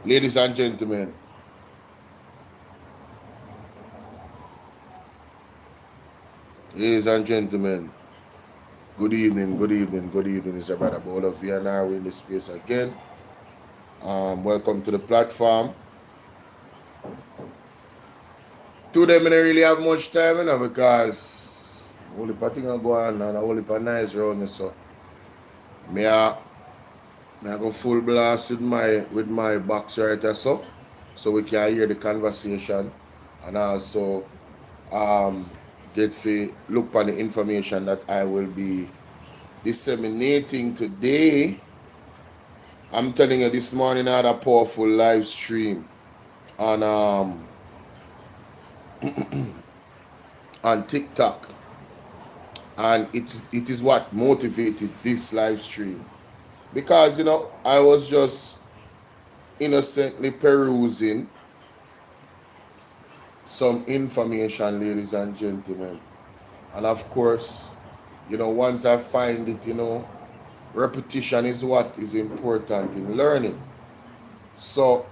Ladies and gentlemen, good evening, good evening, good evening. It's your brother Bolo and now we're in this space again. Welcome to the platform. Today, I don't really have much time, you know, because only thing I go on and only nice round, so I go full blast with my box right there, so we can hear the conversation and also get to look on the information that I will be disseminating today. I'm telling you, this morning I had a powerful live stream on on TikTok, and it is what motivated this live stream, because you know I was just innocently perusing some information, ladies and gentlemen, and of course, you know, once I find it, you know, repetition is what is important in learning. So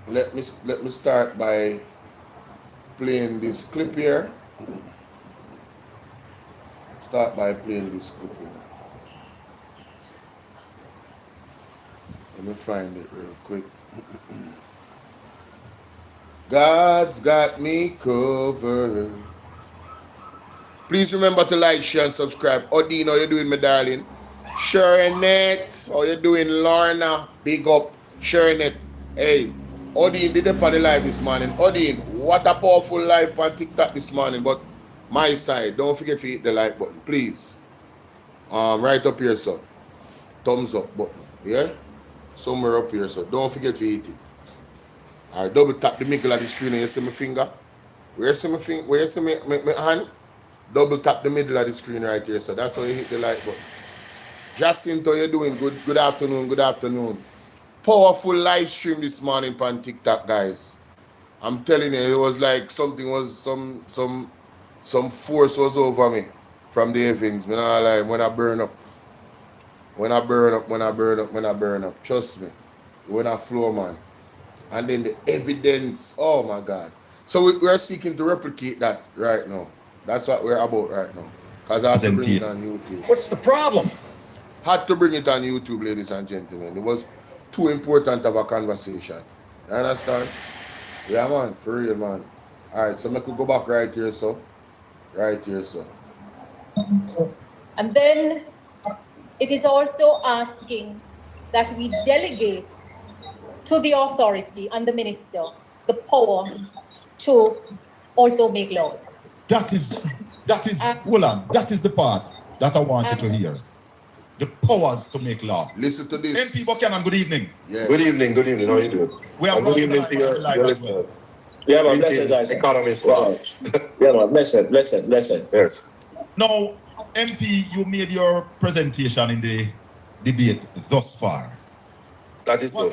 let me start by playing this clip here. Let me find it real quick. God's got me covered. Please remember to like, share, and subscribe. Odin, how you doing, my darling? Sharonette, how you doing, Lorna? Big up, Sharonette. Hey, Odin did up on the live this morning. Odin, what a powerful live on TikTok this morning. But my side, don't forget to hit the like button, please. Right up here, so thumbs up button, yeah? Somewhere up here, so don't forget to hit it. Alright, double tap the middle of the screen and you see my finger. Where you see my finger? Where you see my hand? Double tap the middle of the screen right here, so that's how you hit the like button. Jacinto, you doing good? Good afternoon, good afternoon. Powerful live stream this morning on TikTok, guys. I'm telling you, it was like something was some force was over me from the heavens. When I burn up. Trust me. When I flow, man. And then the evidence, oh my God. So we're seeking to replicate that right now. That's what we're about right now. Because I have to bring it on YouTube. What's the problem? Had to bring it on YouTube, ladies and gentlemen. It was too important of a conversation. You understand? Yeah, man. For real, man. Alright, so I could go back right here, so. Right here, so. And then it is also asking that we delegate to the authority and the minister the power to also make laws. That is hold on. That is the part that I wanted to hear. The powers to make law. Listen to this. MP Buchanan, good evening. Yeah. Good evening. How you doing? We have good evening to your listener. Yeah, man, blessed guys. Economist. Yeah, man, blessed. Yes. Now, MP, you made your presentation in the debate thus far. That is so.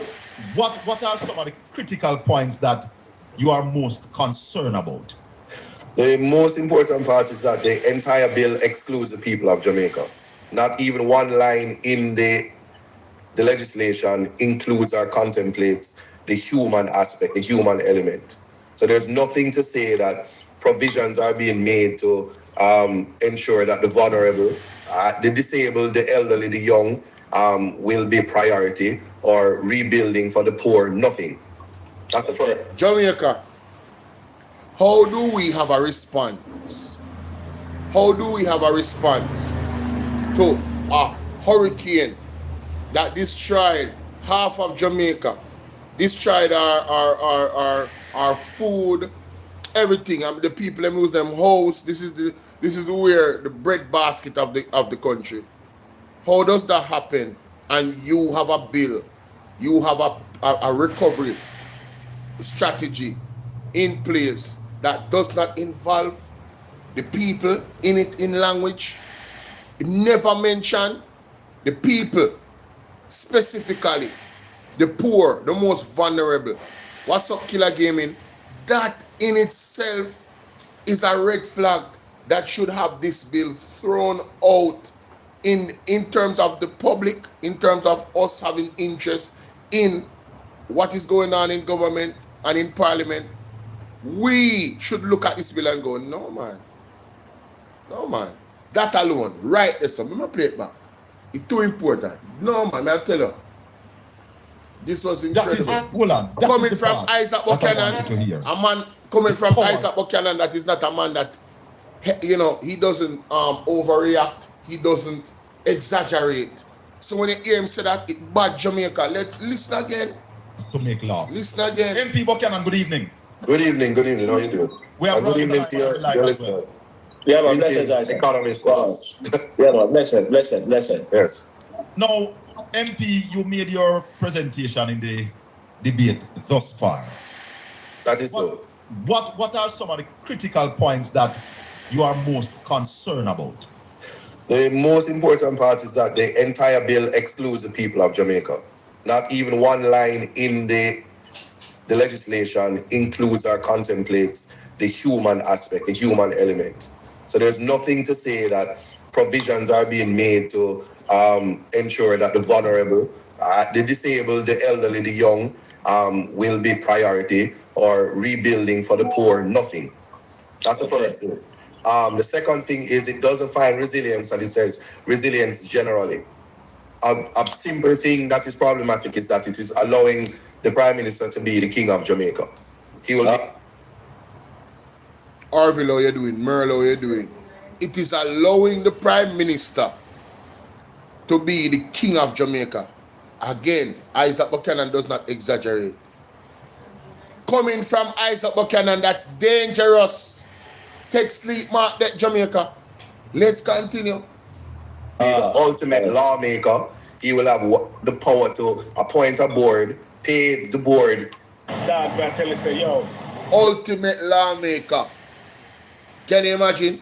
What are some of the critical points that you are most concerned about? The most important part is that the entire bill excludes the people of Jamaica. Not even one line in the legislation includes or contemplates the human aspect, the human element. So there's nothing to say that provisions are being made to ensure that the vulnerable, the disabled, the elderly, the young will be priority, or rebuilding for the poor. Nothing. That's the first. Jamaica, how do we have a response? How do we have a response to a hurricane that destroyed half of Jamaica, destroyed our food, everything? The people them lose them house. This is where the bread basket of the country. How does that happen? And you have a bill, you have a recovery strategy in place that does not involve the people in it, in language. It never mention the people, specifically the poor, the most vulnerable. What's up, Killer Gaming? That in itself is a red flag that should have this bill thrown out in terms of the public, in terms of us having interest in what is going on in government and in parliament, we should look at this bill and go, no man. No man. That alone, right there, so I'm gonna play it back. It's too important. No man, I'll tell you. This was incredible. Coming from Isaac Buchanan, a man coming from Isaac Buchanan that is not a man that, you know, he doesn't overreact, he doesn't exaggerate. So when you hear him say that, it bad Jamaica. Let's listen again. To make law. Listen again. MP Buchanan, good evening. Good evening, good evening. How you doing? We are good evening to your listener. Yeah, man, blessed, guys. Economist. Yeah, man, blessed. Yes. Now, MP, you made your presentation in the debate thus far. That is so. What are some of the critical points that you are most concerned about? The most important part is that the entire bill excludes the people of Jamaica. Not even one line in the legislation includes or contemplates the human aspect, the human element. So there's nothing to say that provisions are being made to ensure that the vulnerable, the disabled, the elderly, the young will be priority, or rebuilding for the poor, nothing. That's the first thing. The second thing is it doesn't find resilience, and it says resilience generally. A simple thing that is problematic is that it is allowing the Prime Minister to be the King of Jamaica. He will be... Orville, how you doing? Merlo, how you doing? It is allowing the Prime Minister to be the King of Jamaica. Again, Isaac Buchanan does not exaggerate. Coming from Isaac Buchanan, that's dangerous. Take sleep, mark that Jamaica. Let's continue. The ultimate lawmaker. He will have the power to appoint a board, pay the board. That's what I tell you, say, yo. Ultimate lawmaker. Can you imagine?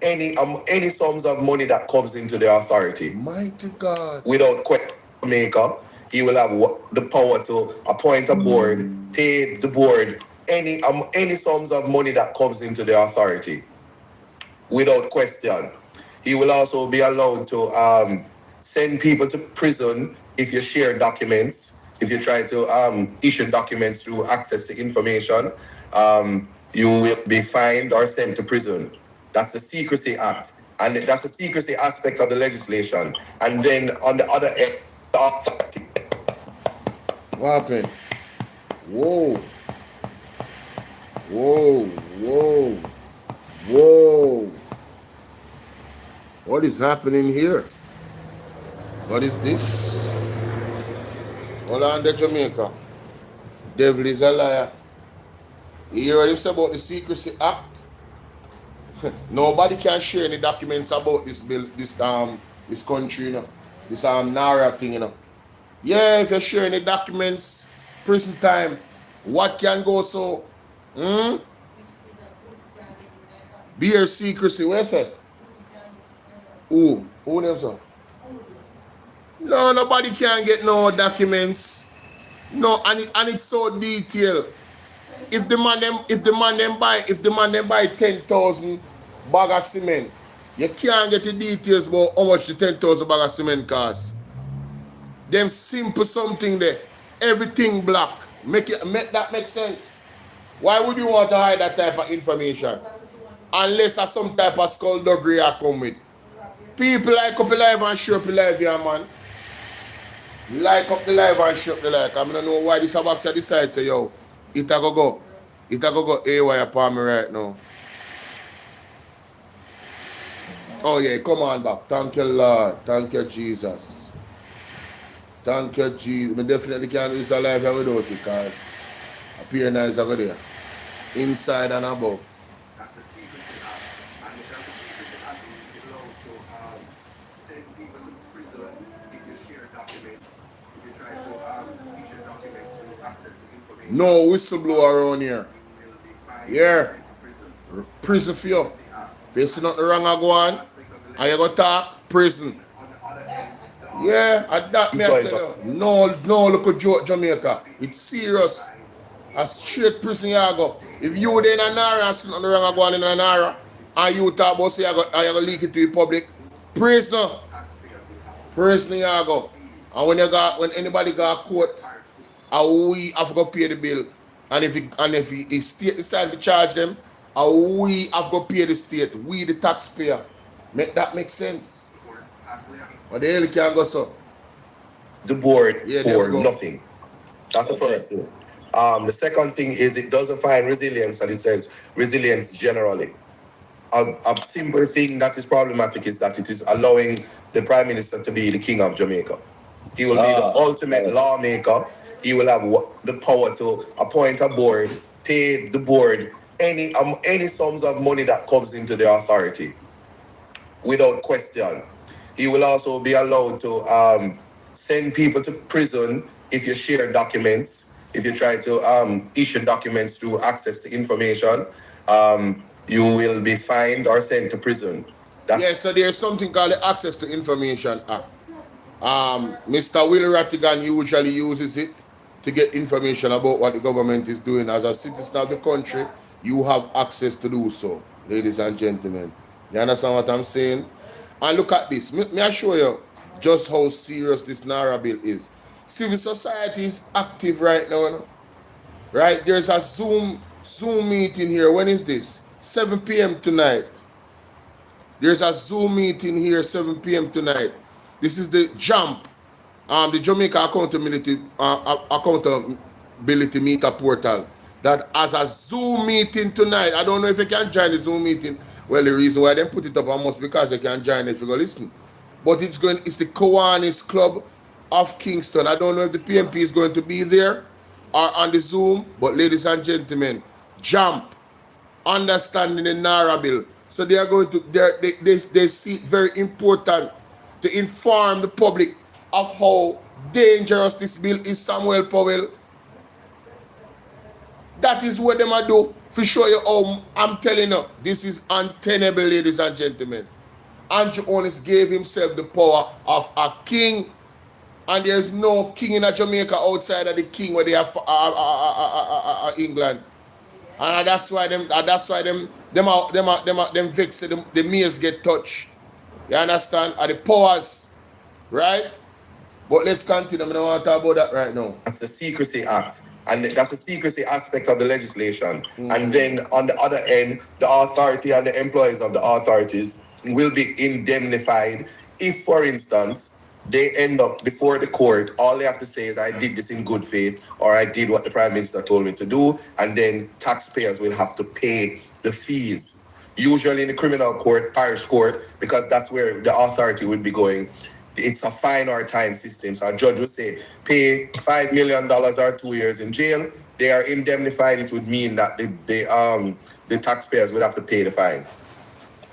Any sums of money that comes into the authority. Mighty God. Without question maker, he will have the power to appoint a board, pay the board, any sums of money that comes into the authority. Without question. He will also be allowed to send people to prison if you share documents, if you try to issue documents through access to information, you will be fined or sent to prison. That's the Secrecy Act. And that's the secrecy aspect of the legislation. And then on the other end, the authority. What happened? Whoa. Whoa, whoa, whoa. What is happening here? What is this? Hold on there, Jamaica. Devil is a liar. You hear what he said about the Secrecy Act? Nobody can share any documents about this bill, this country, you know. This NARA thing, you know. Yeah, if you share any documents, prison time, what can go so? Beer secrecy, where's that? Who them so? No, nobody can get no documents. No, and it's so detailed. If the man them buy 10,000 bag of cement, you can't get the details about how much the 10,000 bag of cement costs. Them simple something there. Everything black. Make that make sense. Why would you want to hide that type of information? Unless some type of skullduggery I come with. People like up the live and share up the live here, man. Like up the live and share up the like. I don't know why this box at the side say, yo, it a go. It a go AY upon me right now. Oh yeah, come on back. Thank you, Lord. Thank you, Jesus. Thank you, Jesus. I definitely can't do this alive here without it, because appear nice over there. Inside and above. That's a Secrecy Act. And that's a Secrecy Act you belong to send people to prison if you share documents, if you try to issue documents to access the information. No whistleblower around here. You will be fined Yeah. and sent to prison. Prison for you. If you see nothing wrong I go on, and you go talk, prison. Yeah, and that me I tell you. No, look at joke Jamaica. It's serious. A straight prison you go. If you there in a NARA and see nothing wrong I go on in a NARA, and you talk about say you go leak it to the public, Prison. Personally, I go. And when anybody got caught, we have to go pay the bill. And if the state decide to charge them, we have to go pay the state. We the taxpayer. That make sense. But the hell can go so? The board Yeah, for go. nothing. That's the first thing. The second thing is it doesn't find resilience, and it says resilience generally. A simple thing that is problematic is that it is allowing the Prime Minister to be the King of Jamaica. He will be the ultimate lawmaker. He will have the power to appoint a board, pay the board any sums of money that comes into the authority without question. He will also be allowed to send people to prison if you share documents, if you try to issue documents through access to information. You will be fined or sent to prison. Yes, so there's something called the Access to Information Act. Mr. Will Rattigan usually uses it to get information about what the government is doing. As a citizen of the country, you have access to do so, ladies and gentlemen. You understand what I'm saying? And look at this. May I show you just how serious this Nara bill is. Civil society is active right now. You know? Right? There's a Zoom meeting here. When is this? 7 p.m. tonight. There's a Zoom meeting here, 7 p.m. tonight. This is the JAMP, the Jamaica Accountability Meter Portal, that has a Zoom meeting tonight. I don't know if you can join the Zoom meeting. Well, the reason why they put it up almost because you can join it if you go listen. But it's the Kiwanis Club of Kingston. I don't know if the PMP is going to be there or on the Zoom, but ladies and gentlemen, JAMP, understanding the Nara bill. So they are going to, they see it very important to inform the public of how dangerous this bill is, Samuel Powell. That is what they might do to show you how I'm telling you, this is untenable, ladies and gentlemen. Andrew Onis gave himself the power of a king, and there's no king in Jamaica outside of the king where they have England. And that's why them vex, the mayors get touched. You understand? Are the powers, right? But let's continue. I don't want to talk about that right now. That's the Secrecy Act. And that's the secrecy aspect of the legislation. And then on the other end, the authority and the employees of the authorities will be indemnified if, for instance, they end up before the court. All they have to say is, I did this in good faith, or I did what the Prime Minister told me to do, and then taxpayers will have to pay the fees. Usually in the criminal court, parish court, because that's where the authority would be going. It's a fine or time system. So a judge would say, pay $5 million or 2 years in jail. They are indemnified. It would mean that the taxpayers would have to pay the fine.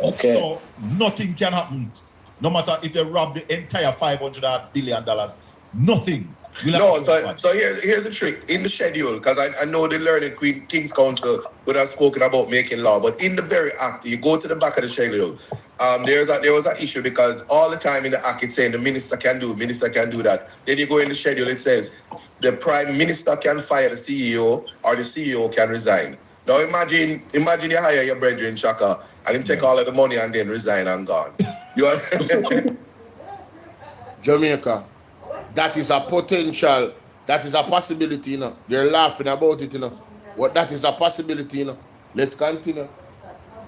Okay. So nothing can happen. No matter if they rob the entire $500 billion, nothing. No, so here's the trick. In the schedule, because I know the Learned King's Council would have spoken about making law, but in the very act, you go to the back of the schedule, there was an issue because all the time in the act it's saying the minister can do that. Then you go in the schedule, it says the Prime Minister can fire the CEO or the CEO can resign. Now imagine you hire your brethren Shaka and him take all of the money and then resign and gone. You are Jamaica, that is a potential, that is a possibility, you know. They're laughing about it, you know. What that is a possibility, you know. Let's continue.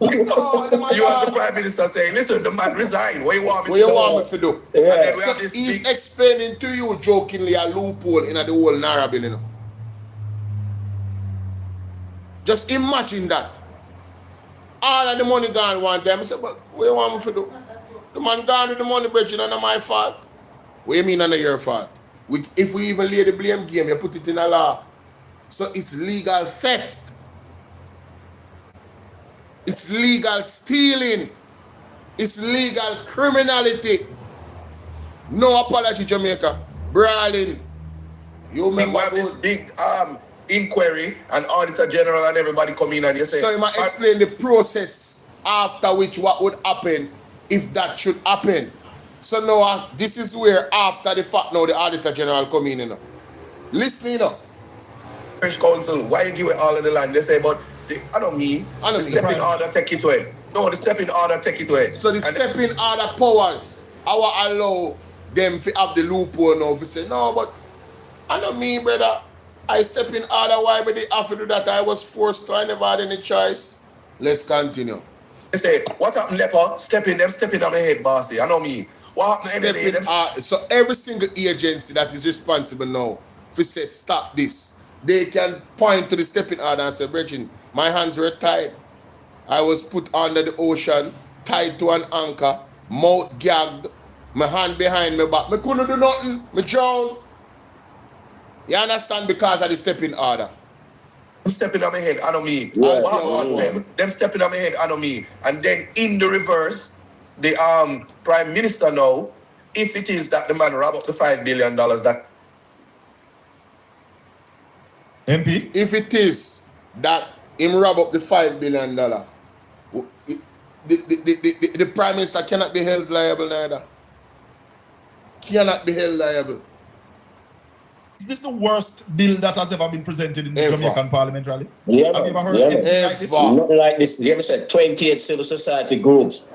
you have the Prime Minister saying, listen, the man resign. What you want me to do? Yeah. So he's explaining to you jokingly a loophole in the whole Nara bill, you know. Just imagine that. All of the money gone one time. I said, but what you want me to do? The man gone with the money, but it's not my fault. What you mean not your fault? If we even lay the blame game, you put it in a law. So it's legal theft. It's legal stealing. It's legal criminality. No apology, Jamaica. Brawling. You remember this big inquiry and Auditor General and everybody come in and you say... So you might explain the process after which what would happen if that should happen. So now this is where after the fact now the Auditor General come in, you know. Listening, you know. British Council, why you give it all of the land? They say, but I don't mean. The stepping order take it away. No, the stepping order take it away. So the stepping order powers, I will allow them to have the loophole now to say, no, but I know me, brother. I step in order, why would they have to do that? I was forced to, I never had any choice. Let's continue. They say, what happened, Leper? Stepping on my head, bossy. I know me. What happened, Stepping, so every single agency that is responsible now, if we say stop this, they can point to the stepping order and say, Brethren, my hands were tied. I was put under the ocean, tied to an anchor, mouth gagged, my hand behind my back. Me couldn't do nothing. Me drowned. You understand? Because of the stepping order. Them stepping on my head, I know me. Yeah. What happened? Them stepping on my head, I know me. And then in the reverse, the Prime Minister now, if it is that the man rob up the $5 billion that MP? If it is that him rob up the $5 billion, the Prime Minister cannot be held liable neither. Cannot be held liable. Is this the worst bill that has ever been presented in the Ever. Jamaican Parliamentary? Yeah, Have you ever heard yeah, anything like this? Ever. Nothing like this. You ever said 28 civil society groups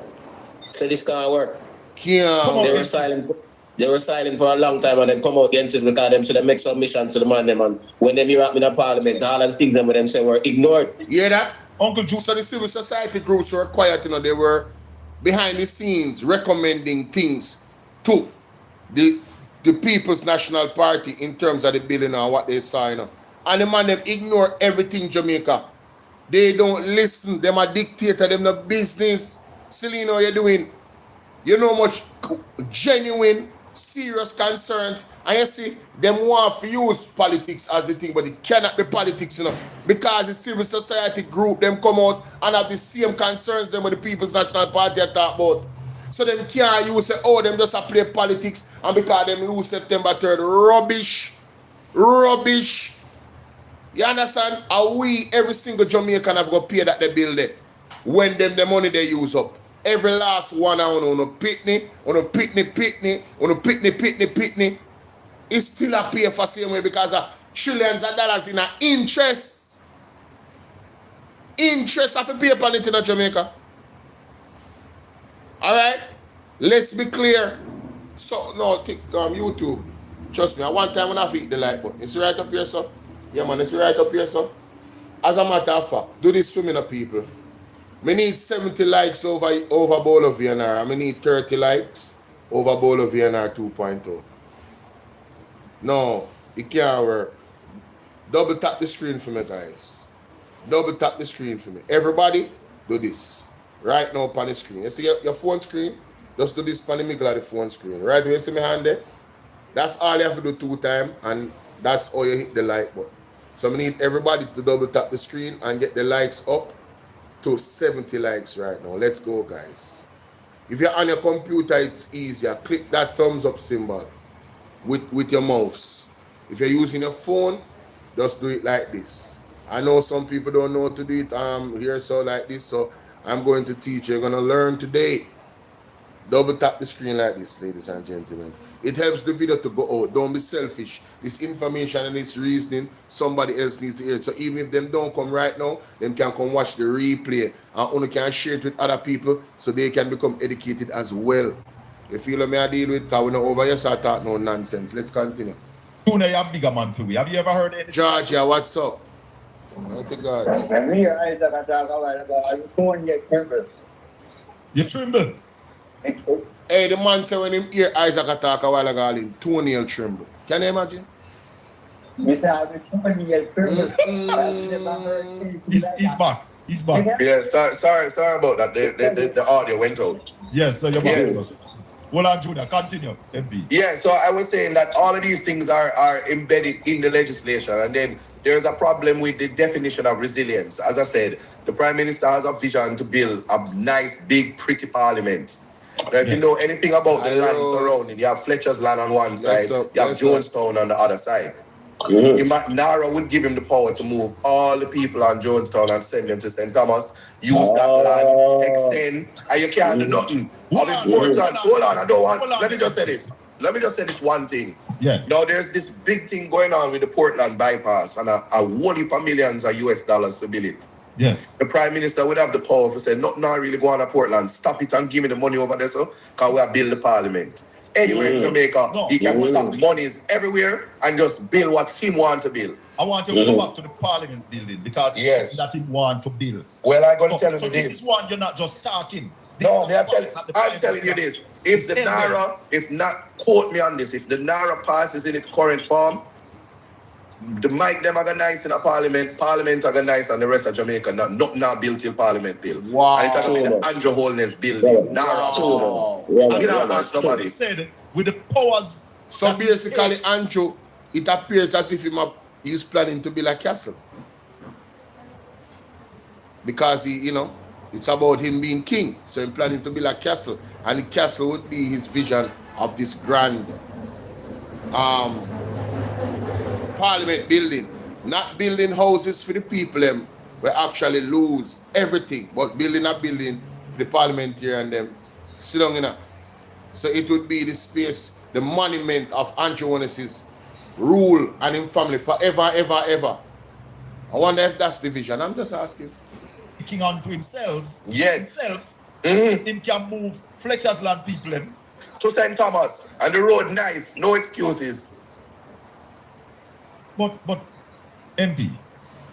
said this can't work. Can't. on. They were silent. They were silent for a long time and then come out against it because them should have make submission to the man them, and when them hear up in the parliament, all of the things them with them say were ignored. You hear that? Uncle Ju, So the civil society groups were quiet, you know, they were behind the scenes recommending things to the People's National Party in terms of the bill and what they sign up. And the man them ignore everything Jamaica. They don't listen, them a dictator, them no business. Selino, you're doing, you know much genuine, serious concerns, and you see, them want to use politics as the thing, but it cannot be politics, you know, because the civil society group, them come out and have the same concerns them with the People's National Party I talk about. So them can't use say, oh, them just a play politics, and because them lose September 3rd, rubbish. You understand? And we, every single Jamaican have got pay that they build it when them the money they use up. Every last one on a pitney, it's still a pay for same way because of trillions of dollars in a interest. Interest of a pay upon it in Jamaica. Alright? Let's be clear. So no, YouTube. Trust me, at one time when I hit the like button. It's right up here, sir. Yeah man, it's right up here, sir. As a matter of fact, do this for me, people. We need 70 likes over Bolo VNR, and we need 30 likes over Bolo VNR 2.0. No, it can't work. Double tap the screen for me, guys. Double tap the screen for me. Everybody, do this. Right now on the screen. You see your phone screen? Just do this on the middle of the phone screen. Right when you see my hand there? That's all you have to do 2 times, and that's how you hit the like button. So we need everybody to double tap the screen and get the likes up to 70 likes right now. Let's go, guys. If you're on your computer, it's easier. Click that thumbs up symbol with your mouse. If you're using your phone, just do it like this. I know some people don't know how to do it here, so like this, so I'm going to teach you. You're going to learn today. Double tap the screen like this, ladies and gentlemen. It helps the video to go out. Don't be selfish. This information and this reasoning, somebody else needs to hear it. So even if them don't come right now, them can come watch the replay. And only can share it with other people so they can become educated as well. You feel what I deal with? Because we're not over here, so I talk no nonsense. Let's continue. Tuna, you have bigger man for we. Have you ever heard anything? Georgia, what's up? Oh, to God. I'm here, Isaac, I talk about I'm going to get tremble. You tremble. Hey, the man said when him hear Isaac attack a while ago, him toenail tremble. Can you imagine? He's back. He's back. Yeah, sorry about that. The audio went out. Yes, so you're back. Yes. Hold on, Judah. Continue, MP. Yeah, so I was saying that all of these things are embedded in the legislation, and then there's a problem with the definition of resilience. As I said, the Prime Minister has a vision to build a nice, big, pretty parliament. Now, if you know anything about the land surrounding, you have Fletcher's land on one side, you have Jonestown on the other side. Nara would give him the power to move all the people on Jonestown and send them to St. Thomas, use that land, extend, and you can't do nothing. Hold on, I don't want, let me just say this one thing. Yeah. Now, there's this big thing going on with the Portland bypass, and a whole heap of millions of US dollars to build it. Yes. The Prime Minister would have the power to say, not now really go on to Portland, stop it and give me the money over there, so, because we have build the Parliament. Anywhere in Jamaica, No. he can stop monies everywhere and just build what he want to build. I want you to go back to the Parliament building because it's Yes. that he want to build. Well, I'm going to So, tell so you this this. is one you're not just talking. This No, is I'm telling you this. If the Naira, if not, quote me on this, if the Naira passes in its current form, the mic them organize in a parliament are organized and the rest of Jamaica not now built till parliament bill. Wow. And it's actually the Andrew Holness building. Naira. Wow. You don't ask nobody. Said with the powers. So that he basically, said, Andrew, it appears as if he's planning to build a castle. Because he, it's about him being king. So he's planning to build a castle. And the castle would be his vision of this grand parliament building. Not building houses for the people them we actually lose everything, but building a building for the parliamentary and them sit down in a. So it would be the space, the monument of Andrew Holness's rule and his family forever, ever, ever. I wonder if that's the vision. I'm just asking. king unto himself. Yes. Him can move Fletcher's land people them. To St. Thomas. And the road nice. No excuses. But MP,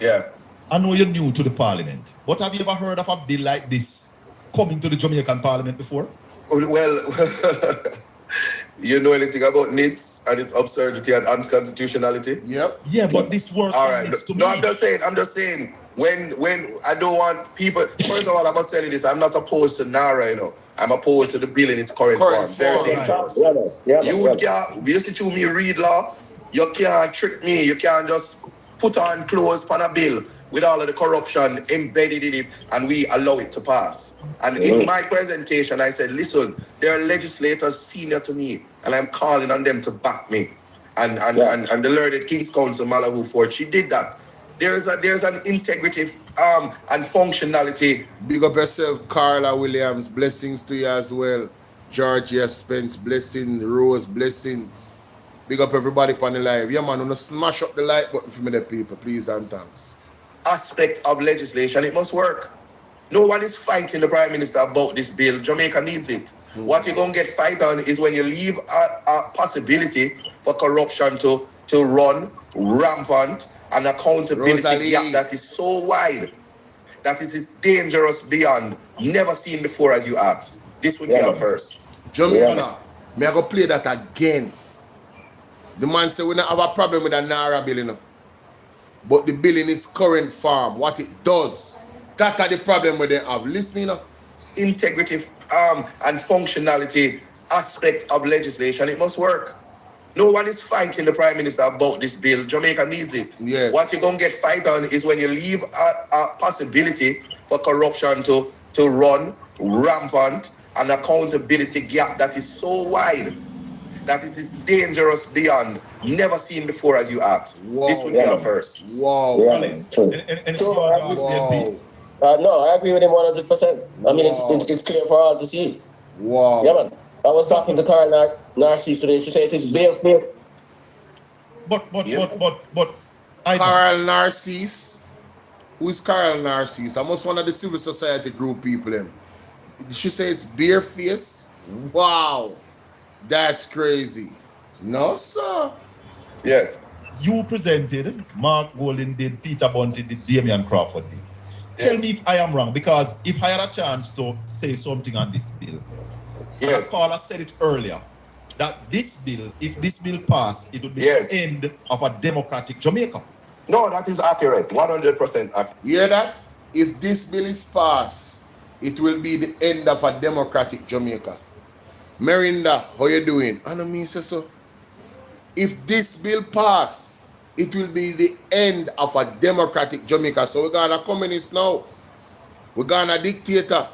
Yeah. I know you're new to the parliament, but have you ever heard of a bill like this coming to the Jamaican parliament before? Well, you know anything about NITS and its absurdity and unconstitutionality? Yep. Yeah, but this works All on right. this to No, me. I'm just saying. When I don't want people. First of all, I must tell you this. I'm not opposed to Naira, I'm opposed to the bill in its current form. Very form. dangerous. Yeah, You can't. You see through me read law. You can't trick me. You can't just put on clothes on a bill with all of the corruption embedded in it, and we allow it to pass. And in my presentation, I said, listen, there are legislators senior to me, and I'm calling on them to back me. And the learned King's Counsel, Malahoo Ford, she did that. There's an integrity and functionality. Big up yourself, Carla Williams. Blessings to you as well. Georgia Spence, blessings. Rose, blessings. Big up everybody on the live. Yeah, man, wanna smash up the like button for me, the people, please and thanks. Aspect of legislation, it must work. No one is fighting the Prime Minister about this bill. Jamaica needs it. What you're going to get fight on is when you leave a possibility for corruption to run rampant and accountability Rosalie. gap that is so wide that it is dangerous beyond, never seen before as you ask. This would be a first. Jamaica, may I go play that again? The man said we don't have a problem with a Naira bill, but the bill in its current form, what it does, that are the problem we they have. Listening, Integrity and functionality aspect of legislation, it must work. No one is fighting the Prime Minister about this bill. Jamaica needs it. Yes. What you're going to get fight on is when you leave a possibility for corruption to run rampant, an accountability gap that is so wide that it is dangerous beyond, never seen before as you ask. Wow. This would be a first. wow. And No, I agree with him 100%. I mean, it's clear for all to see. Wow. Yeah, man. I was talking to Carl Narcisse today. She said it is bare face. But I Carl Narcisse. Who is Carl Narcisse? Almost one of the civil society group people. Them. She says bare face. Wow. That's crazy. No, sir. Yes. you presented, Mark Golden did, Peter Bunty did, Damian Crawford did. Tell me if I am wrong, because if I had a chance to say something on this bill, Yes. Caller said it earlier, that this bill, if this bill passed, it would be Yes. the end of a democratic Jamaica. No, that is accurate. 100% accurate. You hear that? If this bill is passed, it will be the end of a democratic Jamaica. Merinda, how you doing? I know me say so. If this bill pass, it will be the end of a democratic Jamaica. So we're gonna communist now. We're gonna dictator.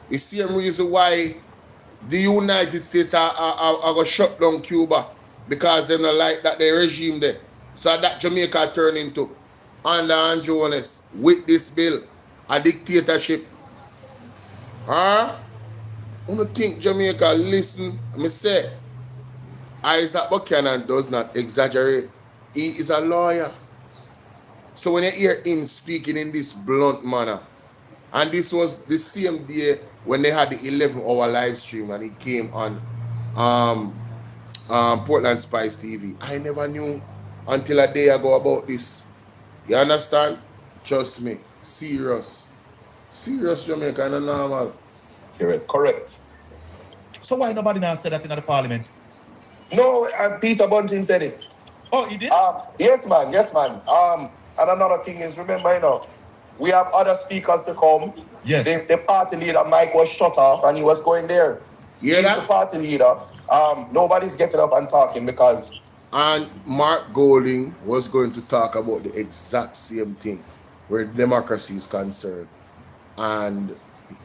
You see the reason why the United States are gonna shut down Cuba, because they don't like that the regime there. So that Jamaica turn into under Andrew Holness with this bill a dictatorship. Huh? I don't think Jamaica listen. I say Isaac Buchanan does not exaggerate. He is a lawyer. So when you hear him speaking in this blunt manner, and this was the same day when they had the 11-hour live stream and he came on um, Portland Spice TV. I never knew until a day ago about this. You understand? Trust me. Serious. Serious Jamaica, not normal. Correct. So why nobody now said that in the parliament? No, Peter Bunting said it. Oh, he did? Yes, man. Yes, man. And another thing is, remember, you know, we have other speakers to come. Yes. The party leader, Mike, was shut off and he was going there. Yeah, He's that? the party leader. Nobody's getting up and talking because And Mark Golding was going to talk about the exact same thing where democracy is concerned. And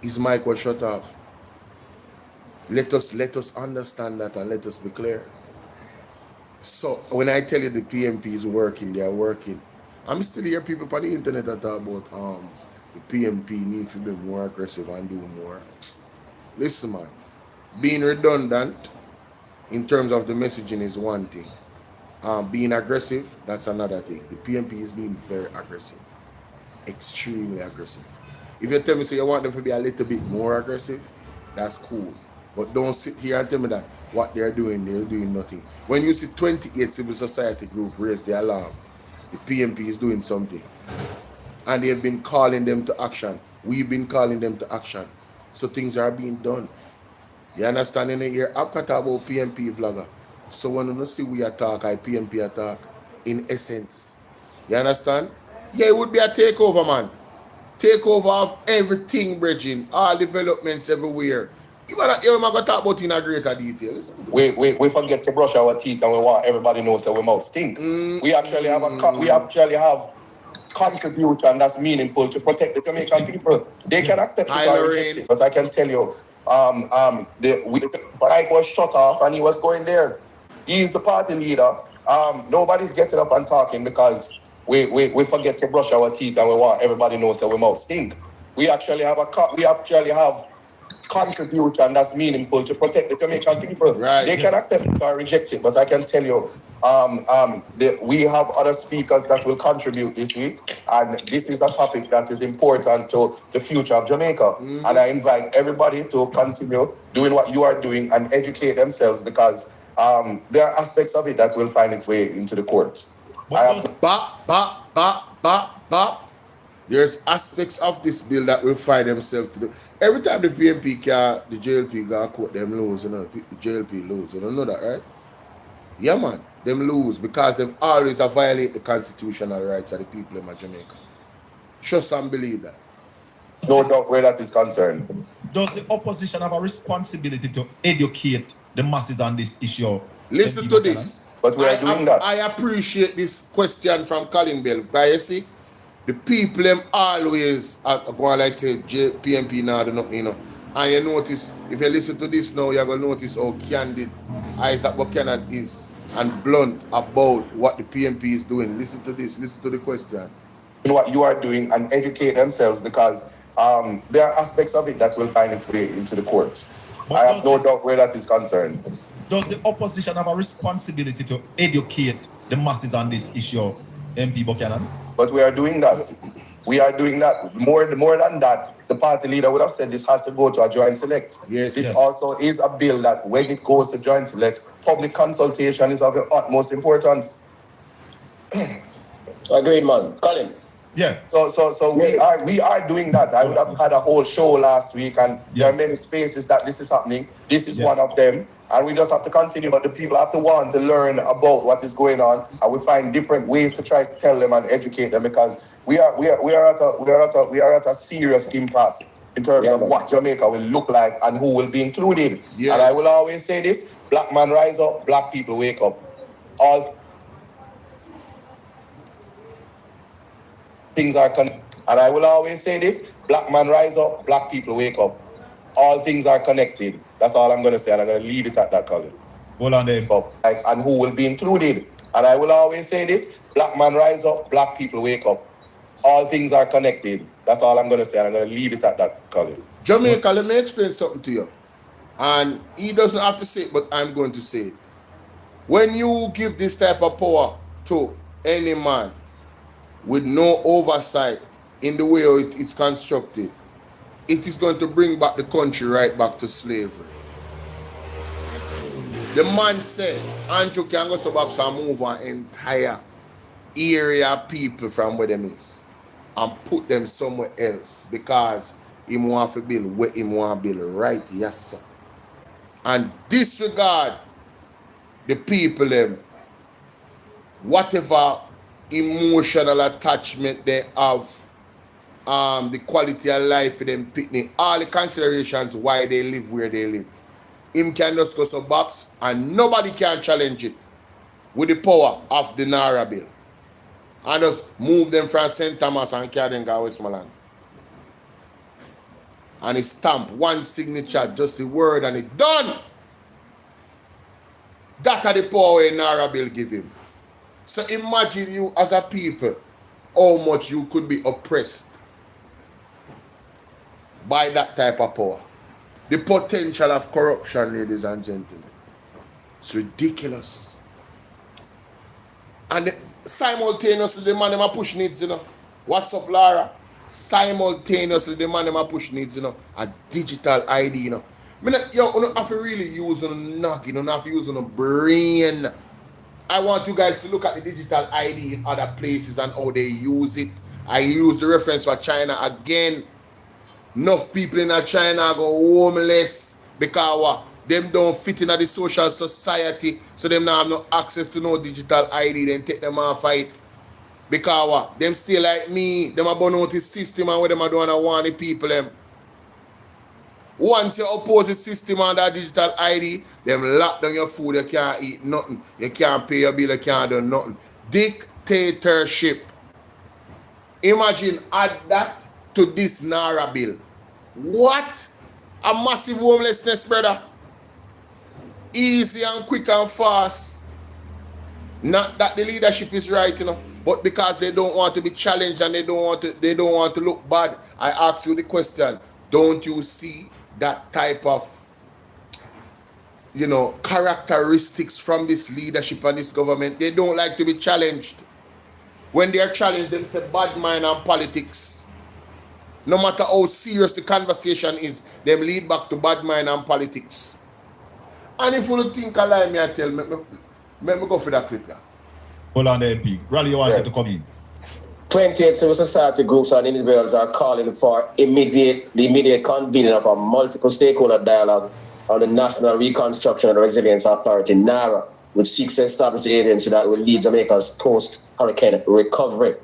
his mic was shut off. Let us understand that and let us be clear. So when I tell you the PMP is working, they are working. I'm still hear people on the internet that talk about the PMP need to be more aggressive and do more. Listen, man, being redundant in terms of the messaging is one thing. Being aggressive, that's another thing. The PMP is being very aggressive, extremely aggressive. If you tell me, say you want them to be a little bit more aggressive, that's cool. But don't sit here and tell me that what they're doing nothing. When you see 28 civil society group raise the alarm, the PMP is doing something. And they've been calling them to action. We've been calling them to action. So things are being done. You understand? In here, I've got about PMP vlogger. So when you see we attack, I PMP attack, in essence. You understand? Yeah, it would be a takeover, man. Takeover of everything, bridging, all developments everywhere. You might go talk about in a greater details. we forget to brush our teeth and we want everybody knows that we mouth stink. We actually have contribution that's meaningful to protect the Jamaican people. They can accept it or reject it, but I can tell you, the bike was shut off and he was going there. He's the party leader. Nobody's getting up and talking because we forget to brush our teeth and we want everybody knows that we mouth stink. We actually have contribution that's meaningful to protect the Jamaican people. Right. They can accept it or reject it, but I can tell you, we have other speakers that will contribute this week, and this is a topic that is important to the future of Jamaica. And I invite everybody to continue doing what you are doing and educate themselves because there are aspects of it that will find its way into the court. There's aspects of this bill that will find themselves to do. Every time the PMP car, the JLP got quote them lose, you know, the JLP lose. You don't know that, right? Yeah, man. Them lose because them always violate the constitutional rights of the people in Jamaica. Trust and believe that. No doubt where that is concerned. Does the opposition have a responsibility to educate the masses on this issue? Listen to this. But we are doing that. I appreciate this question from Colin Bell. But you see, the people them always go on like say PMP now do nothing, you know. And you notice, if you listen to this now, you're gonna notice how candid Isaac Buchanan is and blunt about what the PMP is doing. Listen to this, listen to the question. What you are doing and educate themselves because there are aspects of it that will find its way into the court. I have no doubt where that is concerned. Does the opposition have a responsibility to educate the masses on this issue, MP Buchanan? But we are doing that. We are doing that. More than that, the party leader would have said this has to go to a joint select. Yes. This also is a bill that when it goes to joint select, public consultation is of the utmost importance. Agreed, man. Colin. Yeah. So we are doing that. I would have had a whole show last week, and there are many spaces that this is happening. This is one of them, and we just have to continue. But the people have to want to learn about what is going on, and we find different ways to try to tell them and educate them because we are at a serious impasse in terms of what Jamaica will look like and who will be included. Yes. And I will always say this: black man rise up, black people wake up. All things are connected. And I will always say this: black man rise up, black people wake up. All things are connected. That's all I'm going to say, and I'm going to leave it at that, Colin. Hold on there. And who will be included. And I will always say this: black man rise up, black people wake up. All things are connected. That's all I'm going to say, and I'm going to leave it at that, Colin. Jamaica, let me explain something to you. And he doesn't have to say it, but I'm going to say it. When you give this type of power to any man, with no oversight in the way it's constructed, it is going to bring back the country right back to slavery. The man said, Andrew can go suburbs and move an entire area of people from where them is and put them somewhere else because he want to build where he want to build, right? Yes, sir. And disregard the people them, whatever emotional attachment they have, the quality of life for them picnic, all the considerations why they live where they live. Him can just go suburbs and nobody can challenge it with the power of the Naira bill. And just move them from St. Thomas and carry them to Westmoreland. And he stamp one signature, just the word, and it done. That are the power a Naira bill give him. So imagine you as a people, how much you could be oppressed by that type of power. The potential of corruption, ladies and gentlemen, it's ridiculous. And simultaneously, the man them a push needs, you know. What's up, Lara? Simultaneously, the man them a push needs, you know, a digital ID, you know. You don't have to really use a noggin, you don't have to use a brain. I want you guys to look at the digital ID in other places and how they use it. I use the reference for China again. Enough people in China go homeless because them don't fit in the social society, so them now have no access to no digital ID. Then take them off fight because them still like me. Them a burn out the system and what them a do and want the people them. Once you oppose the system and that digital ID, them lock down your food. You can't eat nothing. You can't pay your bill. You can't do nothing. Dictatorship. Imagine add that to this Naira bill. What? A massive homelessness, brother. Easy and quick and fast. Not that the leadership is right, you know, but because they don't want to be challenged and they don't want to look bad. I ask you the question, don't you see that type of, you know, characteristics from this leadership and this government? They don't like to be challenged. When they are challenged, they say bad mind and politics. No matter how serious the conversation is, them lead back to bad mind and politics. And if you think I lie, me I tell me go for that clip. Hold on there, MP. Rally, you wanted to come in. 28 civil society groups and individuals are calling for the immediate convening of a multiple stakeholder dialogue on the National Reconstruction and Resilience Authority, NARA, which seeks to establish the agency that will lead Jamaica's post-hurricane recovery.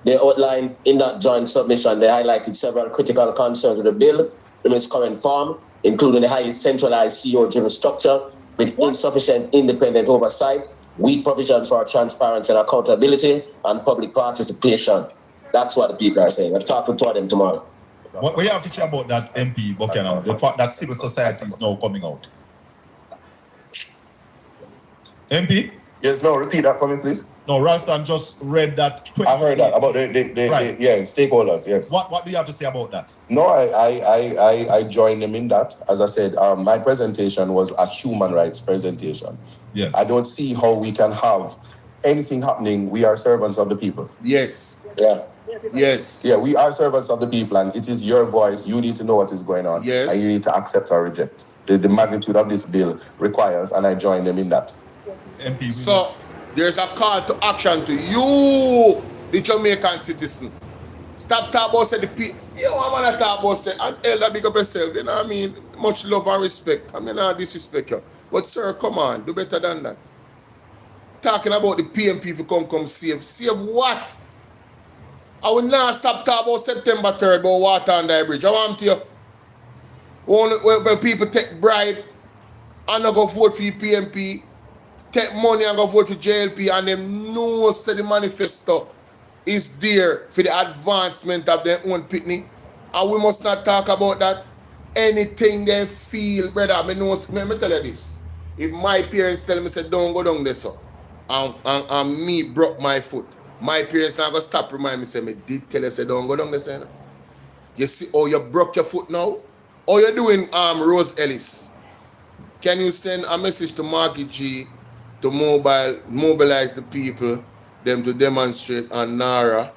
They outlined in that joint submission, they highlighted several critical concerns with the bill in its current form, including the highly centralized CEO-driven structure with insufficient independent oversight, weak provisions for transparency and accountability, and public participation. That's what the people are saying. I'll talk to them tomorrow. What you have to say about that, MP Buchanan, the fact that civil society is now coming out? MP? Yes, no, repeat that for me, please. No, Ralston just read that. I heard that about the stakeholders, yes. What do you have to say about that? No, I join them in that. As I said, my presentation was a human rights presentation. Yes. I don't see how we can have anything happening. We are servants of the people. Yes. Yeah. Yes. Yeah, we are servants of the people, and it is your voice. You need to know what is going on. Yes. And you need to accept or reject. The magnitude of this bill requires, and I join them in that. MP, so there's a call to action to you, the Jamaican citizen. Stop talking about say the people. You know what I'm talking about say, and elder big up yourself. You know what I mean? Much love and respect. I mean, not disrespect you. But sir, come on, do better than that. Talking about the PMP if you come save. Save what? I will not stop talking about September 3rd about water under the bridge. I want to when people take bribe and not go vote for the PMP, take money and go vote for JLP, and them know say the manifesto is there for the advancement of their own picnic. And we must not talk about that. Anything they feel, brother, let me tell you this. If my parents tell me, say, don't go down there, so, and me broke my foot, my parents not going to stop remind me, say, me did tell you, say, don't go down there, say, no? You see, oh, you broke your foot now? Oh, you're doing Rose Ellis. Can you send a message to Marky G to mobilize the people, them to demonstrate on NARA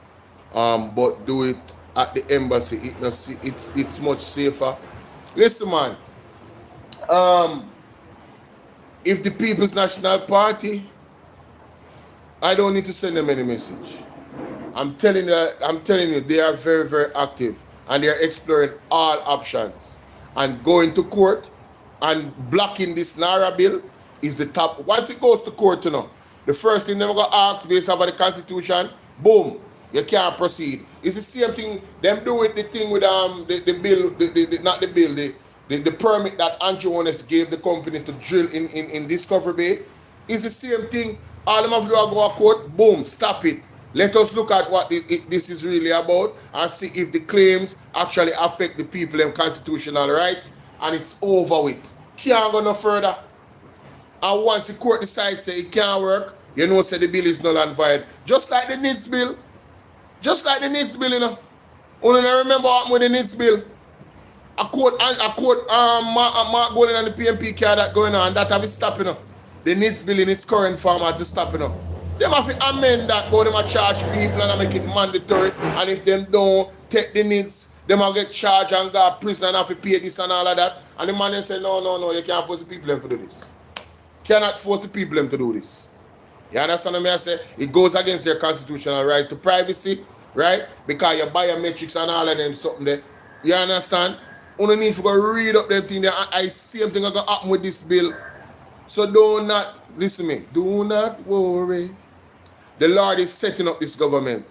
but do it at the embassy. It's much safer. Listen, man. If the People's National Party, I don't need to send them any message. I'm telling you, they are very, very active and they are exploring all options. And going to court and blocking this Naira bill is the top. Once it goes to court, you know, the first thing they're gonna ask based on the Constitution, boom, you can't proceed. It's the same thing them do with the thing with the bill, not the bill, the permit that Andrew Honest gave the company to drill in Discovery Bay. It's the same thing. All them have to go to court, boom, stop it. Let us look at what this is really about and see if the claims actually affect the people and constitutional rights, and it's over with. Can't go no further. And once the court decides say it can't work, you know say the bill is null and void. Just like the NITS bill. Just like the NITS bill, you know. You don't remember what happened with the NITS bill? I quote Mark Golden and the PMP car that going on, that have it stopping up. The NITS bill in its current form had to stopping up. Them have to amend that, but them a charge people and make it mandatory. And if them don't take the NITS, them will get charged and go to prison and have to pay this and all of that. And the man then say, no, you can't force the people them to do this. Cannot force the people them to do this. You understand what I say? It goes against their constitutional right to privacy, right? Because your biometrics and all of them something there. You understand? You don't need to go read up them thing there. I same thing going to happen with this bill. So do not, listen to me, do not worry. The Lord is setting up this government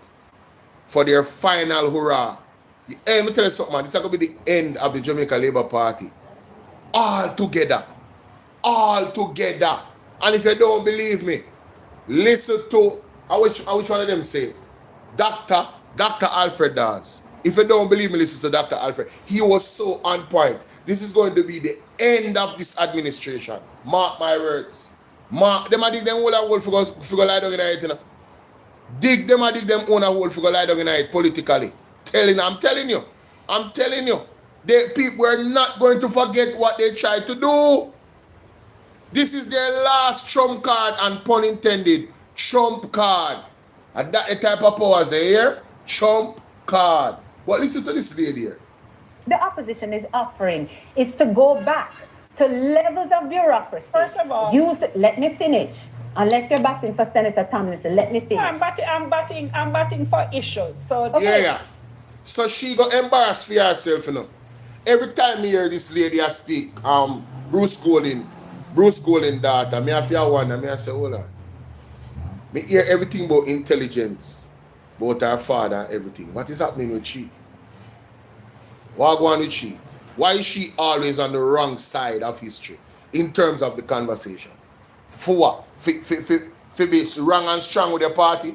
for their final hurrah. Let me tell you something, man. This is going to be the end of the Jamaica Labour Party. All together. All together. And if you don't believe me, listen to, which one of them say? Dr. Alfred Dawes. If you don't believe me, listen to Dr. Alfred. He was so on point. This is going to be the end of this administration. Mark my words. Mark, them a dig them all a hole for go lie down in it, you know. Dig them own a hole for go lie down in it politically. I'm telling you. The people are not going to forget what they tried to do. This is their last trump card, and pun intended, trump card. And that the type of powers they hear? Trump card. Well, listen to this lady here. The opposition is offering is to go back to levels of bureaucracy. First of all, let me finish. Unless you're batting for Senator Tomlinson, let me finish. I'm batting for issues. So okay. Yeah. So she got embarrassed for herself, you know. Every time me hear this lady I speak, Bruce Golden daughter, me have to wonder, me I say, hold on. Me hear everything about intelligence, about her father and everything. What is happening with she? What going on with she? Why is she always on the wrong side of history in terms of the conversation? For what? For be wrong and strong with the party?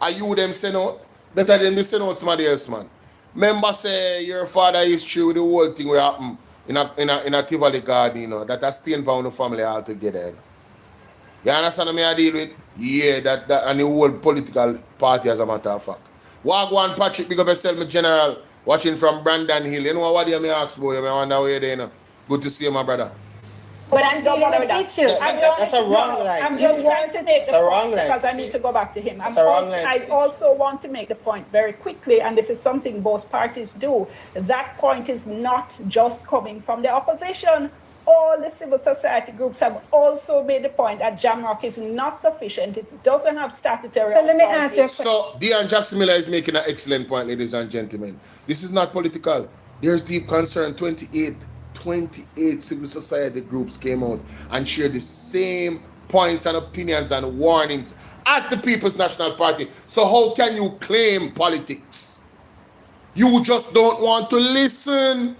Are you them send out? Better than they send out somebody else, man. Remember say your father is true with the whole thing will happen in a Tivoli garden, you know, that a stain pound the family altogether. You know. You understand what I deal with? Yeah, that and the whole political party as a matter of fact. Wagwan Patrick, big up yourself, my general, watching from Brandon Hill. You know what you may ask about? You may wonder where you're there, you know. Good to see you, my brother. But I'm dealing with issues. That's a wrong line. I'm just trying to make the point because I line. need to go back to him. I I also want to make the point very quickly, and this is something both parties do. That point is not just coming from the opposition. All the civil society groups have also made the point that Jamrock is not sufficient. It doesn't have statutory So let me authority. ask you. So, Dion Jackson Miller is making an excellent point, ladies and gentlemen. This is not political. There's deep concern. 28 civil society groups came out and shared the same points and opinions and warnings as the People's National Party. So how can you claim politics? You just don't want to listen.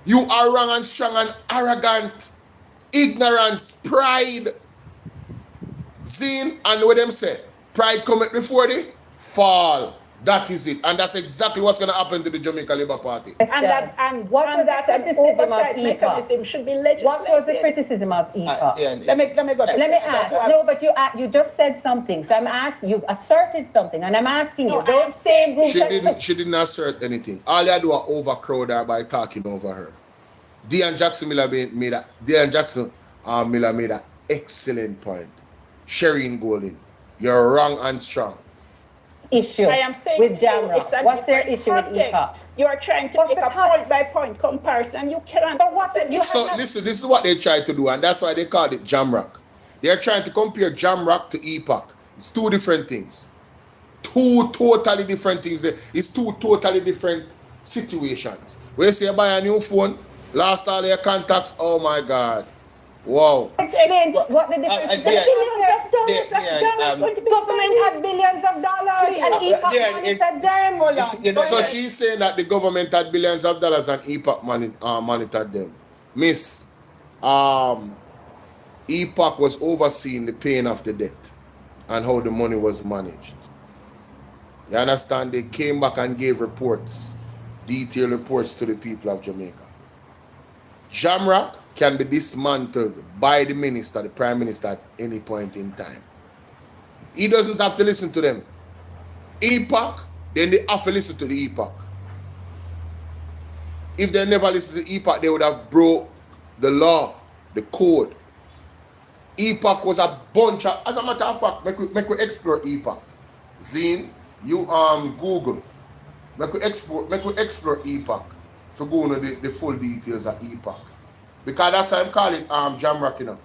You are wrong and strong and arrogant. Ignorance, pride. Zine, and what them say? Pride cometh before the fall. That is it. And that's exactly what's going to happen to the Jamaica Labour Party. What was the criticism of mechanism should be legislated. What was the criticism of EPOC? Let me go. Let me ask. No, but you just said something. So I'm asking, you asserted something, and I'm asking you. Those same groups. She didn't assert anything. All you do was overcrowd her by talking over her. Dion Jackson Miller made an excellent point. Shireen Golden, you're wrong and strong. issue I am saying with to you, Jamrock? it's a What's their different issue with context. EPOC? You are trying to What's make the a context? point-by-point comparison. You cannot. But what's it? You have So not- listen, this is what they try to do, and that's why they call it Jamrock. They're trying to compare Jamrock to EPOC. It's two different things. Two totally different things. It's two totally different situations. When you say you buy a new phone, lost all your contacts, oh my God. Wow. Explain what the difference is. yeah, The government had billions of dollars and EPOC yeah, monitored them. You know, So she's saying that the government had billions of dollars and EPOC monitored them. Miss, EPOC was overseeing the paying of the debt and how the money was managed. You understand? They came back and gave reports, detailed reports to the people of Jamaica. Jamrock can be dismantled by the minister, the prime minister, at any point in time. He doesn't have to listen to them. EPOC, then they have to listen to the EPOC. If they never listen to the EPOC, they would have broke the law, the code. EPOC was a bunch of, as a matter of fact, make we explore EPOC. Zine, you Google. Make we explore EPOC. For go into the full details of EPOC. Because that's why I'm calling it Jamrock, you know.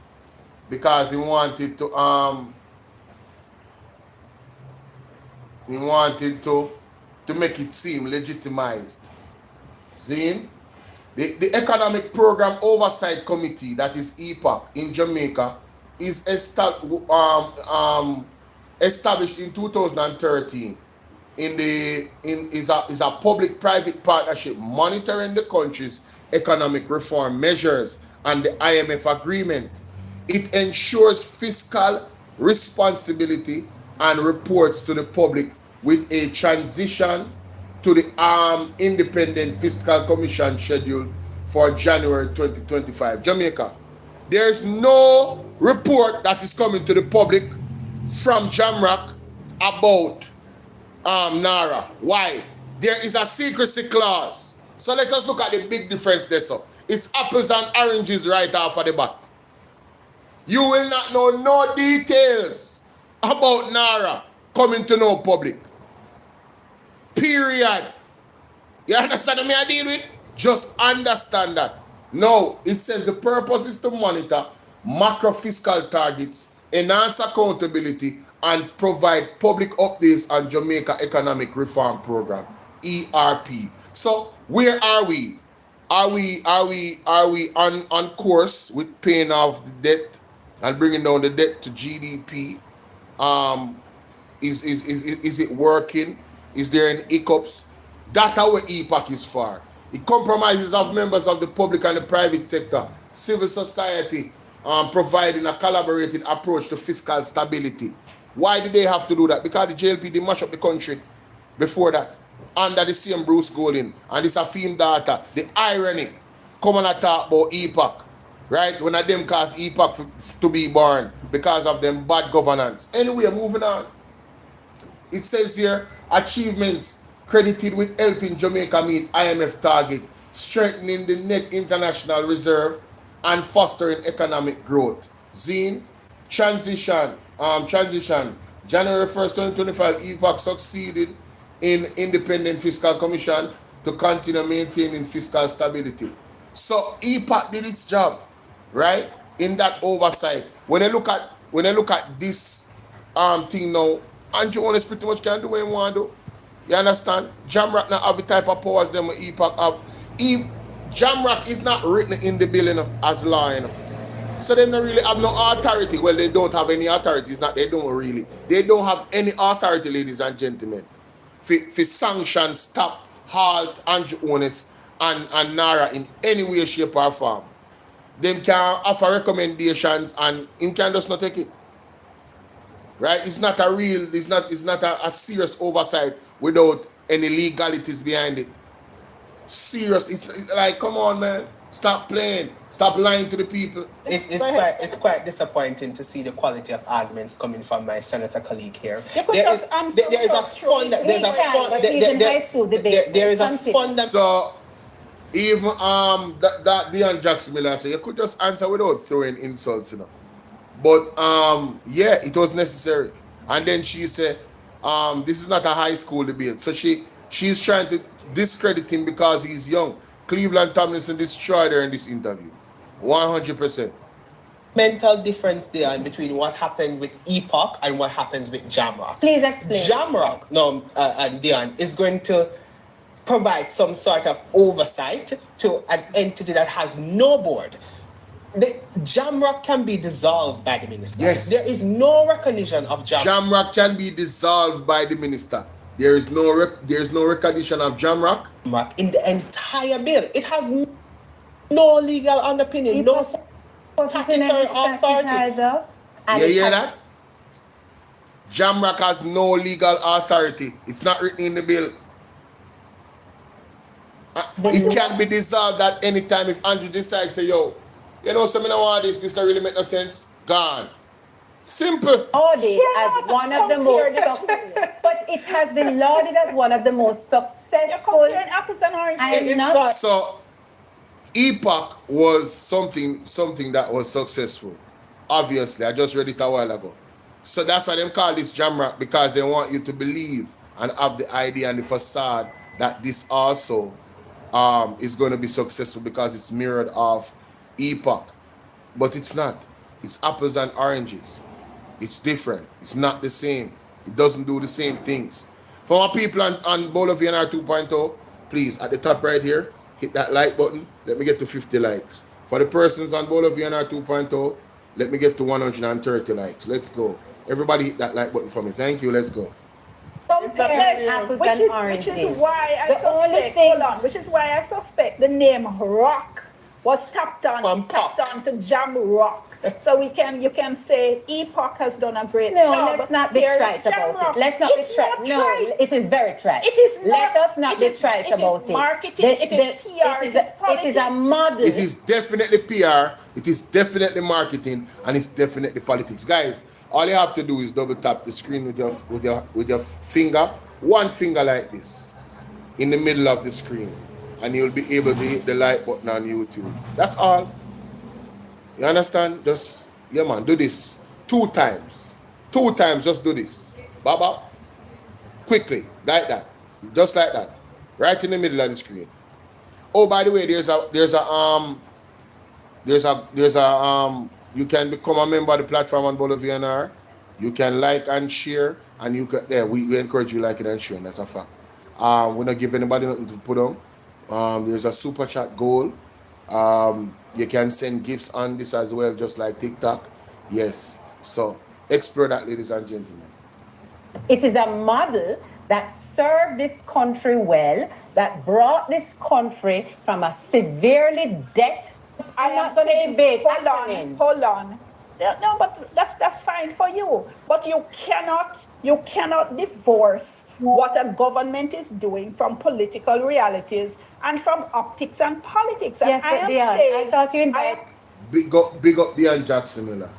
Because he wanted to make it seem legitimized. Zine, the Economic Program Oversight Committee, that is EPOC in Jamaica, is established in 2013 is a public-private partnership monitoring the country's economic reform measures and the IMF agreement. It ensures fiscal responsibility and reports to the public with a transition to the Independent Fiscal Commission scheduled for January 2025. Jamaica, there's no report that is coming to the public from Jamrock about NARA. Why? There is a secrecy clause. So let us look at the big difference there. So it's apples and oranges right off of the bat. You will not know no details about NARA coming to no public. Period. You understand what I deal with? Just understand that. No, it says the purpose is to monitor macro fiscal targets, enhance accountability, and provide public updates on Jamaica Economic Reform Program, ERP. So where are we? Are we on course with paying off the debt and bringing down the debt to GDP? Is it working? Is there any hiccups? That's what EPOC is for. It compromises of members of the public and the private sector, civil society, providing a collaborated approach to fiscal stability. Why did they have to do that? Because the JLP did mash up the country before that, under the same Bruce Golding, and it's a film data. The irony, coming and talk about EPOC, right? When them cause EPOC to be born because of them bad governance. Anyway, moving on. It says here, achievements credited with helping Jamaica meet IMF target, strengthening the net international reserve, and fostering economic growth. Zine, transition. January 1st, 2025, EPOC succeeded in Independent Fiscal Commission to continue maintaining fiscal stability. So EPOC did its job, right? In that oversight. When I look at this thing now, Andrew Jones pretty much can do what he want to do. You understand? Jamrock now have the type of powers them EPOC have. Jamrock is not written in the bill, you know, as law, you know. So they don't really have no authority. Well, they don't have any authority. It's not, they don't have any authority, ladies and gentlemen. For sanction, stop, halt, Andrew Jones and NARA in any way, shape, or form. Them can offer recommendations and him can just not take it. Right? It's not a serious oversight without any legalities behind it. Serious. It's like, come on, man. Stop playing. Stop lying to the people. It's quite disappointing to see the quality of arguments coming from my senator colleague here. There is a fundamental. So even that Dion Jackson Miller said you could just answer without throwing insults, you know. But yeah, it was necessary. And then she said, this is not a high school debate. So she's trying to discredit him because he's young. Cleveland Tomlinson destroyed her in this interview. 100%. Mental difference there in between what happened with EPOC and what happens with Jamrock. Please explain. Jamrock, and Dion, is going to provide some sort of oversight to an entity that has no board. The Jamrock can be dissolved by the minister. Yes. There is no recognition of Jamrock. Jamrock can be dissolved by the minister. There is no recognition of Jamrock In the entire bill. It has no legal underpinning, no statutory authority. You hear that? Jamrock has no legal authority. It's not written in the bill. It can be dissolved at any time if Andrew decides, say, yo, you know, something I want this don't really make no sense. Gone. Simple. Lauded as one of the most but it has been lauded as one of the most successful. So EPOC was something that was successful. Obviously, I just read it a while ago. So that's why they call this Jamrock, because they want you to believe and have the idea and the facade that this also is going to be successful because it's mirrored off EPOC. But it's not. It's apples and oranges. It's different. It's not the same. It doesn't do the same things. For our people on Bolo VNR 2.0, please, at the top right here, hit that like button. Let me get to 50 likes. For the persons on Bolo VNR 2.0, let me get to 130 likes. Let's go. Everybody hit that like button for me. Thank you. Let's go. Which is why I suspect the name Rock was tapped on to Jamrock. So you can say EPOC has done a great job. No, let's not be trite about it. Let's not be trite. No, it is very trite. It is Let us not be trite about it. It is marketing, it is PR, it is politics. It is a model. It is definitely PR, it is definitely marketing, and it's definitely politics. Guys, all you have to do is double tap the screen with your finger, one finger like this, in the middle of the screen, and you'll be able to hit the like button on YouTube. That's all. You understand? Just, yeah man, do this 2 times. 2 times, just do this. Baba. Quickly, like that. Just like that. Right in the middle of the screen. Oh, by the way, you can become a member of the platform on Bolo VNR. You can like and share, and you can, we encourage you liking and sharing, that's a fact. We're not giving anybody nothing to put on. There's a super chat goal. You can send gifts on this as well, just like TikTok. Yes. So explore that, ladies and gentlemen. It is a model that served this country well, that brought this country from a severely debt. I am going to debate. Hold on. No, but that's fine for you. But you cannot divorce what a government is doing from political realities and from optics and politics. Yes, and I thought you invited. Big up Dion Jackson Miller.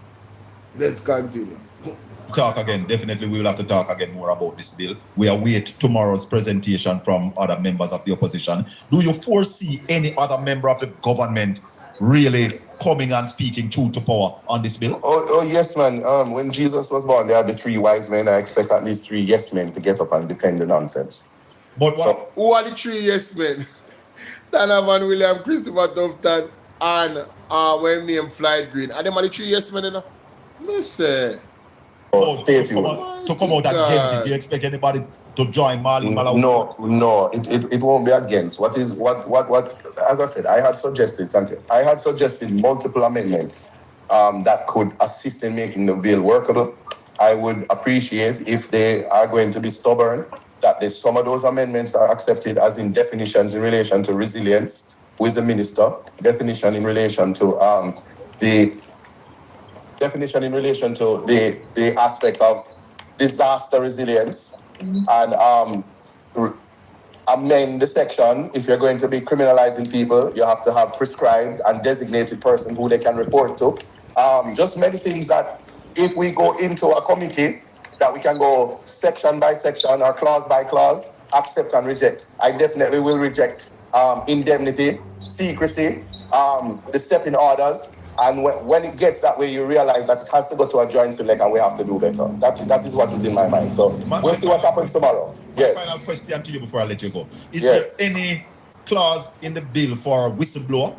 Let's continue. Talk again. Definitely, we will have to talk again more about this bill. We await tomorrow's presentation from other members of the opposition. Do you foresee any other member of the government really coming and speaking truth to power on this bill? Oh yes, man. When Jesus was born, there are the 3 wise men. I expect at least 3 yes men to get up and defend the nonsense. But who are the 3 yes men? Donovan William, Christopher Tufton, and when me and Flight Green. Are them the 3 yes men? Listen. Stay tuned. To come out against it, do you expect anybody to join Marley Malawi? No, it won't be against. What as I said, I had suggested multiple amendments that could assist in making the bill workable. I would appreciate if they are going to be stubborn, that some of those amendments are accepted as in definitions in relation to resilience, who is the minister, definition in relation to the aspect of disaster resilience, and amend the section. If you're going to be criminalizing people, you have to have prescribed and designated person who they can report to. Just many things that if we go into a committee, that we can go section by section or clause by clause, accept and reject. I definitely will reject indemnity, secrecy, the stepping orders, And when it gets that way, you realize that it has to go to a joint select and we have to do better. That is what is in my mind. So we'll see what happens tomorrow. Yes. Final question to you before I let you go. Is Yes. there any clause in the bill for a whistleblower?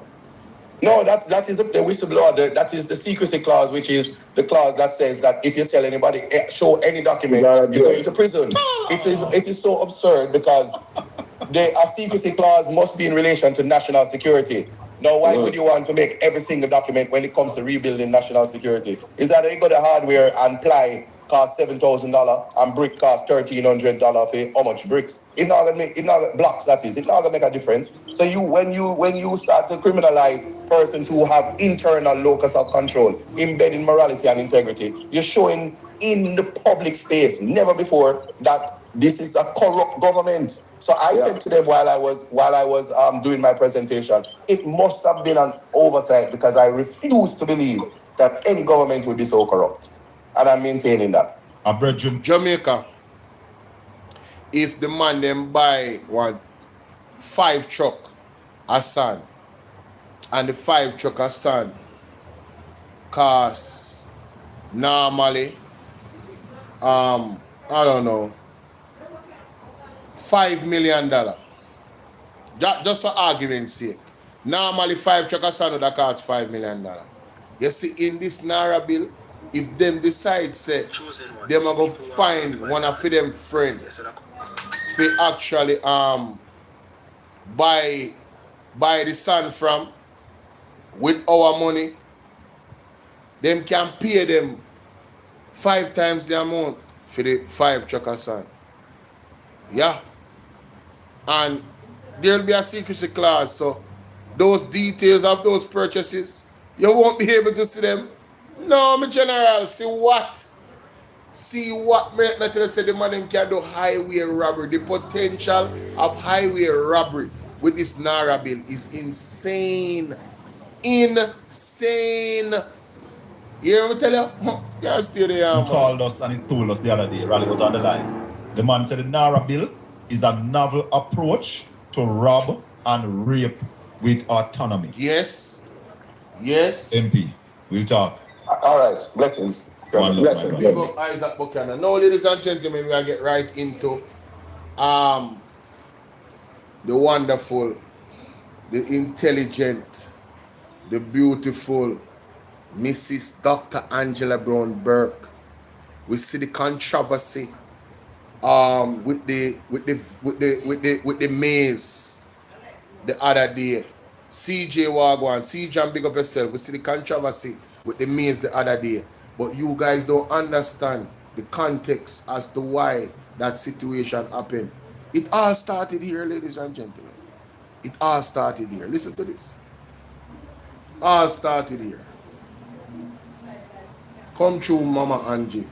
No, that is the whistleblower. That is the secrecy clause, which is the clause that says that if you tell anybody, show any document, you're going to prison. It is so absurd because a secrecy clause must be in relation to national security. Now, why would you want to make every single document when it comes to rebuilding national security? Is that they got the hardware and ply cost $7,000 and brick cost $1,300 for how much bricks? It not gonna make blocks, that is. It not gonna make a difference. So when you start to criminalize persons who have internal locus of control, embedding morality and integrity, you're showing in the public space, never before, that this is a corrupt government. So I said to them while I was doing my presentation, it must have been an oversight because I refuse to believe that any government would be so corrupt. And I'm maintaining that. Jamaica, if the man them buy 5 truck a son, and the 5 truck a son costs normally, I don't know, $5 million. Just for argument's sake. Normally 5 truck a son would cost $5 million. You see, in this Naira bill, if them decide, say, them are going to find one of them friends to actually buy the son from with our money, them can pay them 5 times the amount for the 5 trucker son. Yeah. And there'll be a secrecy clause, so those details of those purchases, you won't be able to see them. No, my general, see what? See what me tell you, say the man can do highway robbery. The potential of highway robbery with this Naira bill is insane. Insane. You hear me tell you? Yeah, stay there, man. He called us and he told us the other day, Raleigh was on the line. The man said the Naira bill is a novel approach to rob and rape with autonomy. Yes. Yes. MP, we'll talk. All right. Blessings. Blessings. Big up Isaac Buchanan. Now, ladies and gentlemen, we're going to get right into the wonderful, the intelligent, the beautiful Mrs. Dr. Angela Brown Burke. We see the controversy with the maize the other day. CJ Wagwan, CJ, big up yourself. We see the controversy with the maize the other day. But you guys don't understand the context as to why that situation happened. It all started here, ladies and gentlemen. It all started here. Listen to this. All started here. Come true, Mama Angie.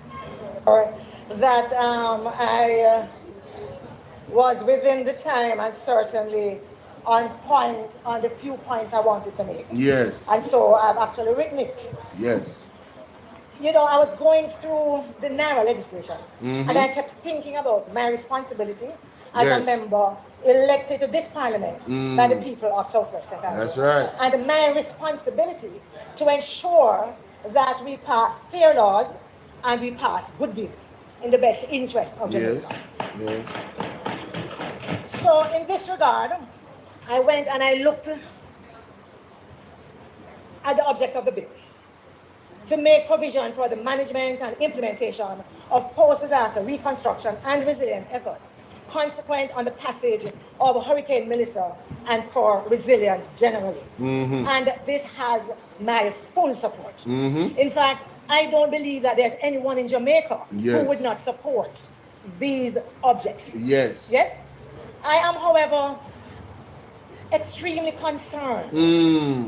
That I was within the time and certainly on point on the few points I wanted to make. Yes. And so I've actually written it. Yes. You know, I was going through the Naira legislation and I kept thinking about my responsibility as a member elected to this parliament by the people of Southwestern Ontario. That's right. And my responsibility to ensure that we pass fair laws and we pass good bills in the best interest of Jamaica. Yes. So in this regard, I went and I looked at the objects of the bill to make provision for the management and implementation of post-disaster reconstruction and resilience efforts consequent on the passage of Hurricane Melissa and for resilience generally. And this has my full support. In fact, I don't believe that there's anyone in Jamaica who would not support these objects. Yes. Yes? I am, however, extremely concerned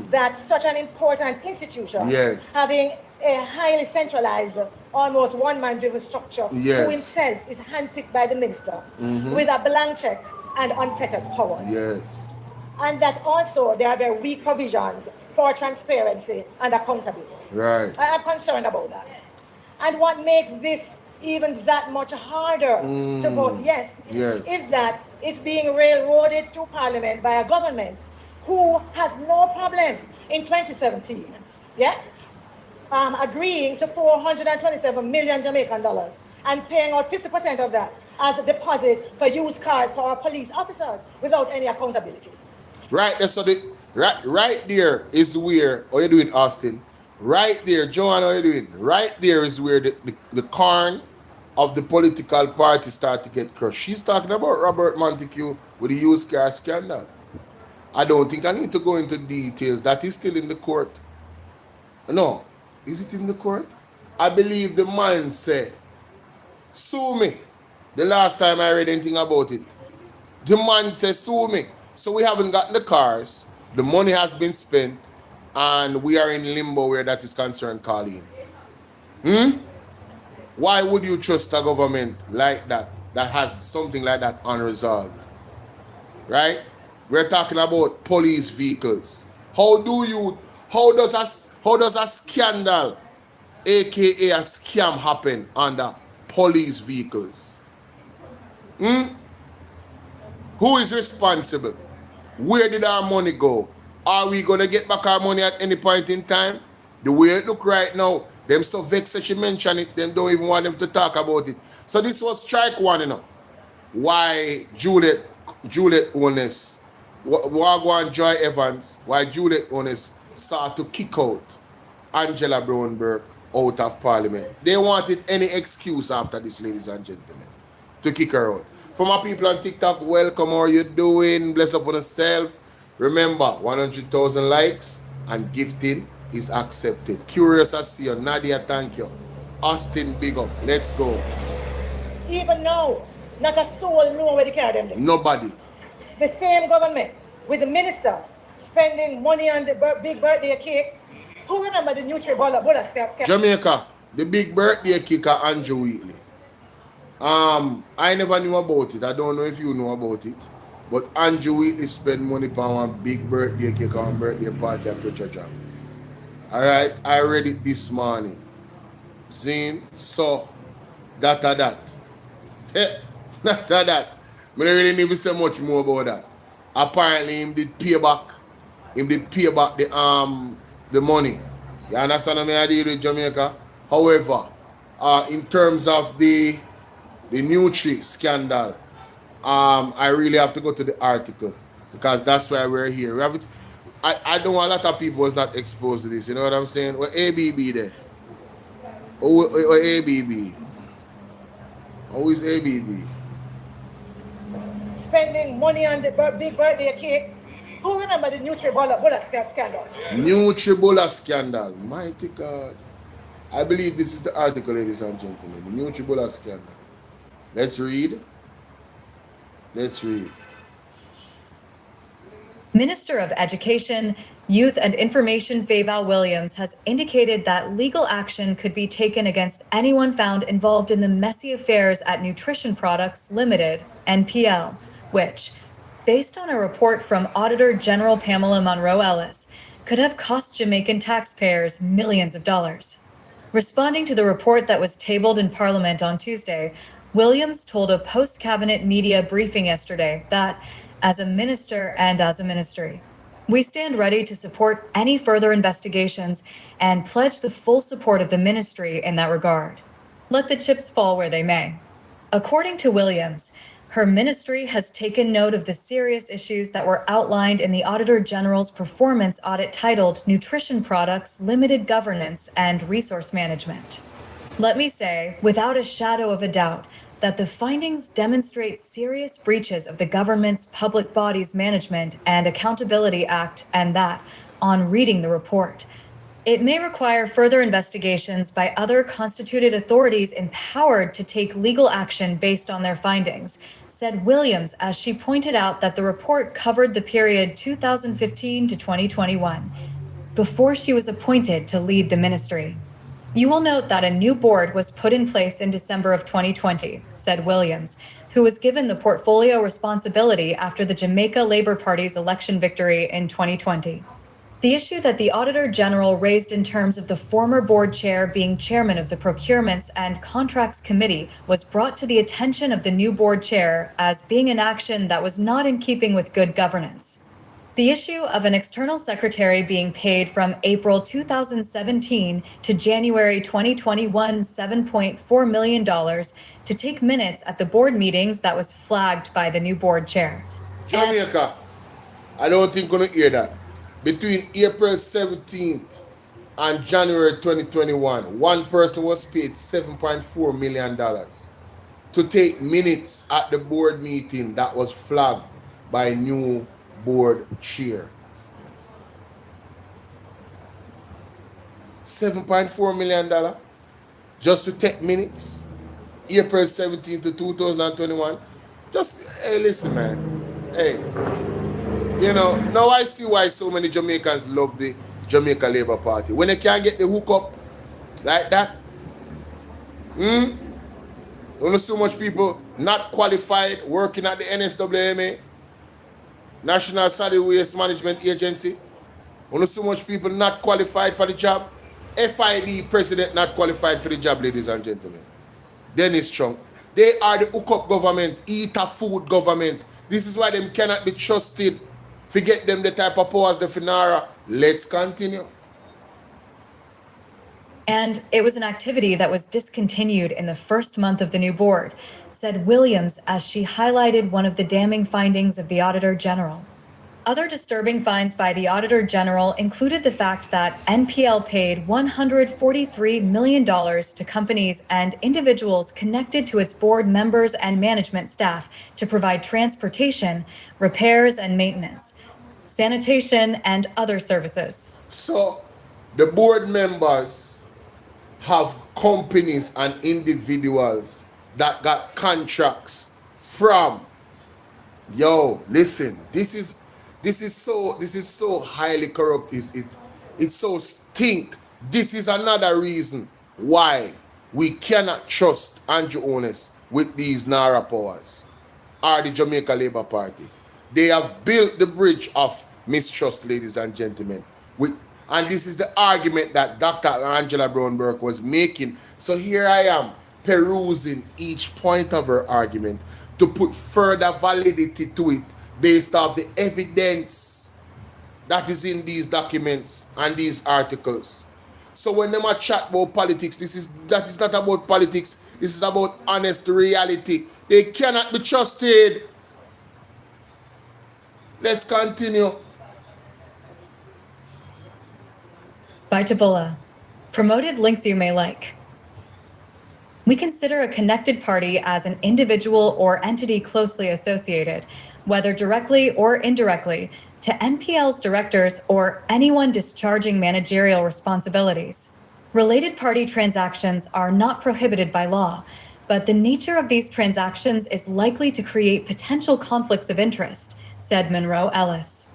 that such an important institution, having a highly centralized, almost one-man-driven structure, who himself is handpicked by the minister with a blank check and unfettered powers. And that also there are very weak provisions for transparency and accountability. Right. I am concerned about that. And what makes this even that much harder to vote yes is that it's being railroaded through Parliament by a government who has no problem in 2017 yeah, agreeing to 427 million Jamaican dollars and paying out 50% of that as a deposit for used cars for our police officers without any accountability. Right there, so right there is where, how you doing, Austin? Right there, Joanne, how you doing? Right there is where the corn of the political party start to get crushed. She's talking about Robert Montague with the used car scandal. I don't think I need to go into details. That is still in the court. No, is it in the court? I believe the man said, sue me. The last time I read anything about it, the man says, sue me. So we haven't gotten the cars, the money has been spent, and we are in limbo where that is concerned, Colleen. Why would you trust a government like that has something like that unresolved? Right? We're talking about police vehicles. How does a scandal, aka a scam, happen under police vehicles? Who is responsible? Where did our money go? Are we gonna get back our money at any point in time? The way it look right now, them so vexed that she mentioned it, them don't even want them to talk about it. So this was strike one, you know. Why Juliet Onis, Wagwan Joy Evans, why Juliet Onis sought to kick out Angela Brown Burke out of Parliament. They wanted any excuse after this, ladies and gentlemen, to kick her out. For my people on TikTok, welcome. How are you doing? Bless up on yourself. Remember, 100,000 likes and gifting is accepted. Curious, I see you. Nadia, thank you. Austin, big up. Let's go. Even now, not a soul know where they carry them there. Nobody. The same government with the ministers spending money on the big birthday cake. Who remember the Nutri-Bolo scam? Jamaica, the big birthday kicker, Andrew Wheatley. I never knew about it. I don't know if you know about it. But Andrew Wheatley spent money on one big birthday cake on birthday party at Preacher Jam. Alright, I read it this morning. Zine, so, that. That. I don't really need to say much more about that. Apparently, him did pay back the money. You understand what I deal with Jamaica? However, in terms of the Nutri scandal, I really have to go to the article because that's why we're here. I know a lot of people was not exposed to this. You know what I'm saying? Well, ABB there. Or ABB. Who is ABB? Spending money on the big birthday cake. Who remember the Nutri-Bolo scandal? Nutri-Bolo scandal. Mighty God. I believe this is the article, ladies and gentlemen. The Nutri-Bolo scandal. Let's read. Minister of Education, Youth and Information Fayval Williams has indicated that legal action could be taken against anyone found involved in the messy affairs at Nutrition Products Limited, NPL, which, based on a report from Auditor General Pamela Monroe Ellis, could have cost Jamaican taxpayers millions of dollars. Responding to the report that was tabled in Parliament on Tuesday, Williams told a post-cabinet media briefing yesterday that, as a minister and as a ministry, we stand ready to support any further investigations and pledge the full support of the ministry in that regard. Let the chips fall where they may. According to Williams, her ministry has taken note of the serious issues that were outlined in the Auditor General's performance audit titled Nutrition Products Limited Governance and Resource Management. Let me say, without a shadow of a doubt, that the findings demonstrate serious breaches of the government's Public Bodies Management and Accountability Act, and that, on reading the report, it may require further investigations by other constituted authorities empowered to take legal action based on their findings, said Williams as she pointed out that the report covered the period 2015 to 2021, before she was appointed to lead the ministry. You will note that a new board was put in place in December of 2020, said Williams, who was given the portfolio responsibility after the Jamaica Labour Party's election victory in 2020. The issue that the Auditor General raised in terms of the former board chair being chairman of the Procurements and Contracts Committee was brought to the attention of the new board chair as being an action that was not in keeping with good governance. The issue of an external secretary being paid from April 2017 to January 2021 $7.4 million to take minutes at the board meetings that was flagged by the new board chair. Jamaica, I don't think you're going to hear that. Between April 17th and January 2021, one person was paid $7.4 million to take minutes at the board meeting that was flagged by a new board chair. $7.4 million just to take minutes. April 17th to 2021. Just, hey, listen, man. Hey, you know, now I see why so many Jamaicans love the Jamaica Labour Party. When they can't get the hookup like that, you know, so much people not qualified working at the NSWMA, National Solid Waste Management Agency. You know, so much people not qualified for the job. FID president not qualified for the job, ladies and gentlemen. Dennis Trump. They are the hookup government, eat a food government. This is why them cannot be trusted. Forget them the type of powers the Finara. Let's continue. And it was an activity that was discontinued in the first month of the new board, said Williams as she highlighted one of the damning findings of the Auditor General. Other disturbing finds by the Auditor General included the fact that NPL paid $143 million to companies and individuals connected to its board members and management staff to provide transportation, repairs and maintenance, sanitation, and other services. So, the board members have companies and individuals that got contracts from, listen, this is so highly corrupt. It's so stink. This is another reason why we cannot trust Andrew Ones with these Nara powers or the Jamaica Labour Party. They have built the bridge of mistrust, ladies and gentlemen. And this is the argument that Dr. Angela Brown Burke was making. So here I am perusing each point of her argument to put further validity to it based off the evidence that is in these documents and these articles. So when them a chat about politics, that is not about politics. This is about honest reality. They cannot be trusted. Let's continue. By Bolo. Promoted links you may like. We consider a connected party as an individual or entity closely associated, whether directly or indirectly, to NPL's directors or anyone discharging managerial responsibilities. Related party transactions are not prohibited by law, but the nature of these transactions is likely to create potential conflicts of interest, said Monroe Ellis.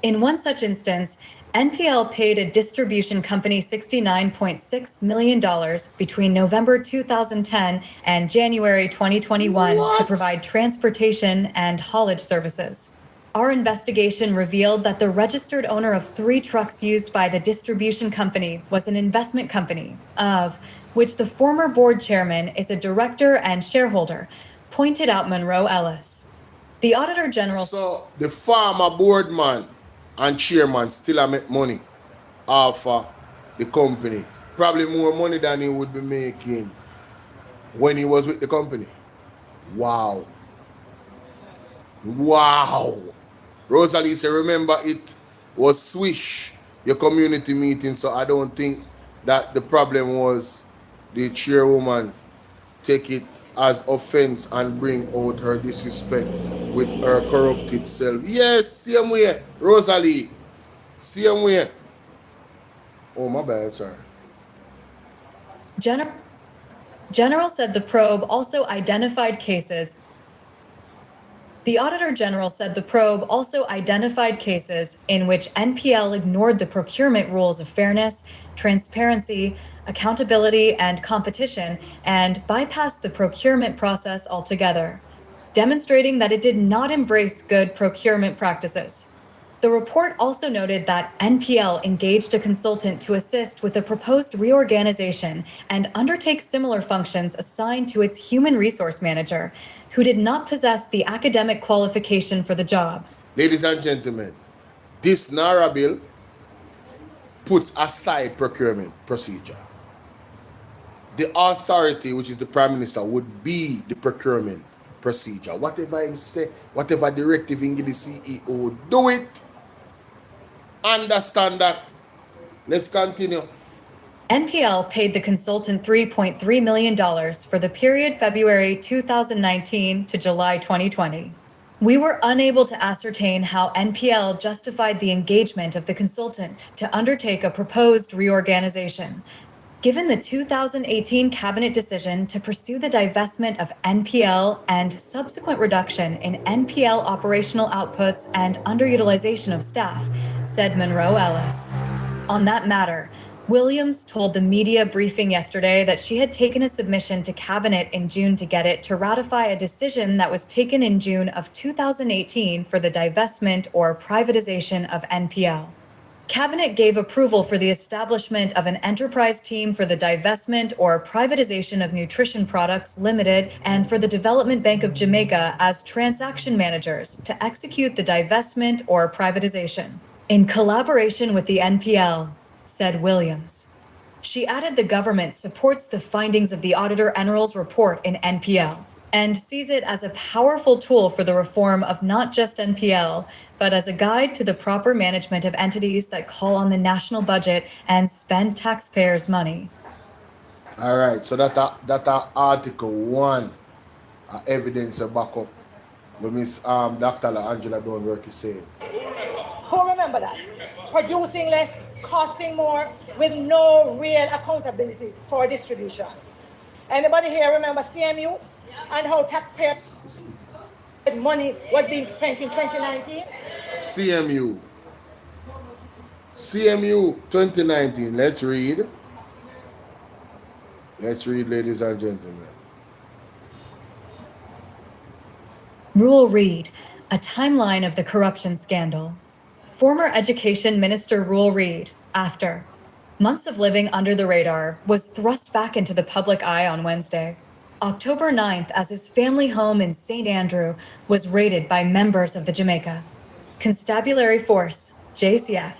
In one such instance, NPL paid a distribution company $69.6 million between November 2010 and January 2021 to provide transportation and haulage services. Our investigation revealed that the registered owner of 3 trucks used by the distribution company was an investment company, of which the former board chairman is a director and shareholder, pointed out Monroe Ellis. The Auditor General... So the former board man and chairman still make money off the company. Probably more money than he would be making when he was with the company. Wow. Rosalie said, remember it was Swish, your community meeting, so I don't think that the problem was the chairwoman take it as offense and bring out her disrespect with her corrupted self. Yes, same way, Rosalie. Same way. Oh, my bad, sorry. General said the probe also identified cases. The Auditor General said the probe also identified cases in which NPL ignored the procurement rules of fairness, transparency, accountability, and competition, and bypassed the procurement process altogether, demonstrating that it did not embrace good procurement practices. The report also noted that NPL engaged a consultant to assist with the proposed reorganization and undertake similar functions assigned to its human resource manager, who did not possess the academic qualification for the job. Ladies and gentlemen, This NARA bill puts aside procurement procedure. The authority, which is the Prime Minister, would be the procurement procedure. Whatever him say, whatever directive he give the CEO, do it. Understand that. Let's continue. NPL paid the consultant $3.3 million for the period February 2019 to July 2020. We were unable to ascertain how NPL justified the engagement of the consultant to undertake a proposed reorganization. Given the 2018 cabinet decision to pursue the divestment of NPL and subsequent reduction in NPL operational outputs and underutilization of staff, said Monroe Ellis. On that matter, Williams told the media briefing yesterday that she had taken a submission to cabinet in June to get it to ratify a decision that was taken in June of 2018 for the divestment or privatization of NPL. Cabinet gave approval for the establishment of an enterprise team for the divestment or privatization of Nutrition Products Limited and for the Development Bank of Jamaica as transaction managers to execute the divestment or privatization, in collaboration with the NPL, said Williams. She added the government supports the findings of the Auditor General's report in NPL and sees it as a powerful tool for the reform of not just NPL, but as a guide to the proper management of entities that call on the national budget and spend taxpayers' money. All right, so that Article 1 evidence of backup what Miss Dr. Angela Burke is saying. Who remember that? Producing less, costing more, with no real accountability for distribution. Anybody here remember CMU and how taxpayers' money was being spent in 2019? CMU 2019. Let's read, ladies and gentlemen. Rule Reid, a timeline of the corruption scandal. Former Education Minister Rule Reid, after months of living under the radar, was thrust back into the public eye on Wednesday, October 9th, as his family home in St. Andrew was raided by members of the Jamaica Constabulary Force, JCF.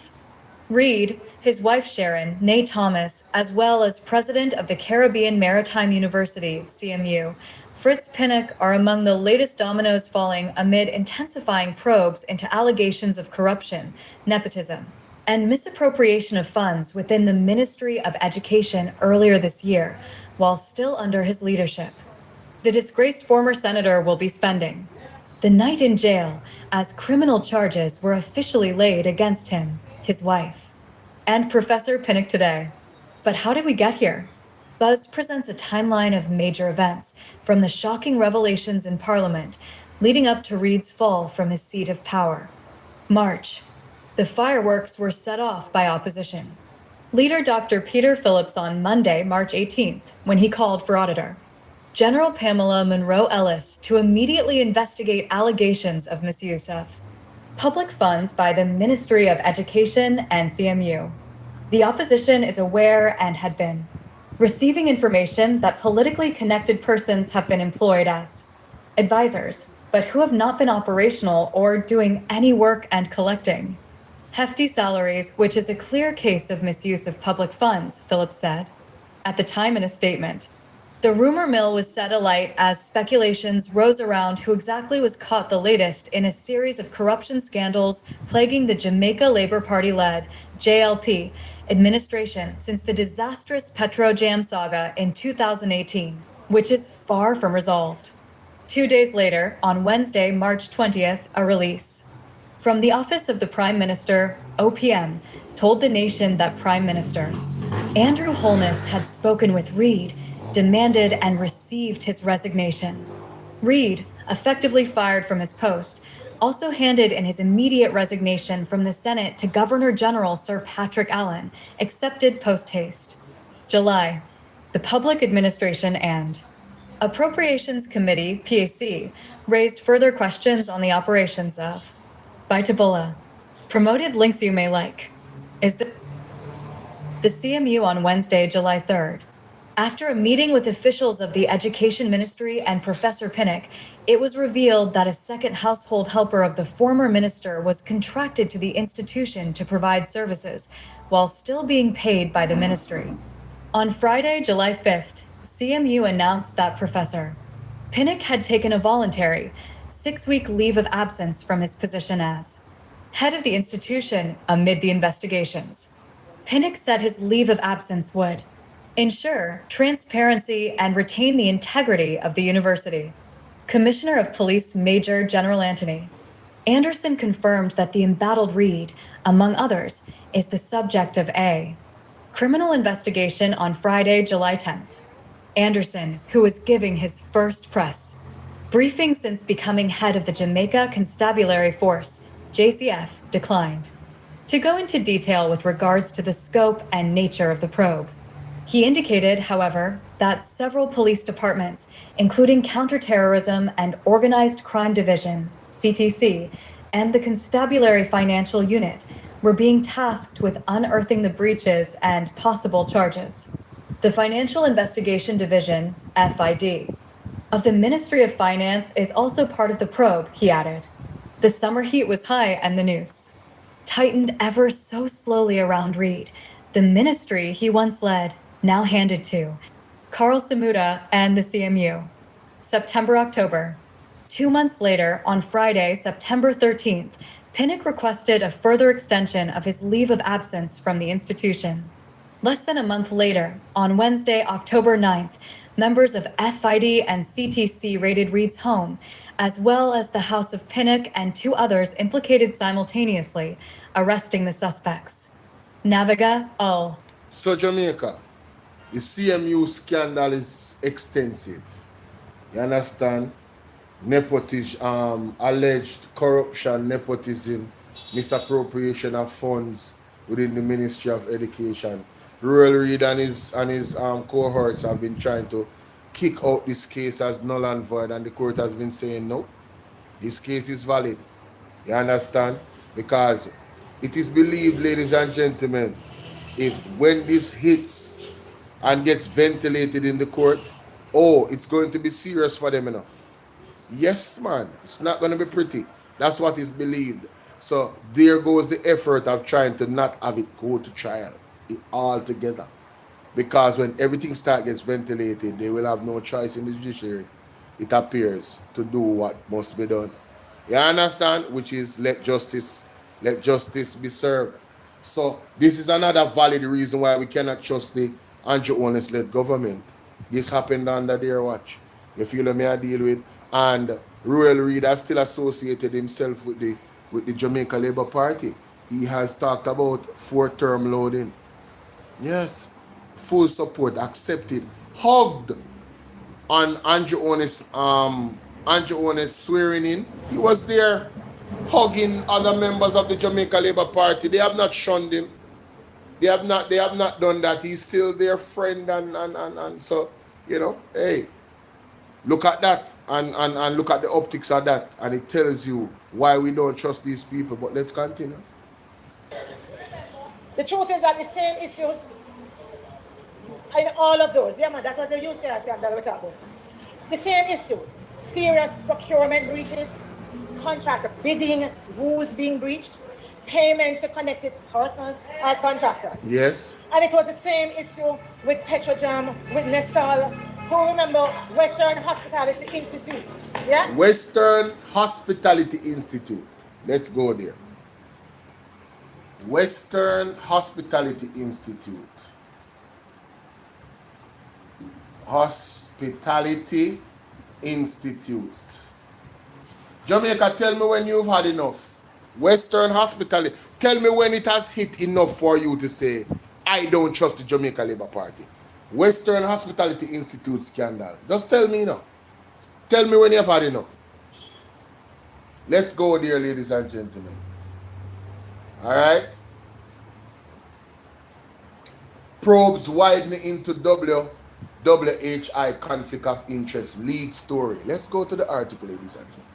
Reid, his wife Sharon, née Thomas, as well as president of the Caribbean Maritime University, CMU, Fritz Pinnock, are among the latest dominoes falling amid intensifying probes into allegations of corruption, nepotism, and misappropriation of funds within the Ministry of Education earlier this year, while still under his leadership. The disgraced former senator will be spending the night in jail as criminal charges were officially laid against him, his wife, and Professor Pinnock today. But how did we get here? Buzz presents a timeline of major events, from the shocking revelations in Parliament, leading up to Reid's fall from his seat of power. March. The fireworks were set off by opposition. Leader Dr. Peter Phillips on Monday, March 18th, when he called for auditor General Pamela Monroe Ellis to immediately investigate allegations of misuse of public funds by the Ministry of Education and CMU. The opposition is aware and had been receiving information that politically connected persons have been employed as advisors, but who have not been operational or doing any work and collecting hefty salaries, which is a clear case of misuse of public funds, Phillips said. At the time in a statement, the rumor mill was set alight as speculations rose around who exactly was caught the latest in a series of corruption scandals plaguing the Jamaica Labour Party-led JLP administration since the disastrous Petrojam saga in 2018, which is far from resolved. 2 days later, on Wednesday, March 20th, a release from the Office of the Prime Minister, OPM, told the nation that Prime Minister Andrew Holness had spoken with Reid, demanded and received his resignation. Reid, effectively fired from his post, also handed in his immediate resignation from the Senate to Governor General Sir Patrick Allen, accepted post-haste. July, the Public Administration and Appropriations Committee, PAC, raised further questions on the operations of Bolo. Promoted links you may like. Is the CMU on Wednesday, July 3rd. After a meeting with officials of the Education Ministry and Professor Pinnock, It was revealed that a second household helper of the former minister was contracted to the institution to provide services while still being paid by the ministry. On Friday, July 5th, CMU announced that Professor Pinnock had taken a voluntary 6-week leave of absence from his position as head of the institution amid the investigations. Pinnock said his leave of absence would ensure transparency and retain the integrity of the university. Commissioner of Police Major General Anthony Anderson confirmed that the embattled Reed, among others, is the subject of a criminal investigation on Friday, July 10th. Anderson, who was giving his first press briefing since becoming head of the Jamaica Constabulary Force, JCF, declined to go into detail with regards to the scope and nature of the probe. He indicated, however, that several police departments, including Counterterrorism and Organized Crime Division, CTC, and the Constabulary Financial Unit, were being tasked with unearthing the breaches and possible charges. The Financial Investigation Division, FID, of the Ministry of Finance is also part of the probe, he added. The summer heat was high and the noose tightened ever so slowly around Reed, the ministry he once led, now handed to Carl Samuda and the CMU. September-October. 2 months later, on Friday, September 13th, Pinnock requested a further extension of his leave of absence from the institution. Less than a month later, on Wednesday, October 9th, members of FID and CTC raided Reed's home, as well as the house of Pinnock and 2 others implicated simultaneously, arresting the suspects. Naviga Ul. So Jamaica, the CMU scandal is extensive. You understand? Nepotism, alleged corruption, nepotism, misappropriation of funds within the Ministry of Education. Royal Reed and his cohorts have been trying to kick out this case as null and void, and the court has been saying no, this case is valid. You understand? Because it is believed, ladies and gentlemen, if when this hits and gets ventilated in the court, oh, it's going to be serious for them, you know. Yes, man, it's not going to be pretty. That's what is believed. So there goes the effort of trying to not have it go to trial altogether. Because when everything gets ventilated, they will have no choice in the judiciary, it appears, to do what must be done. You understand? Which is let justice be served. So this is another valid reason why we cannot trust the Andrew Holness-led government. This happened under their watch. You feel what I deal with? And Royal Reed has still associated himself with the Jamaica Labour Party. He has talked about 4-term loading. Yes. Full support, accepted, hugged on Andrew Holness swearing in. He was there hugging other members of the Jamaica Labour Party. They have not shunned him. They have not done that. He's still their friend and so, you know, hey, look at that and look at the optics of that, and it tells you why we don't trust these people. But let's continue. The truth is that the same issues in all of those, yeah man, that was the use case scandal we're talking about. The same issues, serious procurement breaches, contractor bidding rules being breached, payments to connected persons as contractors. Yes. And it was the same issue with Petrojam, with Nesal, who remember Western Hospitality Institute, yeah? Western Hospitality Institute. Let's go there. Western Hospitality Institute. Hospitality Institute. Jamaica, tell me when you've had enough. Western Hospitality. Tell me when it has hit enough for you to say, I don't trust the Jamaica Labour Party. Western Hospitality Institute scandal. Just tell me now. Tell me when you've had enough. Let's go there, ladies and gentlemen. All right. Probes widening into WHI conflict of interest lead story. Let's go to the article, ladies and gentlemen.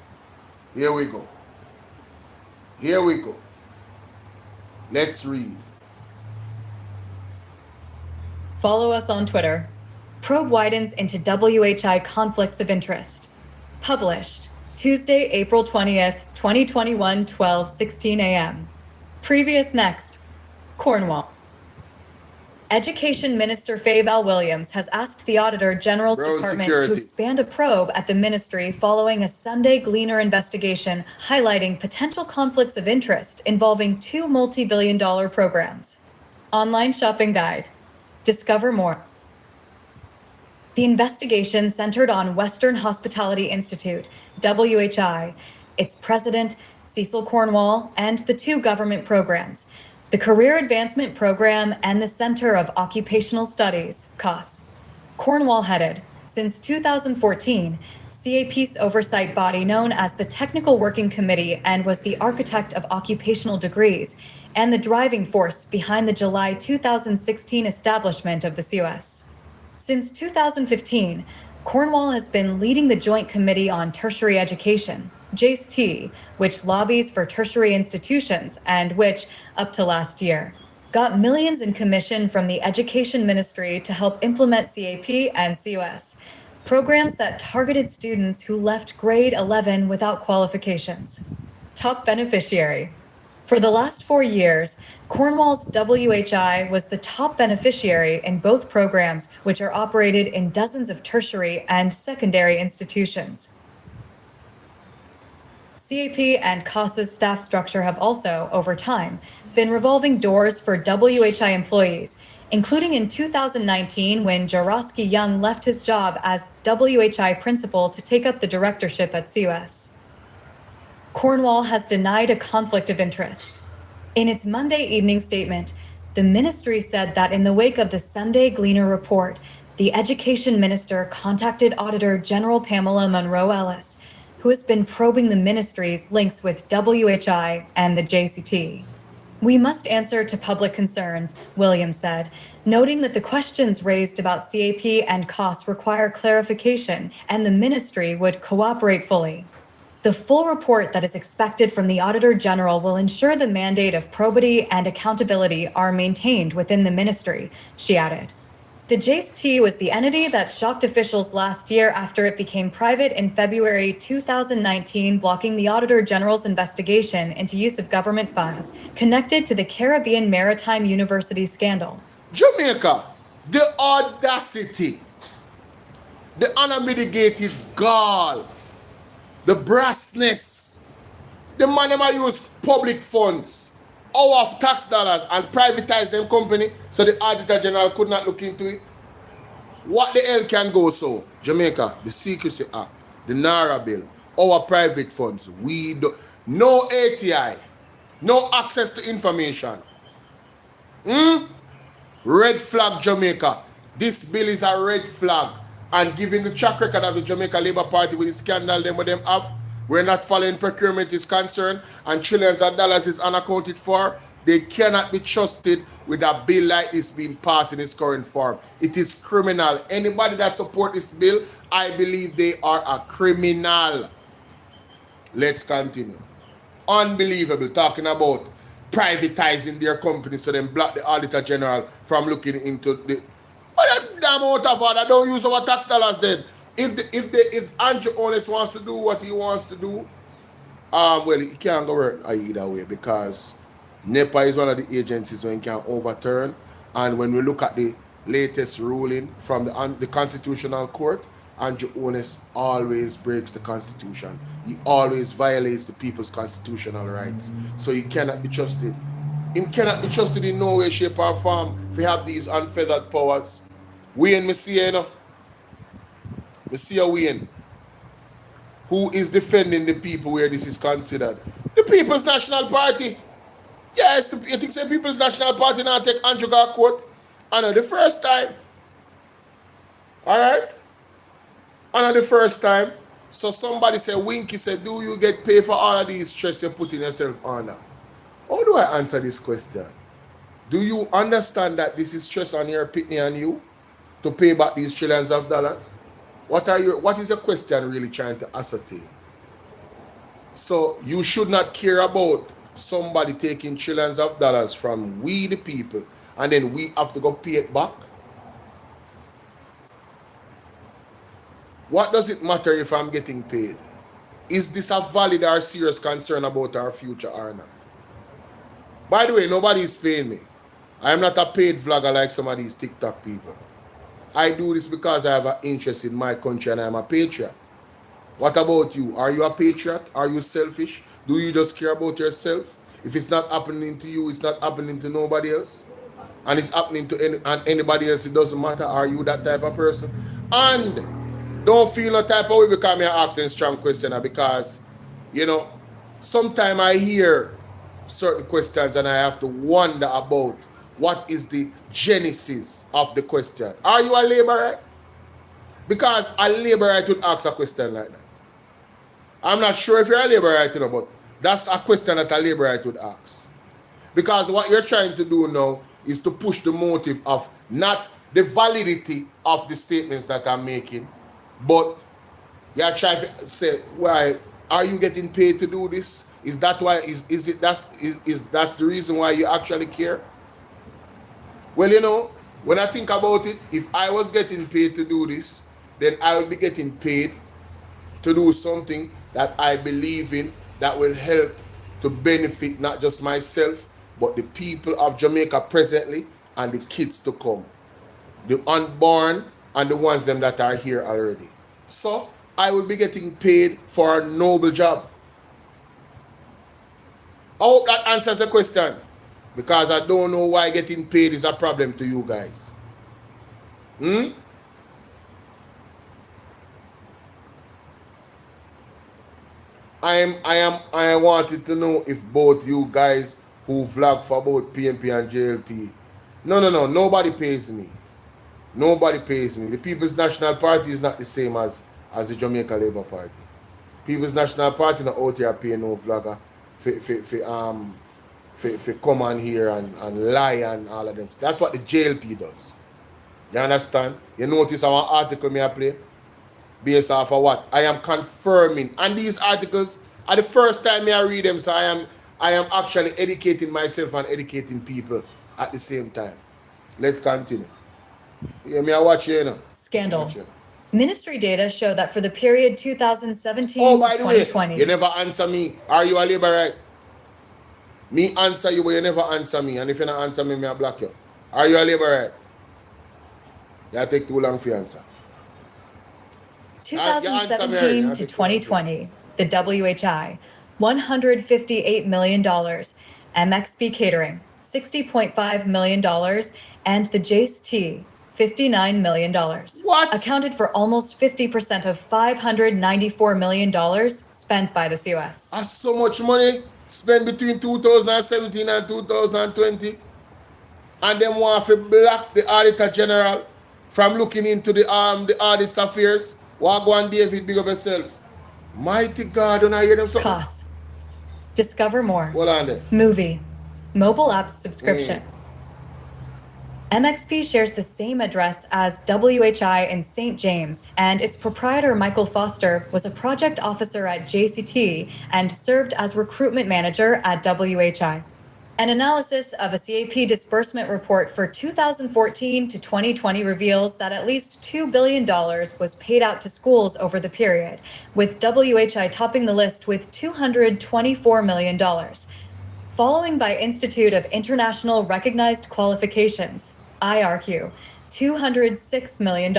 Here we go. Here we go. Let's read. Follow us on Twitter. Probe widens into WHI conflicts of interest. Published Tuesday, April 20th, 2021, 12:16 a.m. Previous next. Cornwall. Education Minister Val Williams has asked the Auditor General's Road Department security. to expand a probe at the ministry following a Sunday Gleaner investigation highlighting potential conflicts of interest involving two multi-billion-dollar programs. Online shopping guide. Discover more. The investigation centered on Western Hospitality Institute, WHI, its president, Cecil Cornwall, and the two government programs, the Career Advancement Program and the Center of Occupational Studies, COS. Cornwall headed, since 2014, CAP's oversight body known as the Technical Working Committee and was the architect of occupational degrees and the driving force behind the July 2016 establishment of the COS. Since 2015, Cornwall has been leading the Joint Committee on Tertiary Education, JACE-T, which lobbies for tertiary institutions and which, up to last year, got millions in commission from the Education Ministry to help implement CAP and COS, programs that targeted students who left grade 11 without qualifications. Top beneficiary. For the last 4 years, Cornwall's WHI was the top beneficiary in both programs, which are operated in dozens of tertiary and secondary institutions. CAP and COS's staff structure have also, over time, been revolving doors for WHI employees, including in 2019 when Jarosky Young left his job as WHI principal to take up the directorship at COS. Cornwall has denied a conflict of interest. In its Monday evening statement, the ministry said that in the wake of the Sunday Gleaner report, the Education Minister contacted Auditor General Pamela Monroe Ellis, who has been probing the ministry's links with WHI and the JCT. We must answer to public concerns, Williams said, noting that the questions raised about CAP and COS require clarification and the ministry would cooperate fully. The full report that is expected from the Auditor General will ensure the mandate of probity and accountability are maintained within the ministry, she added. The JACE-T was the entity that shocked officials last year after it became private in February 2019, blocking the Auditor General's investigation into use of government funds connected to the Caribbean Maritime University scandal. Jamaica, the audacity, the unmitigated gall, the brassness, the man them use public funds, our tax dollars, and privatize them company so the Auditor General could not look into it. What the hell can go so? Jamaica, the Secrecy Act, the Naira bill, our private funds, no ATI, no access to information. Red flag Jamaica. This bill is a red flag. And given the track record of the Jamaica Labour Party with the scandal them have, we're not following procurement is concerned and trillions of dollars is unaccounted for, they cannot be trusted with a bill like this being passed in its current form. It is criminal. Anybody that support this bill, I believe they are a criminal. Let's continue. Unbelievable, talking about privatizing their company so then block the Auditor General from looking into the... But damn out of order, don't use our tax dollars then. If Andrew Honest wants to do what he wants to do, well, he can't go work either way because NEPA is one of the agencies when can overturn. And when we look at the latest ruling from the Constitutional Court, Andrew Honest always breaks the Constitution. He always violates the people's constitutional rights. So he cannot be trusted. He cannot be trusted in no way, shape, or form if we have these unfeathered powers. Wayne, me see you know. Me see you, Wayne. Who is defending the people where this is considered? The People's National Party. Yes, you think the People's National Party now take Andrew Gar court? I know the first time. Alright? I know the first time. So somebody said, Winky said, do you get paid for all of these stress you're putting yourself under? How do I answer this question? Do you understand that this is stress on your pitney and you to pay back these trillions of dollars? What is your question really trying to ascertain? So you should not care about somebody taking trillions of dollars from we the people and then we have to go pay it back? What does it matter if I'm getting paid? Is this a valid or serious concern about our future or not? By the way, nobody is paying me. I am not a paid vlogger like some of these TikTok people. I do this because I have an interest in my country and I'm a patriot. What about you? Are you a patriot? Are you selfish? Do you just care about yourself? If it's not happening to you, it's not happening to nobody else. And it's happening to anybody else, it doesn't matter. Are you that type of person? And don't feel no type of way because I'm asking a strong question because, you know, sometimes I hear certain questions and I have to wonder about what is the genesis of the question. Are you a labourite? Because a labourite would ask a question like that. I'm not sure if you're a labourite, you know, but that's a question that a labourite would ask. Because what you're trying to do now is to push the motive of not the validity of the statements that I'm making, but you're trying to say, why are you getting paid to do this? Is that why is that's the reason why you actually care? Well, you know, when I think about it, if I was getting paid to do this, then I would be getting paid to do something that I believe in that will help to benefit not just myself, but the people of Jamaica presently and the kids to come. The unborn and the ones them that are here already. So, I will be getting paid for a noble job. I hope that answers the question. Because I don't know why getting paid is a problem to you guys. I wanted to know if both you guys who vlog for both PNP and JLP. No, nobody pays me. Nobody pays me. The People's National Party is not the same as the Jamaica Labour Party. People's National Party not out here paying no vlogger for come on here and lie and all of them. That's what the JLP does. You understand? You notice our article me I play? Based off of what? I am confirming. And these articles are the first time I read them, so I am actually educating myself and educating people at the same time. Let's continue. Yeah, me I watch you, you know. Scandal. Ministry data show that for the period 2017 Oh, to by the way, 2020. you never answer me. Are you a labourite? Me answer you, but you never answer me. And if you don't answer me, I block you. Are you a labourite? That take too long for your answer. 2017 to 2020, the WHI, $158 million, MXB Catering, $60.5 million, and the JST, $59 million. What? Accounted for almost 50% of $594 million spent by the COS. That's so much money spent between 2017 and 2020. And them want to block the Auditor General from looking into the audit's affairs. Walk on David, big up yourself. Mighty God, when I hear them something. Costs. Discover more. Hold on there. Movie. Mobile apps subscription. MXP shares the same address as WHI in St. James, and its proprietor, Michael Foster, was a project officer at JCT and served as recruitment manager at WHI. An analysis of a CAP disbursement report for 2014 to 2020 reveals that at least $2 billion was paid out to schools over the period, with WHI topping the list with $224 million. Following by Institute of International Recognized Qualifications, IRQ, $206 million.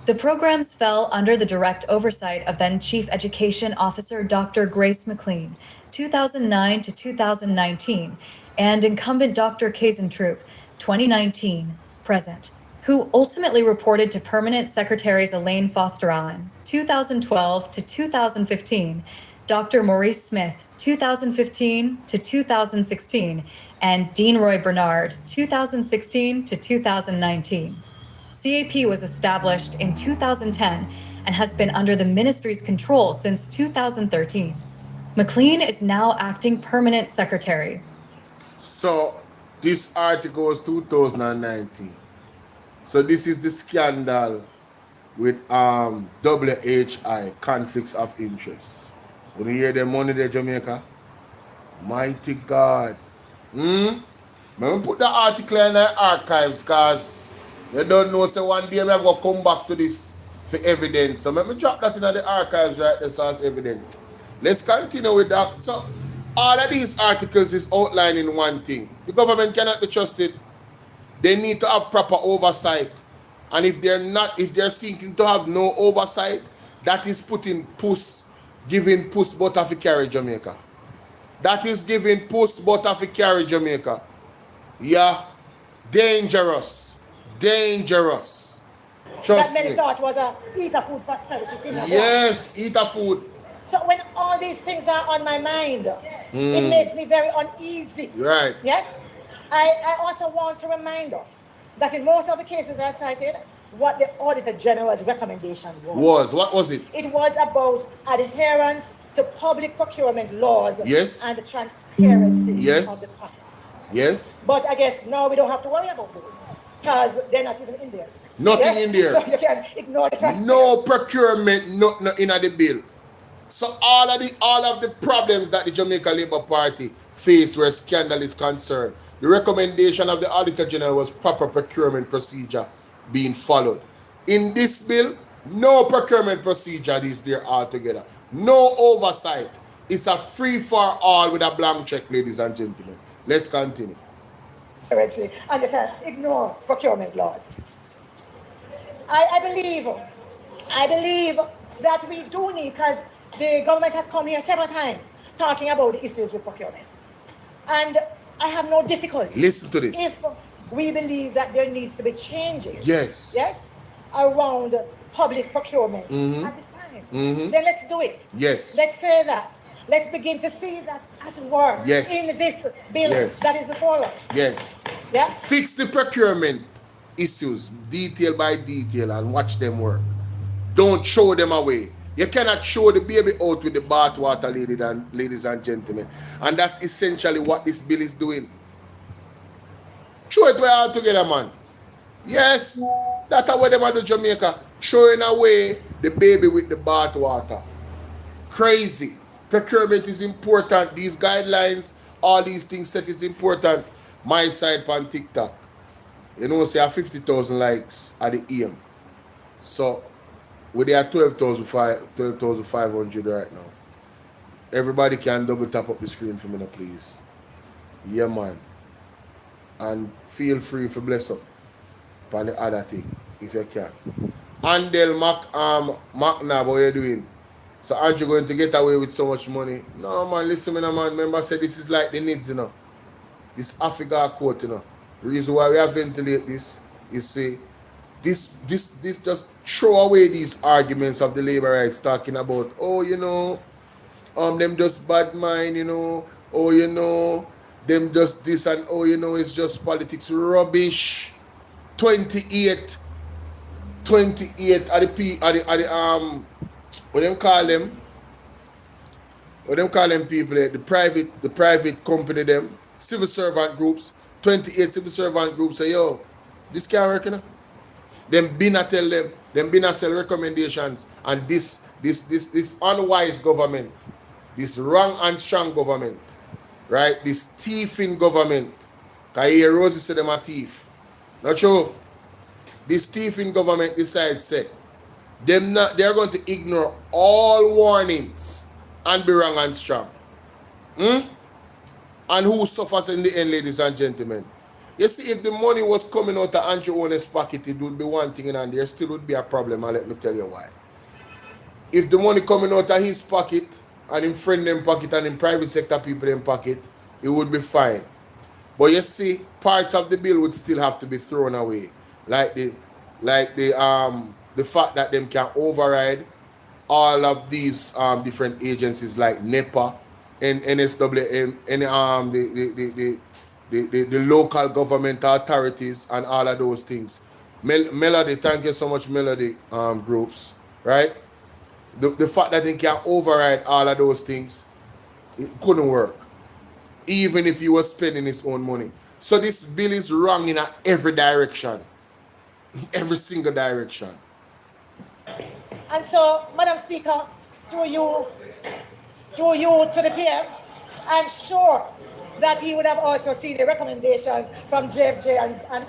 The programs fell under the direct oversight of then Chief Education Officer Dr. Grace McLean, 2009 to 2019, and incumbent Dr. Kazentrup, 2019, present, who ultimately reported to Permanent Secretaries Elaine Foster Allen, 2012 to 2015, Dr. Maurice Smith, 2015 to 2016, and Dean Roy Bernard, 2016 to 2019. CAP was established in 2010 and has been under the ministry's control since 2013. McLean is now acting permanent secretary. So, this article was 2019. So, this is the scandal with WHI, conflicts of interest. When you hear the money there, Jamaica? Mighty God. I'm going to put the article in the archives because you don't know, so one day I'm going to come back to this for evidence. So let me drop that in the archives right there so as evidence. Let's continue with that. So all of these articles is outlining one thing. The government cannot be trusted. They need to have proper oversight. And if they're seeking to have no oversight, that is giving puss butter for carry Jamaica. That is giving puss butter for carry Jamaica. Yeah. Dangerous. Dangerous. Trust that many me. thought was a eat a food prosperity thing. Yes, eat a food. So when all these things are on my mind, it makes me very uneasy. Right. Yes? I also want to remind us that in most of the cases I've cited, what the Auditor General's recommendation was. What was it? It was about adherence to public procurement laws Yes. and the transparency Yes. of the process. Yes. But I guess now we don't have to worry about those because they're not even in there. Nothing in there. So you can ignore the transparency. No procurement, no in the bill. So all of the problems that the Jamaica Labour Party faced where scandal is concerned, the recommendation of the Auditor General was proper procurement procedure being followed. In this bill, no procurement procedure is there altogether. No oversight. It's a free for all with a blank check, ladies and gentlemen. Let's continue. And you can ignore procurement laws. I believe that we do need, because the government has come here several times talking about the issues with procurement. And I have no difficulty. Listen to this. If we believe that there needs to be changes. Yes. Yes? Around public procurement at this time. Then let's do it. Yes. Let's say that. Let's begin to see that at work Yes. in this bill Yes. that is before us. Yes. Yeah? Fix the procurement issues detail by detail and watch them work. Don't throw them away. You cannot throw the baby out with the bathwater, ladies and gentlemen. And that's essentially what this bill is doing. Throw it away all together, man. Yes, that's what they do Jamaica. Throwing away the baby with the bathwater. Crazy. Procurement is important. These guidelines, all these things set is important. My side on TikTok. You know, say I have 50,000 likes at the aim. So, we are 12,500 right now. Everybody can double tap up the screen for me now, please. Yeah, man. And feel free to bless up on the other thing, if you can. Andel Macnab, what you doing? So aren't you going to get away with so much money? No, man, listen, man. Remember, I said this is like the needs, you know. This Africa quote, you know. The reason why we have ventilate this is say this just throw away these arguments of the labor rights talking about, oh, you know, them just bad mind, you know, oh, you know, them just this and oh, you know, it's just politics. Rubbish. 28 at the what them call them? What them call them people? The private company them, civil servant groups. 28 civil servant groups say, yo, this can't work, you know. Them been tell them been sell recommendations, and this unwise government, this wrong and strong government, right? This thieving government. Cause here Rosie said them a thief. Not true. This thieving government decides say they're going to ignore all warnings and be wrong and strong. And who suffers in the end, ladies and gentlemen? You see, if the money was coming out of Andrew Owen's pocket, it would be one thing, and there still would be a problem, and let me tell you why. If the money coming out of his pocket, and in friend them pocket, and in private sector people in pocket, it would be fine. But you see, parts of the bill would still have to be thrown away. Like the fact that them can override all of these different agencies like NEPA, and NSWM, and the local government authorities and all of those things. Melody, thank you so much, Melody groups, right? The fact that they can override all of those things, it couldn't work. Even if he was spending his own money. So this bill is wrong in every direction. Every single direction. And so, Madam Speaker, through you to the PM, I'm sure that he would have also seen the recommendations from JFJ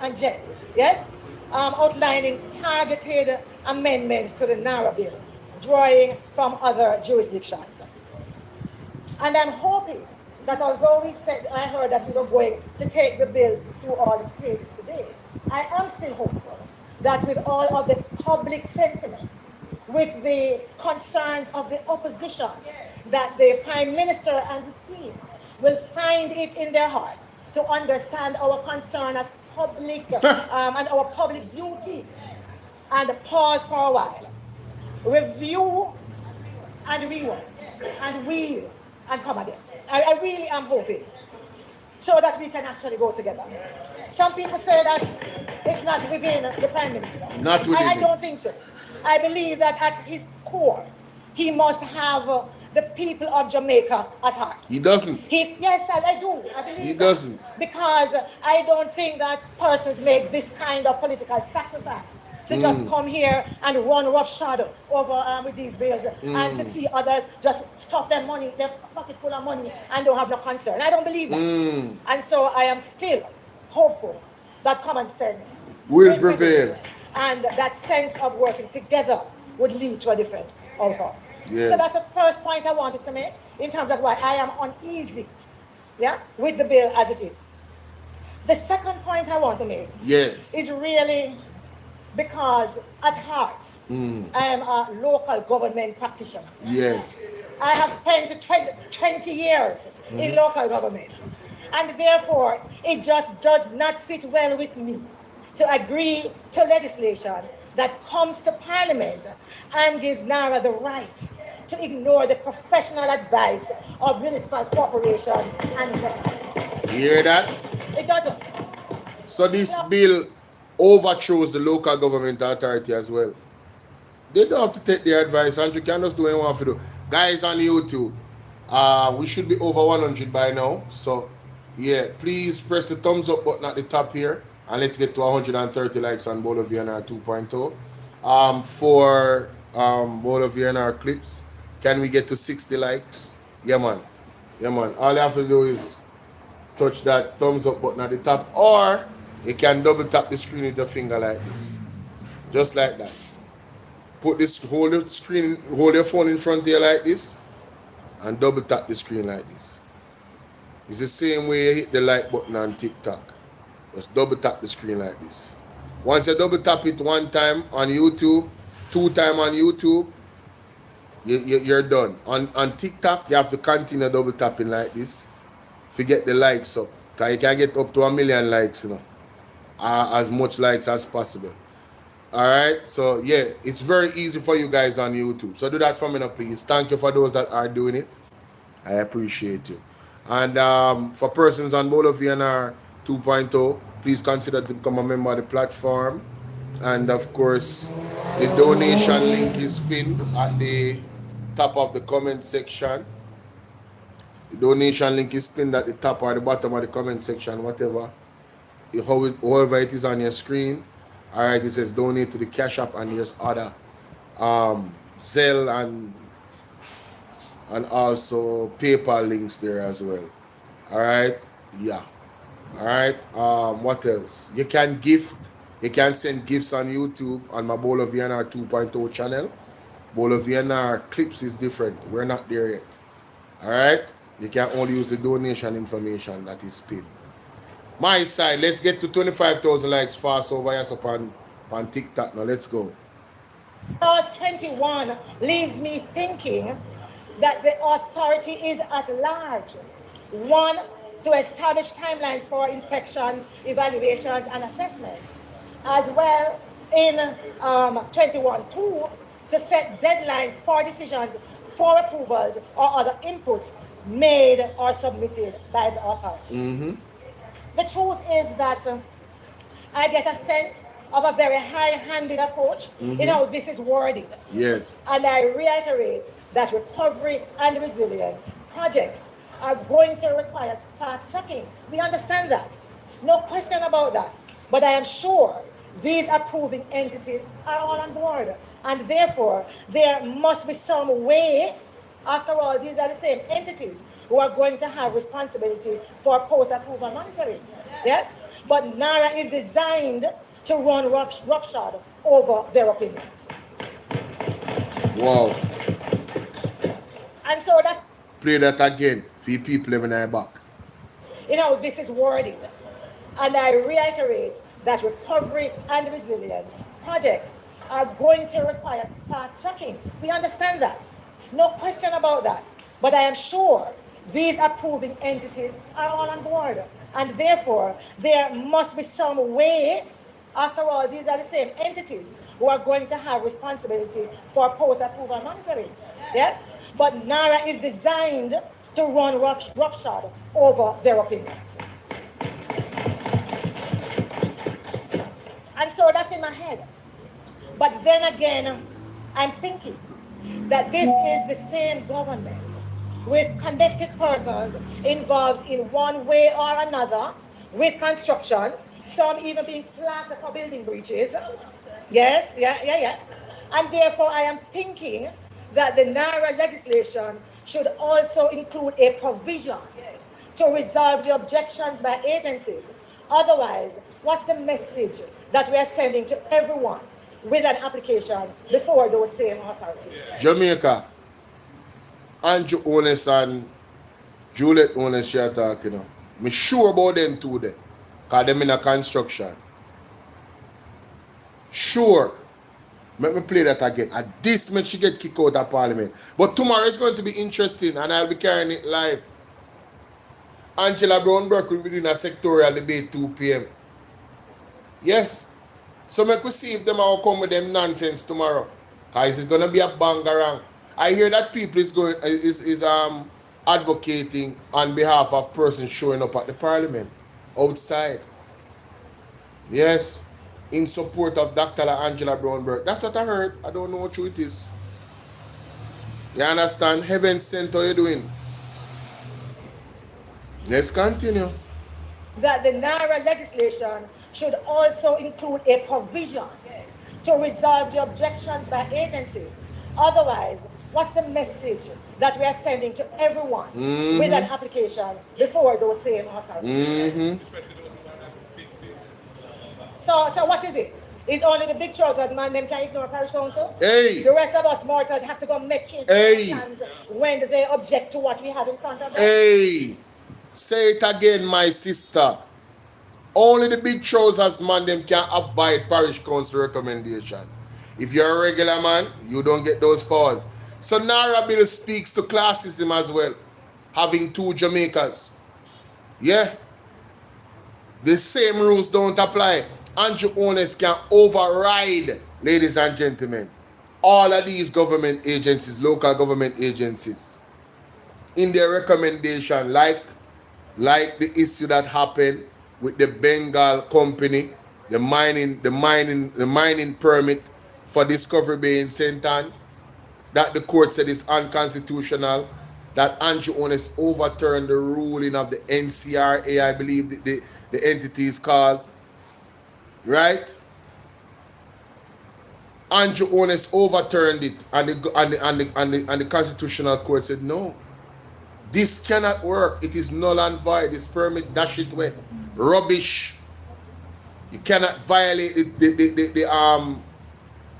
and JET, yes? Outlining targeted amendments to the NARA bill, drawing from other jurisdictions. And I'm hoping that although I heard that we were going to take the bill through all the stages today, I am still hopeful that with all of the public sentiment, with the concerns of the opposition, that the Prime Minister and his team will find it in their heart to understand our concern as public and our public duty, and pause for a while, review and rework, and wheel and come again. I really am hoping so that we can actually go together. Some people say that it's not within the Prime Minister. Not within I don't think so. I believe that at his core, he must have the people of Jamaica at heart. He doesn't. Yes, I do. I believe He that. doesn't. Because I don't think that persons make this kind of political sacrifice to just come here and run roughshod over with these bills and to see others just stuff their money, their pocket full of money, and don't have no concern. I don't believe that. And so I am still hopeful that common sense Will prevail. and that sense of working together would lead to a different outcome. Yeah. So that's the first point I wanted to make in terms of why I am uneasy, with the bill as it is. The second point I want to make is really because at heart, I am a local government practitioner. Yes. I have spent 20 years in local government. And therefore, it just does not sit well with me to agree to legislation that comes to Parliament and gives NARA the right to ignore the professional advice of municipal corporations and government. You hear that? It doesn't. So this bill overthrows the local government authority as well. They don't have to take their advice. Andrew can just do what he wants to do. Guys on YouTube, we should be over 100 by now. So, yeah, please press the thumbs up button at the top here. And let's get to 130 likes on Bolo VNR 2.0. For Bolo VNR clips, can we get to 60 likes? Yeah, man. Yeah, man. All you have to do is touch that thumbs up button at the top, or you can double tap the screen with your finger like this. Just like that. Hold your phone in front of you like this, and double tap the screen like this. It's the same way you hit the like button on TikTok. Just double tap the screen like this. Once you double tap it one time on YouTube, 2 times on YouTube, you're done. On TikTok, you have to continue double tapping like this to get the likes up. Because you can get up to 1 million likes, as much likes as possible. Alright, so yeah, it's very easy for you guys on YouTube. So do that for me now, please. Thank you for those that are doing it. I appreciate you. And for persons on Bolo VNR 2.0, please consider to become a member of the platform. And of course, the donation link is pinned at the top of the comment section. The donation link is pinned at the top or the bottom of the comment section, whatever. However it is on your screen. Alright, it says donate to the Cash App, and there's other Zelle and also PayPal links there as well. Alright, yeah. Alright, what else? You can gift, you can send gifts on YouTube on my Bolo VNR 2.0 channel. Bolo VNR clips is different. We're not there yet. Alright, you can only use the donation information that is pinned. My side, let's get to 25,000 likes fast over here on TikTok. Now let's go. Clause 21 leaves me thinking that the authority is at large. 1, to establish timelines for inspections, evaluations, and assessments. As well, in 21.2, to set deadlines for decisions, for approvals, or other inputs made or submitted by the authority. The truth is that I get a sense of a very high-handed approach in how this is worded. Yes. And I reiterate that recovery and resilience projects are going to require fast tracking. We understand that. No question about that. But I am sure these approving entities are all on board. And therefore, there must be some way, after all, these are the same entities who are going to have responsibility for post-approval monitoring. Yeah? But NARA is designed to run roughshod over their opinions. Wow. And so that's, Play that again for you people living in the back. this is wording. And I reiterate that recovery and resilience projects are going to require fast tracking. We understand that. No question about that. But I am sure these approving entities are all on board. And therefore, there must be some way, after all, these are the same entities who are going to have responsibility for post-approval monitoring. Yeah? But NARA is designed to run roughshod over their opinions. And so that's in my head. But then again, I'm thinking that this is the same government with connected persons involved in one way or another with construction, some even being flagged for building breaches. Yes, yeah. And therefore, I am thinking that the NARA legislation should also include a provision to resolve the objections by agencies. Otherwise, what's the message that we are sending to everyone with an application before those same authorities? Jamaica, Andrew Ones and Juliet Ones share talking. I'm sure about them too there. Because them in a construction. Sure. Let me play that again. And this makes you get kicked out of Parliament. But tomorrow is going to be interesting and I'll be carrying it live. Angela Brown-Burke will be doing a sectorial debate 2 p.m. Yes. So make we see if them all come with them nonsense tomorrow. Because it's going to be a bangarang. I hear that people is advocating on behalf of persons showing up at the Parliament outside. Yes. In support of Dr. Angela Brown-Burke. That's what I heard. I don't know what true it is. You understand? Heaven sent, how you doing? Let's continue. That the NARA legislation should also include a provision to resolve the objections by agencies. Otherwise, what's the message that we are sending to everyone with an application before those same authorities? So what is it? Is only the big trousers man them can ignore parish council? Hey! The rest of us mortals have to go make changes when they object to what we have in front of them? Hey! Say it again, my sister. Only the big trousers man them can avoid parish council recommendation. If you're a regular man, you don't get those powers. So NARA bill speaks to classism as well. Having 2 Jamaicas. Yeah? The same rules don't apply. Andrew Ones can override, ladies and gentlemen, all of these government agencies, local government agencies, in their recommendation, like the issue that happened with the Bengal company, the mining permit for Discovery Bay in St. Ann, that the court said is unconstitutional, that Andrew Ones overturned the ruling of the NCRA, I believe the entity is called, right? Andrew Ones overturned it, and the Constitutional Court said no. This cannot work. It is null and void. This permit, dash it away. Rubbish. You cannot violate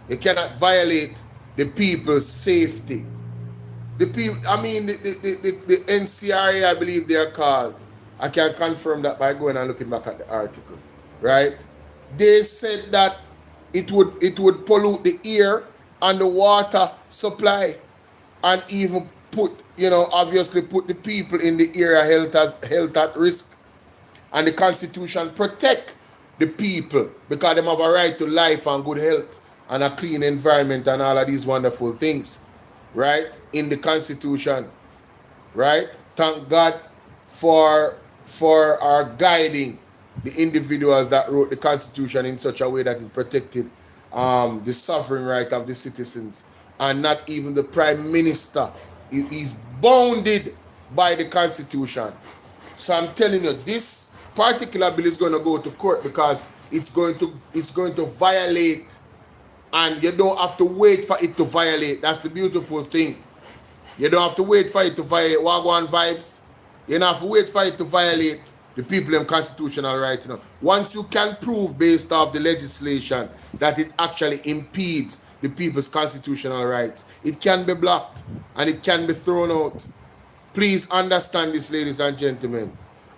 you cannot violate the people's safety. The NCRA, I believe they are called. I can confirm that by going and looking back at the article. Right? They said that it would pollute the air and the water supply, and even obviously put the people in the area health at risk. And the Constitution protect the people because they have a right to life and good health and a clean environment and all of these wonderful things, right? In the Constitution, right? Thank God for our guiding the individuals that wrote the Constitution in such a way that it protected the sovereign right of the citizens, and not even the Prime Minister is bounded by the Constitution. So I'm telling you, this particular bill is going to go to court because it's going to violate, and you don't have to wait for it to violate. That's the beautiful thing. You don't have to wait for it to violate Wagwan vibes. You don't have to wait for it to violate the people them constitutional right, you know. Once you can prove based off the legislation that it actually impedes the people's constitutional rights, it can be blocked and it can be thrown out. Please understand this, ladies and gentlemen.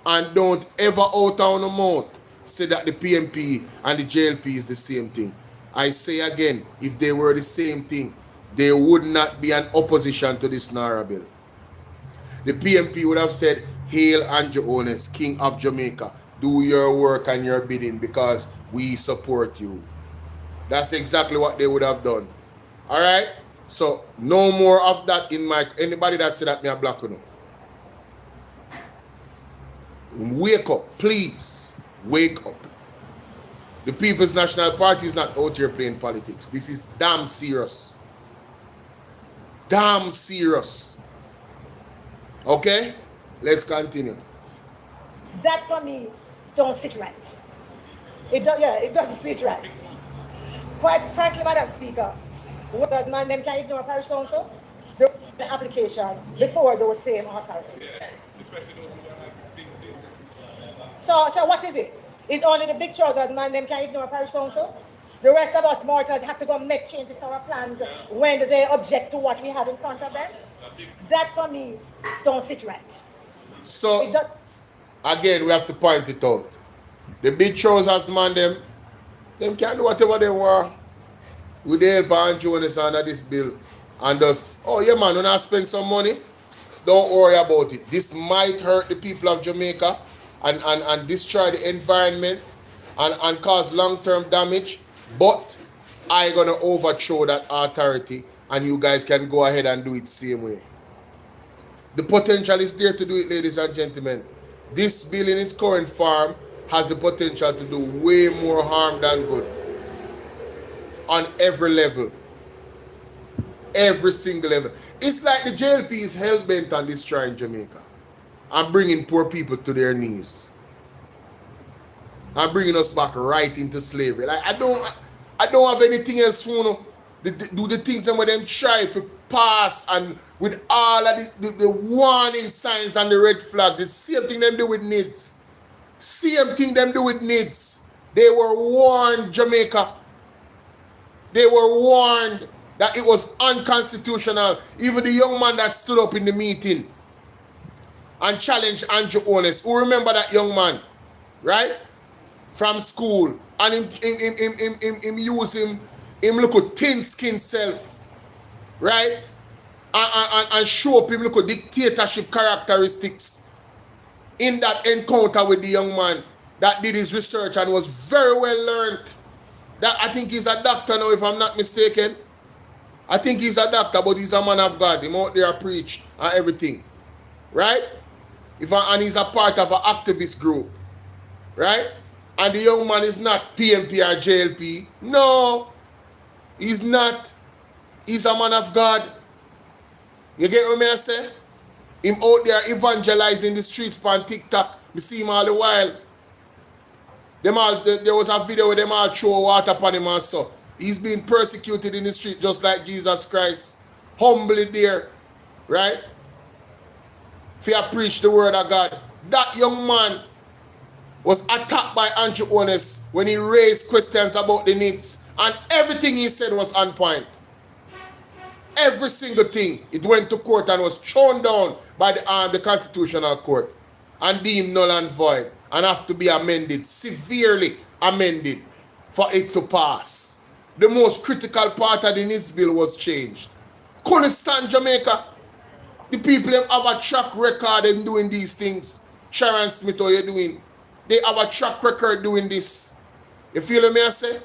And don't ever out on the mouth say that the PMP and the JLP is the same thing. I say again, if they were the same thing, there would not be an opposition to this NARA bill. The PMP would have said, "Hail Andrew Ones, King of Jamaica. Do your work and your bidding because we support you." That's exactly what they would have done. All right? So, no more of that in my... Anybody that said that me a black, you know. Wake up, please. Wake up. The People's National Party is not out here playing politics. This is damn serious. Damn serious. Okay? Let's continue. That for me don't sit right. It doesn't sit right. Quite frankly, Madam Speaker, workers man them can ignore parish council, the application before those same authorities. So what is it? It's only the big trousers man them can ignore parish council. The rest of us mortals have to go make changes to our plans when they object to what we have in front of them. That for me don't sit right. So again, we have to point it out. The big trousers man them can do whatever they want with the help of Andrew Ones under this bill. And just, oh yeah man, when I spend some money, don't worry about it. This might hurt the people of Jamaica and destroy the environment and cause long-term damage, but I'm gonna overthrow that authority and you guys can go ahead and do it same way. The potential is there to do it, ladies and gentlemen. This bill in its current form has the potential to do way more harm than good on every level. Every single level. It's like the JLP is hell-bent on destroying Jamaica and bringing poor people to their knees and bringing us back right into slavery. Like I don't have anything else for you. Do the things that them try to pass and with all of the warning signs and the red flags. It's the same thing them do with NIDS. Same thing them do with NIDS. They were warned, Jamaica. They were warned that it was unconstitutional. Even the young man that stood up in the meeting and challenged Andrew Ones. Who remember that young man, right? From school. And him use him look at thin-skinned self, right? And show up him look at dictatorship characteristics in that encounter with the young man that did his research and was very well learned. That I think he's a doctor now, if I'm not mistaken. I think he's a doctor, but he's a man of God. Him out there preach and everything, right? And he's a part of an activist group, right? And the young man is not PMP or JLP. No, he's not. He's a man of God. You get what I say? Him out there evangelizing the streets on TikTok. We see him all the while. There was a video where them all throw water upon him and so. He's being persecuted in the street just like Jesus Christ. Humbly there, right? If you preach the word of God. That young man was attacked by Andrew Ones when he raised questions about the needs. And everything he said was on point. Every single thing. It went to court and was thrown down by the Constitutional Court and deemed null and void and have to be amended, severely amended for it to pass. The most critical part of the needs bill was changed. Couldn't stand Jamaica. The people have a track record in doing these things. Sharon Smith, how you doing? They have a track record doing this. You feel what I say?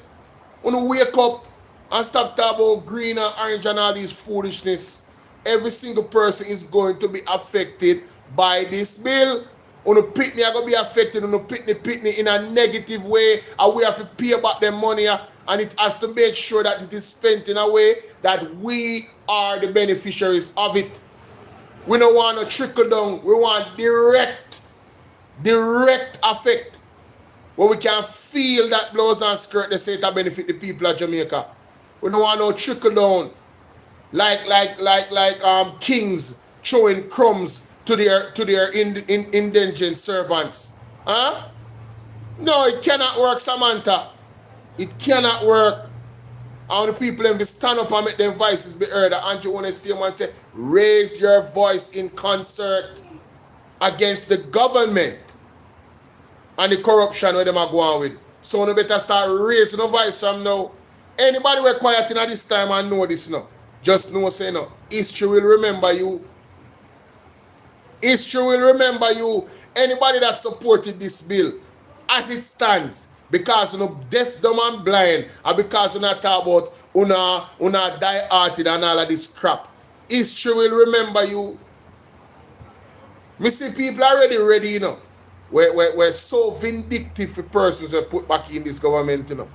When you wake up and stop talking about green and orange and all these foolishness, every single person is going to be affected by this bill. On the pitney are going to be affected on the pitney in a negative way, and we have to pay back them money, and it has to make sure that it is spent in a way that we are the beneficiaries of it. We don't want to trickle down. We want direct effect, where we can feel that blouse and skirt they say to benefit the people of Jamaica. We don't want no trickle down like kings throwing crumbs to their indigent servants. Huh? No, it cannot work, Samantha. It cannot work. And the people them to stand up and make their voices be heard. Andrew want to see man say, raise your voice in concert against the government and the corruption where them are going with. So you better start raising the voice from now. Anybody who quiet in at this time and know this now. Just know say no. History will remember you. History will remember you. Anybody that supported this bill as it stands, because you know deaf, dumb and blind, and because you not talk about una die-hearted and all of this crap. History will remember you. Me see people already ready, you know. We're so vindictive for persons who put back in this government, you know.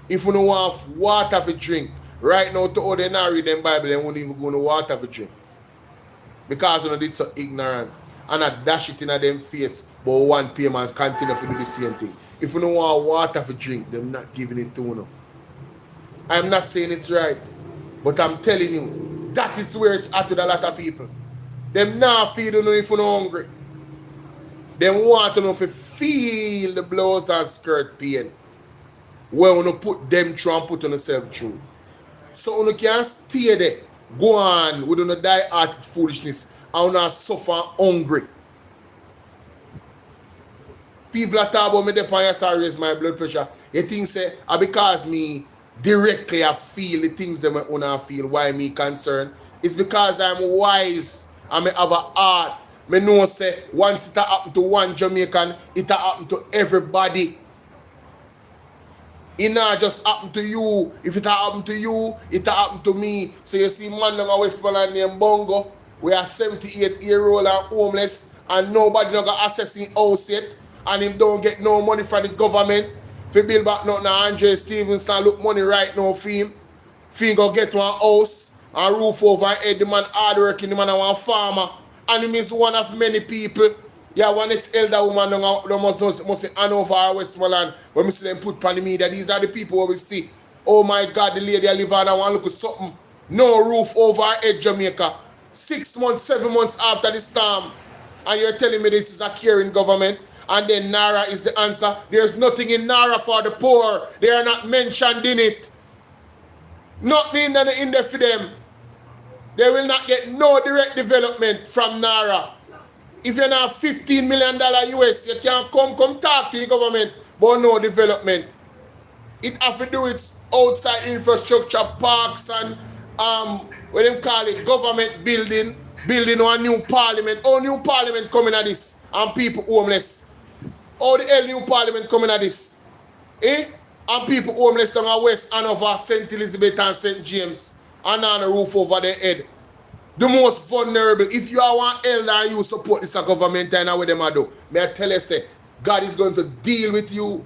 If you don't want water to drink, right now to all they not read them Bible, they won't even go to water to drink. Because you know it's so ignorant. And I dash it in them face, but one payments continue to do the same thing. If you don't want water to drink, they're not giving it to you. I'm not saying it's right, but I'm telling you, that is where it's at with a lot of people. Them not feed you if you're not hungry. Them want to know if you feel the blouse and skirt pain. Well, you put them through and put on yourself through. So you can't stay there, go on with no die-hearted foolishness and not suffer hungry. People are talking about me there and raise my blood pressure. You think say, because me directly I feel the things that I feel, why me concerned? It's because I'm wise and I have a heart. I know say once it happen to one Jamaican, it happen to everybody. It not just happen to you. If it happen to you, it happen to me. So you see man in Westmoreland named Bongo, we are 78-year-old and homeless and nobody not got access in house yet and him don't get no money from the government. If you build back nothing, Andre Stevenson look money right now for him. If he go get one house and roof over head, the man hard working, the man a one farmer. And he is one of many people. Yeah, one ex-elder woman must say hand over our Westmoreland. When we see them put on the media, these are the people who we see. Oh my God, the lady I live on, I want to look at something. No roof over our head, Jamaica. 6 months, 7 months after the storm. And you're telling me this is a caring government. And then Nara is the answer. There's nothing in Nara for the poor. They are not mentioned in it. Nothing in there for them. They will not get no direct development from Nara. If you're not $15 million US, you can't come talk to the government about no development. It have to do with outside infrastructure, parks and what them call it, government building a new parliament. Oh, new parliament coming at this and people homeless. Oh, the hell new parliament coming at this. Eh? And people homeless down at West Hanover, St. Elizabeth and St. James. And on a roof over their head. The most vulnerable. If you are one elder and you support this government and what them do, may I tell you say, God is going to deal with you.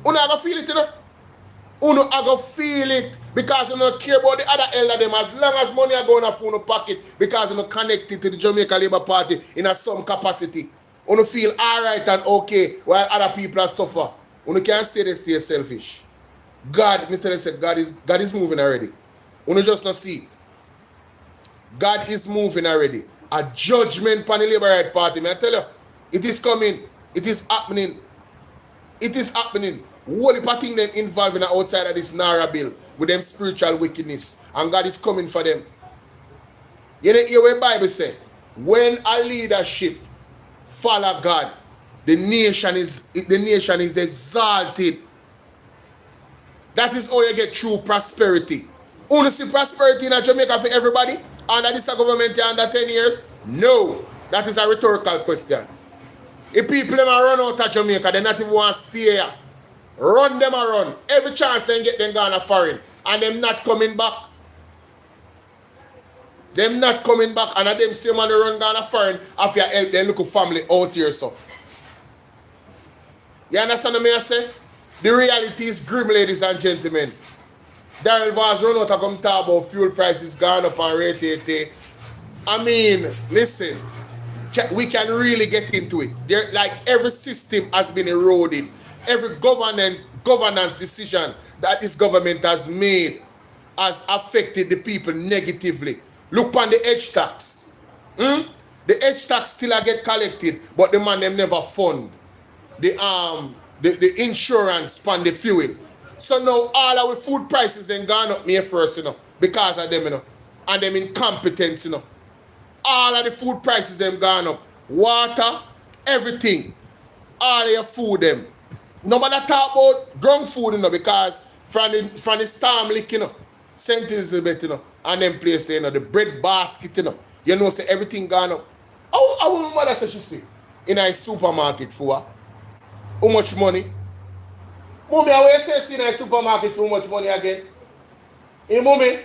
You not gonna feel it, you know? You not gonna feel it because you don't care about the other elder them as long as money are going to your pocket because you not connected to the Jamaica Labour Party in some capacity. You don't feel alright and okay while other people are suffer. You can't stay there, stay selfish. God, me tell you say, God is moving already. You just not see it. God is moving already. A judgment upon the Labour Right Party. May I tell you, it is coming. It is happening. It is happening. Whole heap of things them involved in the outside of this Nara bill with them spiritual wickedness. And God is coming for them. You know, hear what the Bible say? When a leadership follow God, the nation is exalted. That is how you get true prosperity. Only see prosperity in Jamaica for everybody? Under this government under 10 years? No. That is a rhetorical question. If people them run out of Jamaica, they not even want to stay here. Run them around. Every chance they get them gone foreign. And them not coming back. Them not coming back. And them same man run gone foreign after you help them look family out here. So. You understand what I say? The reality is grim, ladies and gentlemen. Daryl Vaz run out to come talk about fuel prices gone up and rate. I mean, listen, we can really get into it. Like every system has been eroded. Every governance decision that this government has made has affected the people negatively. Look on the edge tax. The edge tax still get collected, but the man them never fund. the insurance on the fuel. So now all our food prices then gone up me first, because of them, and them incompetence, All of the food prices them gone up. Water, everything. All of your food them. Nobody talk about ground food, because from the storm lick, St. Elizabeth, and them place there, the bread basket, say everything gone up. How my mother said she see in a supermarket for her? How much money? Mommy, I will say see in a supermarket for how much money again? Hey, mommy,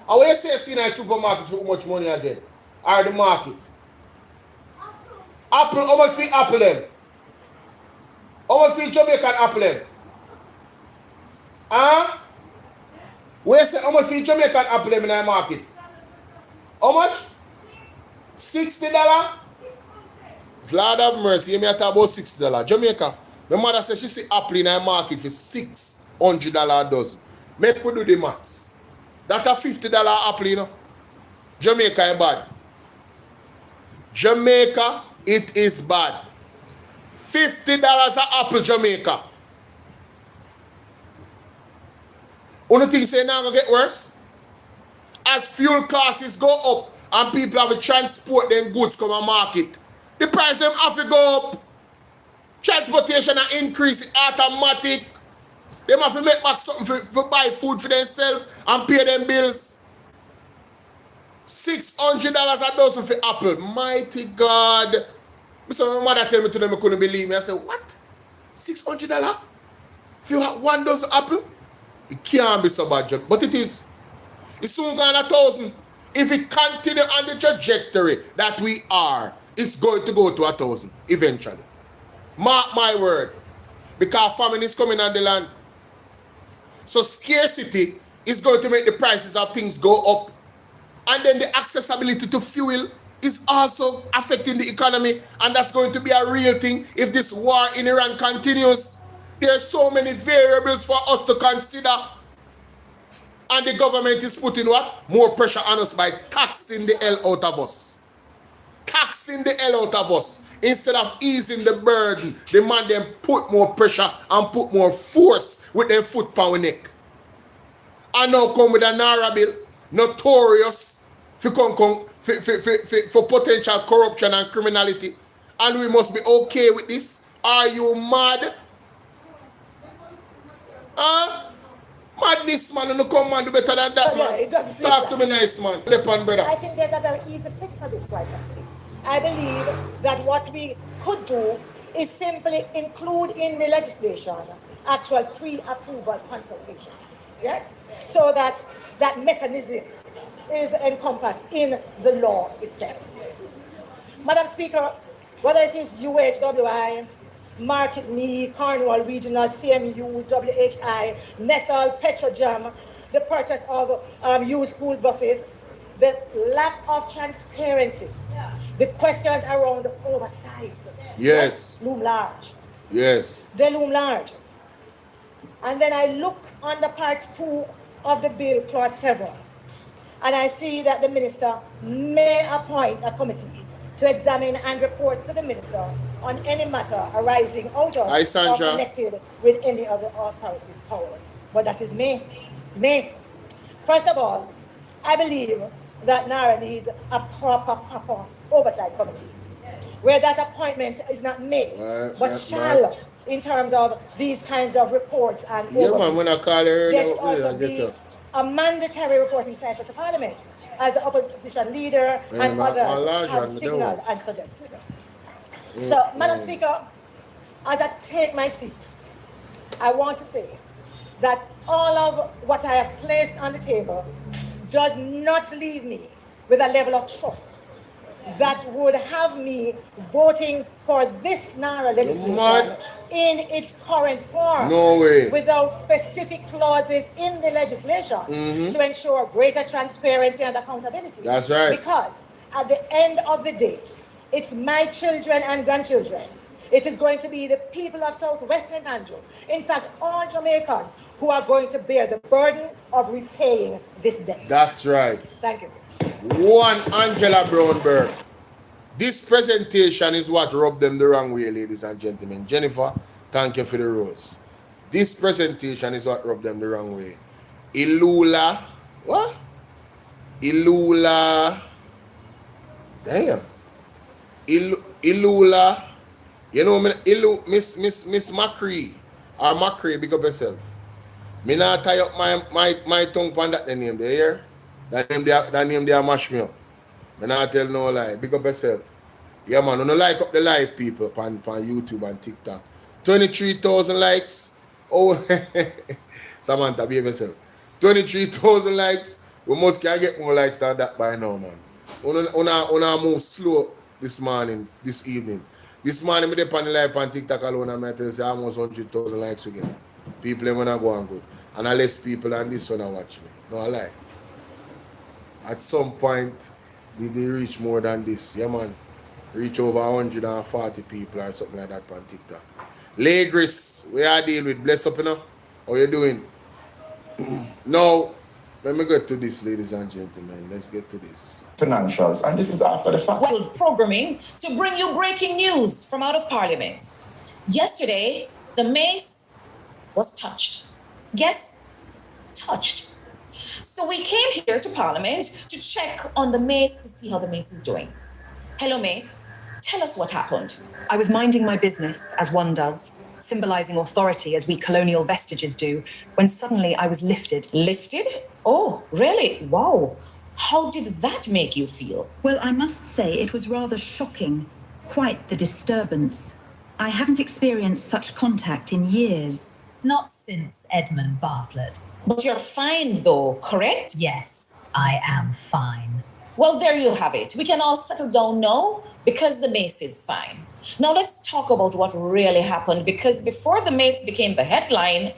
I will say see in a supermarket for how much money again? Or the market? Apple, how much for apple them? How much for Jamaican apple them? Huh? Where say how much for Jamaican apple them in the market? How much? $60? Lord have mercy, you may talk about $60. Jamaica, my mother said she see apple in the market for $600 a dozen. Make we do the maths. That's a $50 apple, Jamaica is bad. Jamaica, it is bad. $50 an apple, Jamaica. Only thing say now gonna get worse. As fuel costs go up and people have to transport them goods come a market, the price them have to go up. Transportation are increase automatic. They have to make back something for buy food for themselves and pay them bills. $600 a dozen for apple. Mighty God. So my mother tell me to them I couldn't believe me. I said, what? $600? If you have 1 dozen apple? It can't be so bad, but it is. It's soon gone 1,000. If it continue on the trajectory that we are, it's going to go to 1,000 eventually. Mark my word. Because famine is coming on the land. So scarcity is going to make the prices of things go up. And then the accessibility to fuel is also affecting the economy. And that's going to be a real thing if this war in Iran continues. There are so many variables for us to consider. And the government is putting what? More pressure on us by taxing the hell out of us. Taxing the hell out of us. Instead of easing the burden, the man them put more pressure and put more force with their foot pound neck. And now come with a Naira bill, notorious for potential corruption and criminality. And we must be okay with this. Are you mad? Huh? Madness, man, you come and do better than that, man. It doesn't Talk to me nice, man. Lepon, brother. I think there's a very easy fix for this, quite frankly. I believe that what we could do is simply include in the legislation actual pre-approval consultations. Yes? So that that mechanism is encompassed in the law itself. Madam Speaker, whether it is UHWI, Market Me, Cornwall Regional, CMU, WHI, Nestle, Petrojam, the purchase of used school buses, the lack of transparency, the questions around oversight. Yes. Loom large. Yes. They loom large. And then I look on the part 2 of the bill, clause 7, and I see that the minister may appoint a committee to examine and report to the minister on any matter arising out of or connected with any of the authority's powers. But that is may. First of all, I believe that NARA needs a proper oversight committee, where that appointment is not made, but shall, in terms of these kinds of reports and there should also be a mandatory reporting cycle to Parliament, as the opposition leader and others have signaled and suggested. So, Madam Speaker, as I take my seat, I want to say that all of what I have placed on the table does not leave me with a level of trust that would have me voting for this NARA legislation in its current form. No way. Without specific clauses in the legislation to ensure greater transparency and accountability. That's right. Because at the end of the day, it's my children and grandchildren. It is going to be the people of Southwest St. Andrew, in fact, all Jamaicans, who are going to bear the burden of repaying this debt. That's right. Thank you. One Angela Brown Burke. This presentation is what rubbed them the wrong way, ladies and gentlemen. Jennifer, thank you for the rose. This presentation is what rubbed them the wrong way. Ilula, what? Ilula, damn. Ilula, you know, Miss Macri, or Macri, big up yourself. Me not tie up my tongue on that name there, hear? That name there mash me up. Me not tell no lie, big up yourself. Yeah man, don't like up the live people on YouTube and TikTok. 23,000 likes. Oh, Samantha, behave yourself. 23,000 likes. We must can get more likes than that by now, man. Una move slow this morning, this evening. This morning, me dey on the live on TikTok alone, and I tell you, almost 100,000 likes we get. People are gonna go on good. And I less people than this one watch me. No, I lie. At some point, we reach more than this. Yeah, man. Reach over 140 people or something like that on TikTok. Lagris, we are dealing with. Bless up, you know? How you doing? Now, let me get to this, ladies and gentlemen. Let's get to this. Financials, and this is after the fact. Programming to bring you breaking news from out of Parliament. Yesterday, the mace was touched. Yes, touched. So we came here to Parliament to check on the mace to see how the mace is doing. Hello, mace. Tell us what happened. I was minding my business, as one does, symbolizing authority as we colonial vestiges do, when suddenly I was lifted. Lifted? Oh, really? Wow. How did that make you feel? Well, I must say it was rather shocking. Quite the disturbance. I haven't experienced such contact in years. Not since Edmund Bartlett. But you're fine though, correct? Yes, I am fine. Well, there you have it. We can all settle down now because the mace is fine. Now let's talk about what really happened, because before the mace became the headline,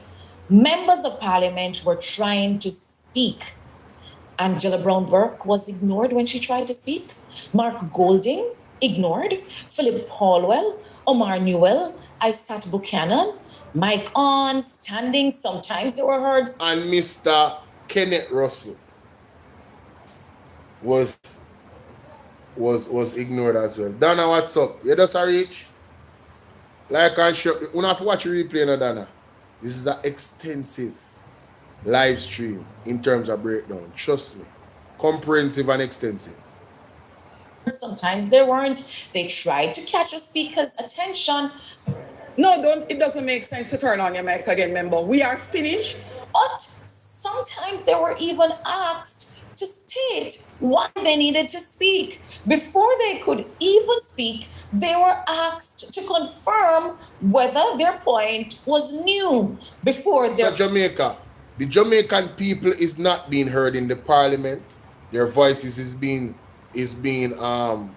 members of Parliament were trying to speak. Angela Brown Burke was ignored when she tried to speak. Mark Golding, ignored. Philip Paulwell, Omar Newell, Isat Buchanan, Mike On, standing, sometimes they were heard. And Mr. Kenneth Russell was ignored as well. Dana, what's up? You just a reach? Like I'm sure you have to watch the replay now, Dana. This is an extensive live stream in terms of breakdown. Trust me. Comprehensive and extensive. Sometimes they weren't. They tried to catch a speaker's attention. No, don't. It doesn't make sense to turn on your mic again, member. We are finished. But sometimes they were even asked to state why they needed to speak. Before they could even speak, they were asked to confirm whether their point was new. Before their... So Jamaica, the Jamaican people is not being heard in the Parliament. Their voices is being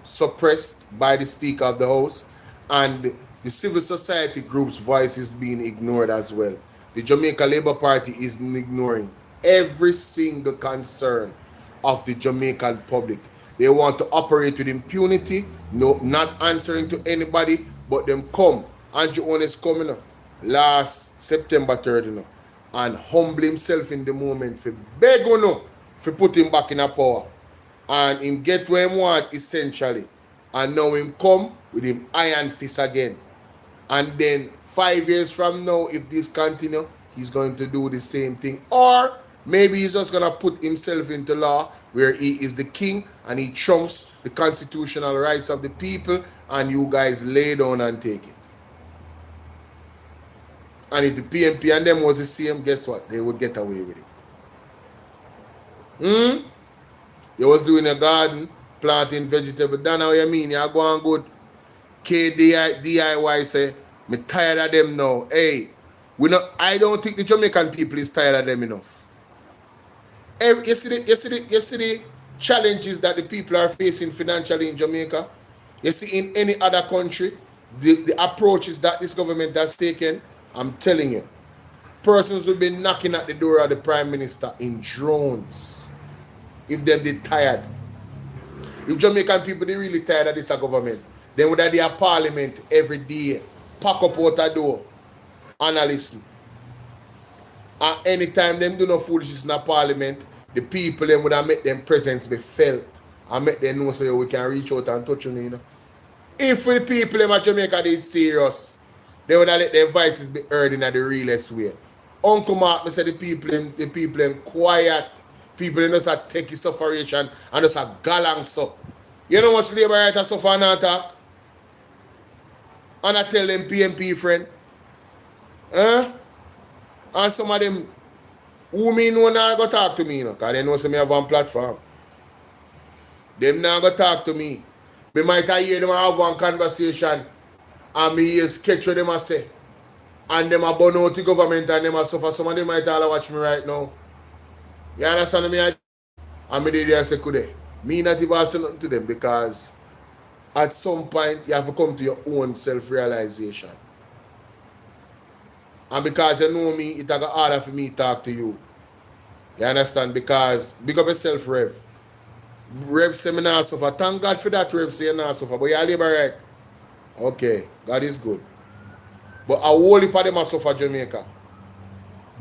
suppressed by the Speaker of the House, and the civil society group's voice is being ignored as well. The Jamaica Labour Party is ignoring every single concern of the Jamaican public. They want to operate with impunity, no, not answering to anybody, but them come. Andrew Owen is coming up last September 3rd, and humble himself in the moment for beg for put him back in a power. And him get where him want essentially. And now him come with him iron fist again. And then 5 years from now, if this continue, he's going to do the same thing. Or maybe he's just going to put himself into law where he is the king and he trumps the constitutional rights of the people, and you guys lay down and take it. And if the PNP and them was the same, guess what? They would get away with it. You was doing a garden, planting vegetable. That's how you mean. You go on good. DIY say, me tired of them now. Hey, I don't think the Jamaican people is tired of them enough. You see the challenges that the people are facing financially in Jamaica. You see in any other country, the approaches that this government has taken, I'm telling you, persons will be knocking at the door of the Prime Minister in drones if they're tired. If Jamaican people they really tired of this government, then would they have Parliament every day, pack up out a door and listen. And anytime them do no foolishness in the Parliament, the people them would have make them presence be felt and make them know so we can reach out and touch you, If the people in Jamaica they serious, they would have let their voices be heard in the realest way. Uncle Mark me say the people in quiet, people in just a take sufferation and just a galang so. You know much labor right suffer and attack? And I tell them PMP friend. And some of them who me know now go talk to me, because they know some me have one platform. Them now go talk to me. Me might hear them have one conversation and me hear sketch what them a say. And them a burn out the government and them a suffer. Some of them might all watch me right now. You understand me? And me did say could me not even say nothing to them because at some point you have to come to your own self-realization. And because you know me, it's harder for me to talk to you. You understand? Because big up yourself, Rev. Rev say me not suffer. Thank God for that, Rev say you not suffer. But you labor right. Okay, God is good. But a whole heap of them are suffer Jamaica.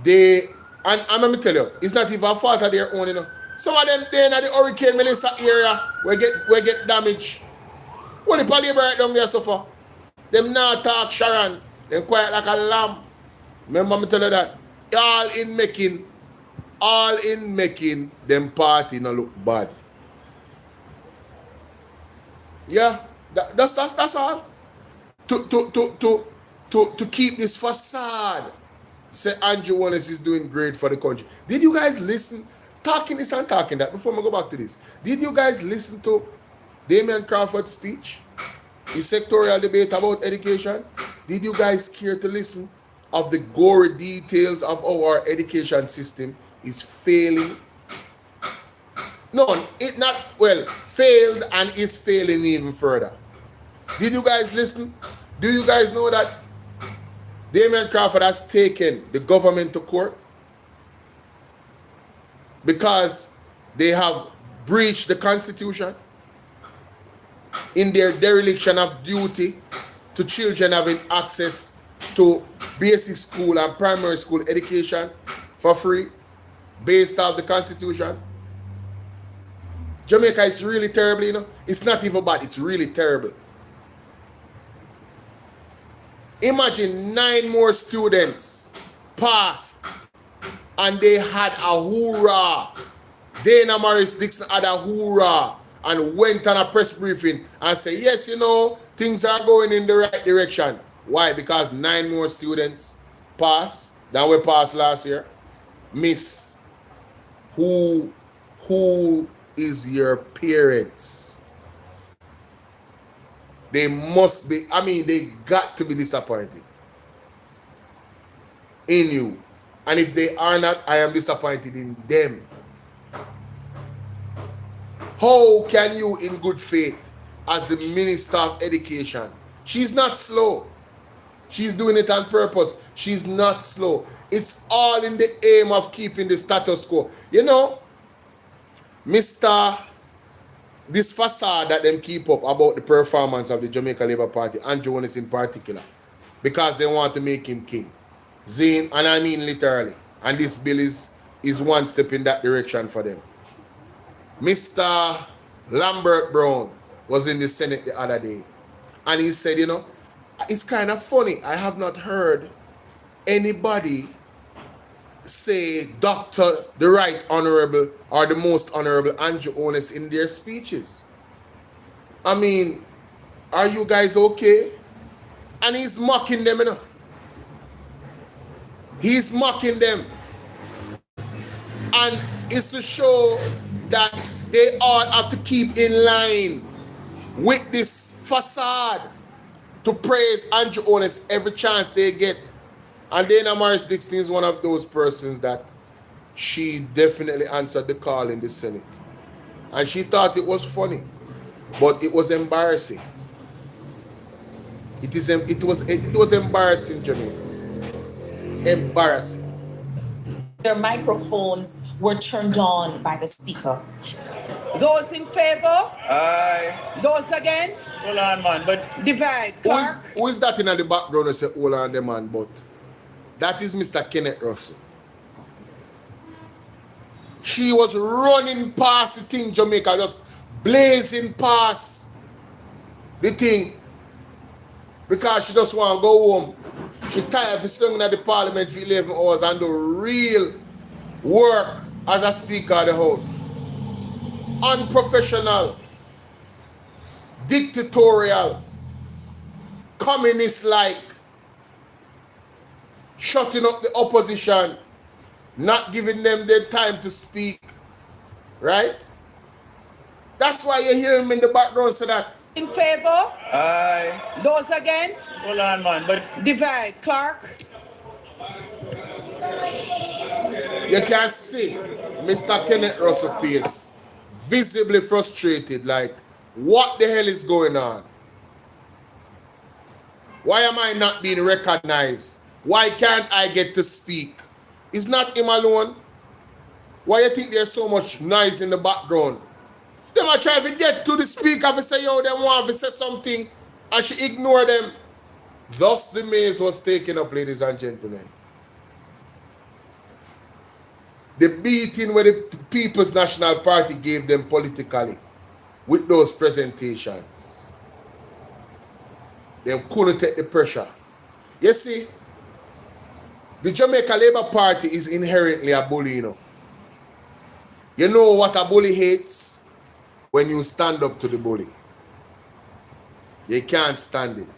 And let me tell you, it's not even a fault of their own, you know. Some of them they in the Hurricane Melissa area we get damage. Only people labor right down there suffer. Them not talk Sharon. Them quiet like a lamb. Remember me tell you that. All in making them party not look bad. Yeah, that's all. To keep this facade. Say Andrew Wallace is doing great for the country. Did you guys listen? Talking this and talking that before I go back to this. Did you guys listen to Damian Crawford's speech? His sectorial debate about education? Did you guys care to listen of the gory details of our education system is failing? No, it not, well, failed and is failing even further. Did you guys listen? Do you guys know that Damian Crawford has taken the government to court because they have breached the Constitution in their dereliction of duty to children having access to basic school and primary school education for free based off the Constitution? Jamaica is really terrible, you know. It's not even bad, it's really terrible. Imagine 9 more students passed and they had a hoorah. Dana Morris Dixon had a hoorah and went on a press briefing and said, yes, you know, things are going in the right direction. Why? Because 9 more students passed than we passed last year. Miss, who is your parents? They must be, they got to be disappointed in you. And if they are not, I am disappointed in them. How can you, in good faith, as the Minister of Education, she's not slow. She's doing it on purpose. She's not slow. It's all in the aim of keeping the status quo. You know, this facade that them keep up about the performance of the Jamaica Labour Party, and Jonas in particular, because they want to make him king. Zane, and I mean literally. And this bill is one step in that direction for them. Mr. Lambert Brown was in the Senate the other day, and he said, you know, it's kind of funny. I have not heard anybody say Dr. the Right Honorable or the Most Honorable Andrew Onis in their speeches. I mean, are you guys okay? And he's mocking them, you know. He's mocking them. And it's to show that they all have to keep in line with this facade to praise Andrew Onis every chance they get. And Dana Morris Dixon is one of those persons that she definitely answered the call in the Senate. And she thought it was funny, but it was embarrassing. It was embarrassing, Jamaica. Embarrassing. Their microphones were turned on by the speaker. Those in favor? Aye. Those against? Hold on, man, but Divide. Clark? Who is that in the background and say, hold on, the man, but that is Mr. Kenneth Russell. She was running past the thing, Jamaica, just blazing past the thing. because she just want to go home. She tired of sitting at the parliament for 11 hours and do real work as a speaker of the house. Unprofessional, dictatorial, communist-like, shutting up the opposition, not giving them their time to speak, right? That's why you hear him in the background say that. In favor? Aye. Those against? Hold on, man. But Divide. Clark? You can see Mr. Kenneth Russell face visibly frustrated, like, what the hell is going on? Why am I not being recognized? Why can't I get to speak? It's not him alone. Why you think there's so much noise in the background? Them are trying to get to the speaker to say, yo, them want to say something, and she ignore them. Thus the maze was taken up, ladies and gentlemen. The beating where the People's National Party gave them politically with those presentations. They couldn't take the pressure. You see, the Jamaica Labour Party is inherently a bully, you know. You know what a bully hates? When you stand up to the bully. They can't stand it.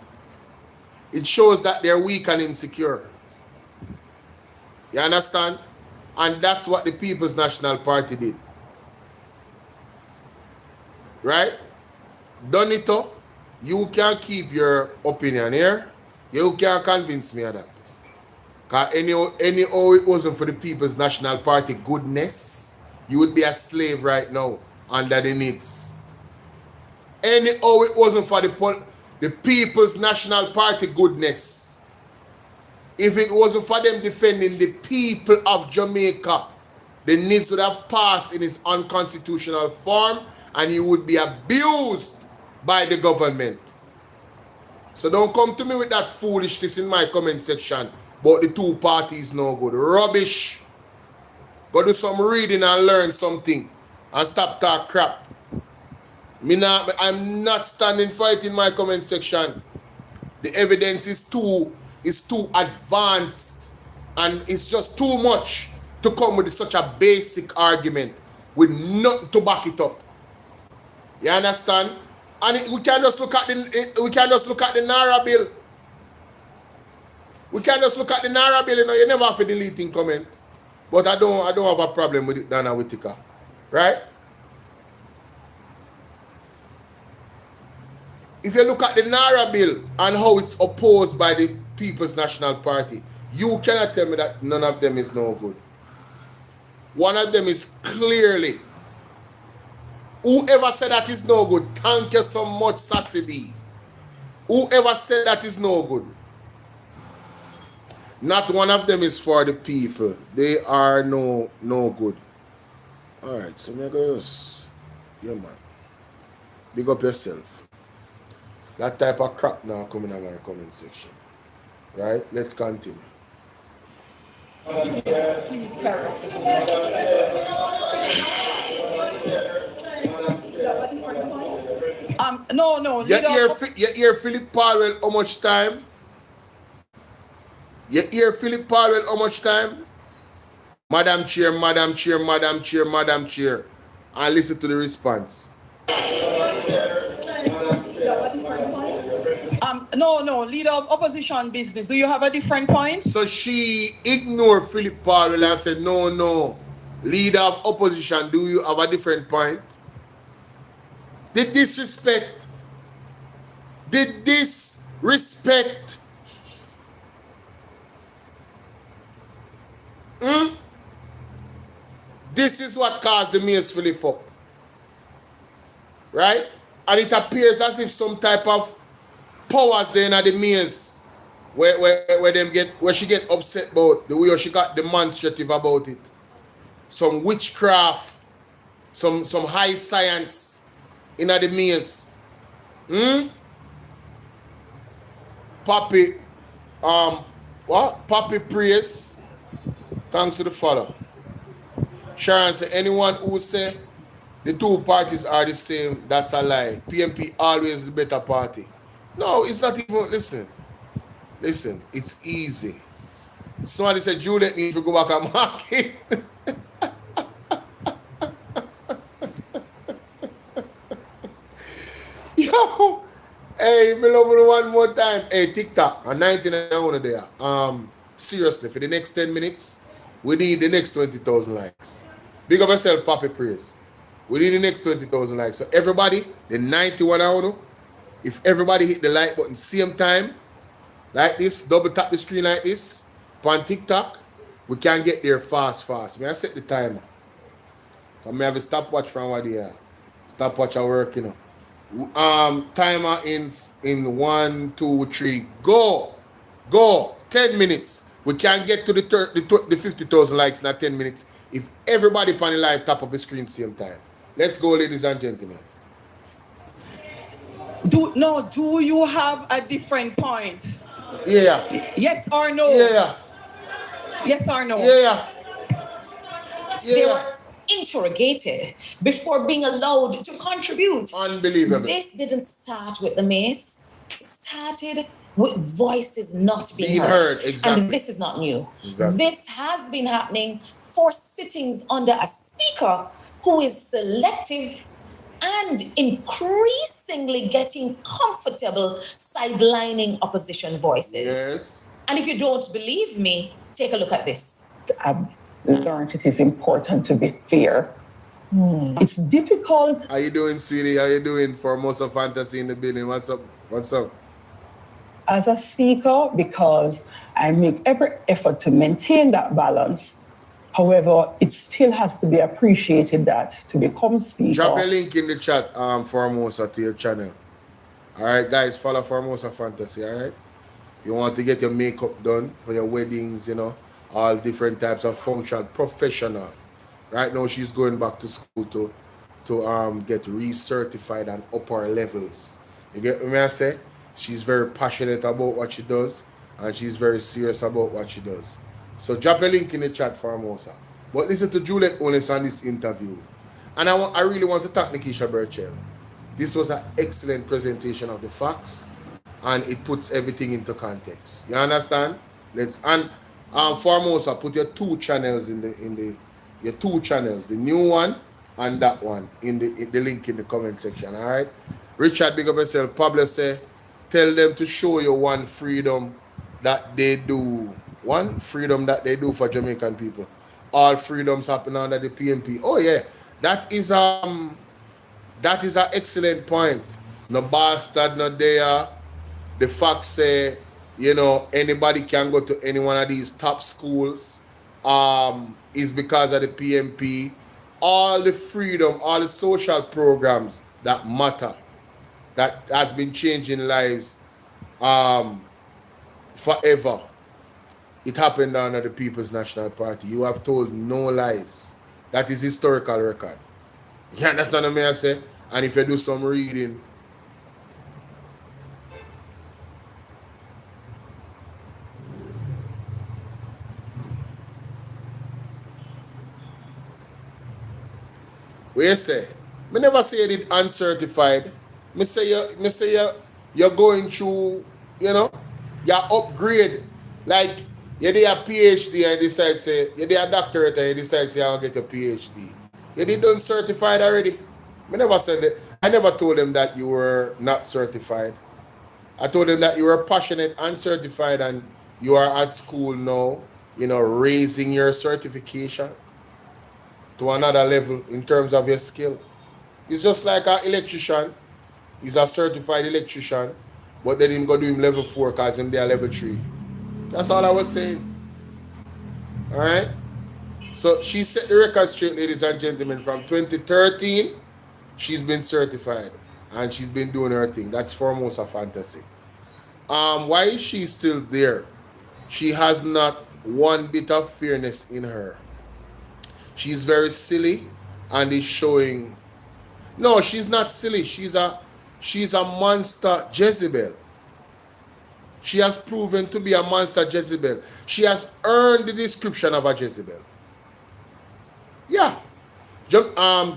It shows that they're weak and insecure. You understand? And that's what the People's National Party did. Right? Donito, you can keep your opinion here. You can't convince me of that. Because anyhow it wasn't for the People's National Party goodness, you would be a slave right now under the needs. Anyhow it wasn't for the People's National Party goodness, if it wasn't for them defending the people of Jamaica, the needs would have passed in its unconstitutional form and you would be abused by the government. So don't come to me with that foolishness in my comment section about the two parties no good. Rubbish. Go do some reading and learn something and stop talk crap. I'm not standing for it in my comment section. The evidence is too advanced and it's just too much to come with such a basic argument with nothing to back it up. You understand? And we can just look at the Nara bill. We can just look at the Nara bill. You know, you never have to delete in comment. But I don't have a problem with it, Dana Whittaker. Right? If you look at the Nara bill and how it's opposed by the People's National Party, you cannot tell me that none of them is no good. One of them is clearly, whoever said that is no good, thank you so much, Sassy. Whoever said that is no good, not one of them is for the people. They are no good. Alright, so I'm gonna just, yeah man, big up yourself. That type of crap now coming in my comment section. Right? Let's continue. Please, Carol. No. You hear Philip Powell how much time? You hear Philip Powell how much time? Madam Chair, Madam Chair, Madam Chair, Madam Chair. And listen to the response. No, leader of opposition business. Do you have a different point? So she ignored Philip Powell and said, no. Leader of opposition, do you have a different point? The disrespect. This is what caused the maze to lift up. Right? And it appears as if some type of powers there in the maze where she get upset about the way she got demonstrative about it. Some witchcraft, some high science in the maze. Papi praise. Thanks to the Father. Sharon said, anyone who say the two parties are the same, that's a lie. PMP always the better party. No, it's not even, listen, it's easy. Somebody said Juliet needs to go back and market. Yo, hey, me love you one more time. Hey, TikTok, a 99 on there. Seriously, for the next 10 minutes, we need the next 20,000 likes. Big up yourself, Papi Praise. We need the next 20,000 likes. So everybody, the 91 hour, if everybody hit the like button same time, like this, double tap the screen like this, on TikTok, we can get there fast. May I set the timer? I may have a stopwatch from what there. Stopwatch at work, you know. Timer in 1, 2, 3, go 10 minutes. We can get to the 50,000 likes in 10 minutes if everybody on the live tap up the screen same time. Let's go, ladies and gentlemen. Do you have a different point? Yeah. Yes or no? Yeah. Yes or no? Yeah. They were interrogated before being allowed to contribute. Unbelievable. This didn't start with the mace. It started with voices not being heard. Exactly. And this is not new. Exactly. This has been happening for sittings under a speaker who is selective and increasingly getting comfortable sidelining opposition voices. Yes. And if you don't believe me, take a look at this. I've learned it is important to be fair. It's difficult. How you doing, sweetie? How you doing? Formosa Fantasy in the building. What's up? As a speaker, because I make every effort to maintain that balance. However, it still has to be appreciated that to become speaker. Drop a link in the chat, Formosa, to your channel. All right, guys, follow Formosa Fantasy, all right? You want to get your makeup done for your weddings, you know, all different types of function, professional. Right now, she's going back to school to get recertified and upper levels. You get what I say? She's very passionate about what she does, and she's very serious about what she does. So drop a link in the chat, Formosa. But listen to Juliet Onis on this interview. And I really want to thank Nikisha Burchell. This was an excellent presentation of the facts, and it puts everything into context. You understand? Formosa, put your two channels your two channels, the new one and that one, in the link in the comment section. All right. Richard, big up yourself. Pablo say, tell them to show you one freedom that they do. One freedom that they do for Jamaican people. All freedoms happen under the PMP. Oh yeah, that is an excellent point. No bastard, no there. The fact say, you know, anybody can go to any one of these top schools. Is because of the PMP. All the freedom, all the social programs that matter, that has been changing lives forever. It happened under the People's National Party. You have told no lies. That is historical record. You understand what I say? And if you do some reading, what you say? Me never say it uncertified. Me say you're going through, you know, your upgrade. Like you did a PhD and you decide say you did a doctorate and you decide say I'll get a PhD. You did done certified already. Me never said that. I never told them that you were not certified. I told them that you were passionate and certified and you are at school now, you know, raising your certification to another level in terms of your skill. It's just like an electrician. He's a certified electrician, but they didn't go do him level 4 because him there level 3. That's all I was saying. All right? So she set the record straight, ladies and gentlemen. From 2013, she's been certified and she's been doing her thing. That's Formosa Fantasy. Why is she still there? She has not one bit of fairness in her. She's very silly and is showing. No, she's not silly. She's a monster Jezebel. She has proven to be a monster Jezebel. She has earned the description of a Jezebel. Yeah.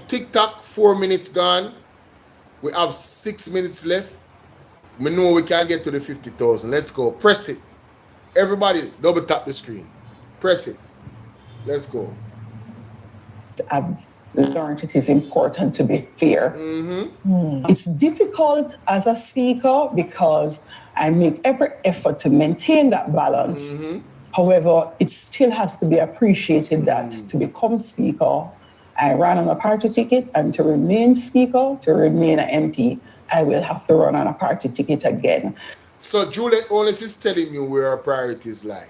TikTok, 4 minutes gone. We have 6 minutes left. We know we can get to the 50,000. Let's go. Press it. Everybody, double tap the screen. Press it. Let's go. I've learned it is important to be fair. It's difficult as a speaker because I make every effort to maintain that balance. However, it still has to be appreciated that to become speaker, I ran on a party ticket, and to remain speaker, to remain an MP, I will have to run on a party ticket again. So Juliet Onis is telling you where our priorities lie.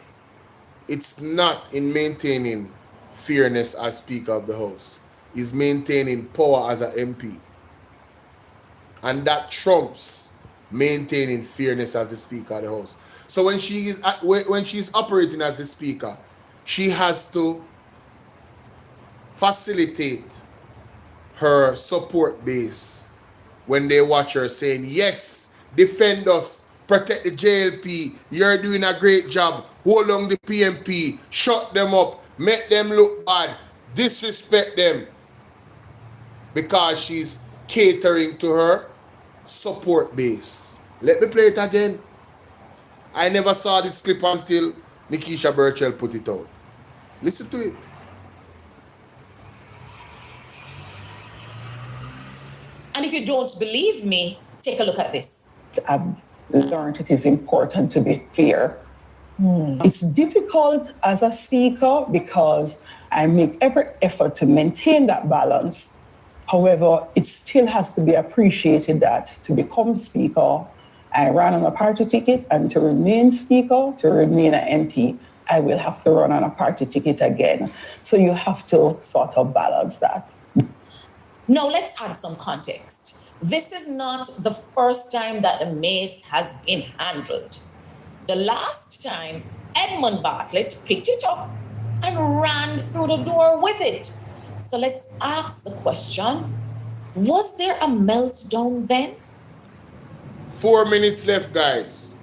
It's not in maintaining fairness as Speaker of the House. It's maintaining power as an MP. And that trumps maintaining fairness as the Speaker of the House. So when she's operating as the Speaker, she has to facilitate her support base when they watch her saying, yes, defend us, protect the JLP, you're doing a great job, hold on the PMP, shut them up, make them look bad, disrespect them, because she's catering to her support base. Let me play it again. I never saw this clip until Nikisha Burchell put it out. Listen to it. And if you don't believe me, take a look at this. I've learned it is important to be fair. It's difficult as a speaker because I make every effort to maintain that balance. However, it still has to be appreciated that to become speaker, I ran on a party ticket, and to remain speaker, to remain an MP, I will have to run on a party ticket again. So you have to sort of balance that. Now let's add some context. This is not the first time that the mace has been handled. The last time, Edmund Bartlett picked it up and ran through the door with it. So let's ask the question, was there a meltdown then? 4 minutes left, guys.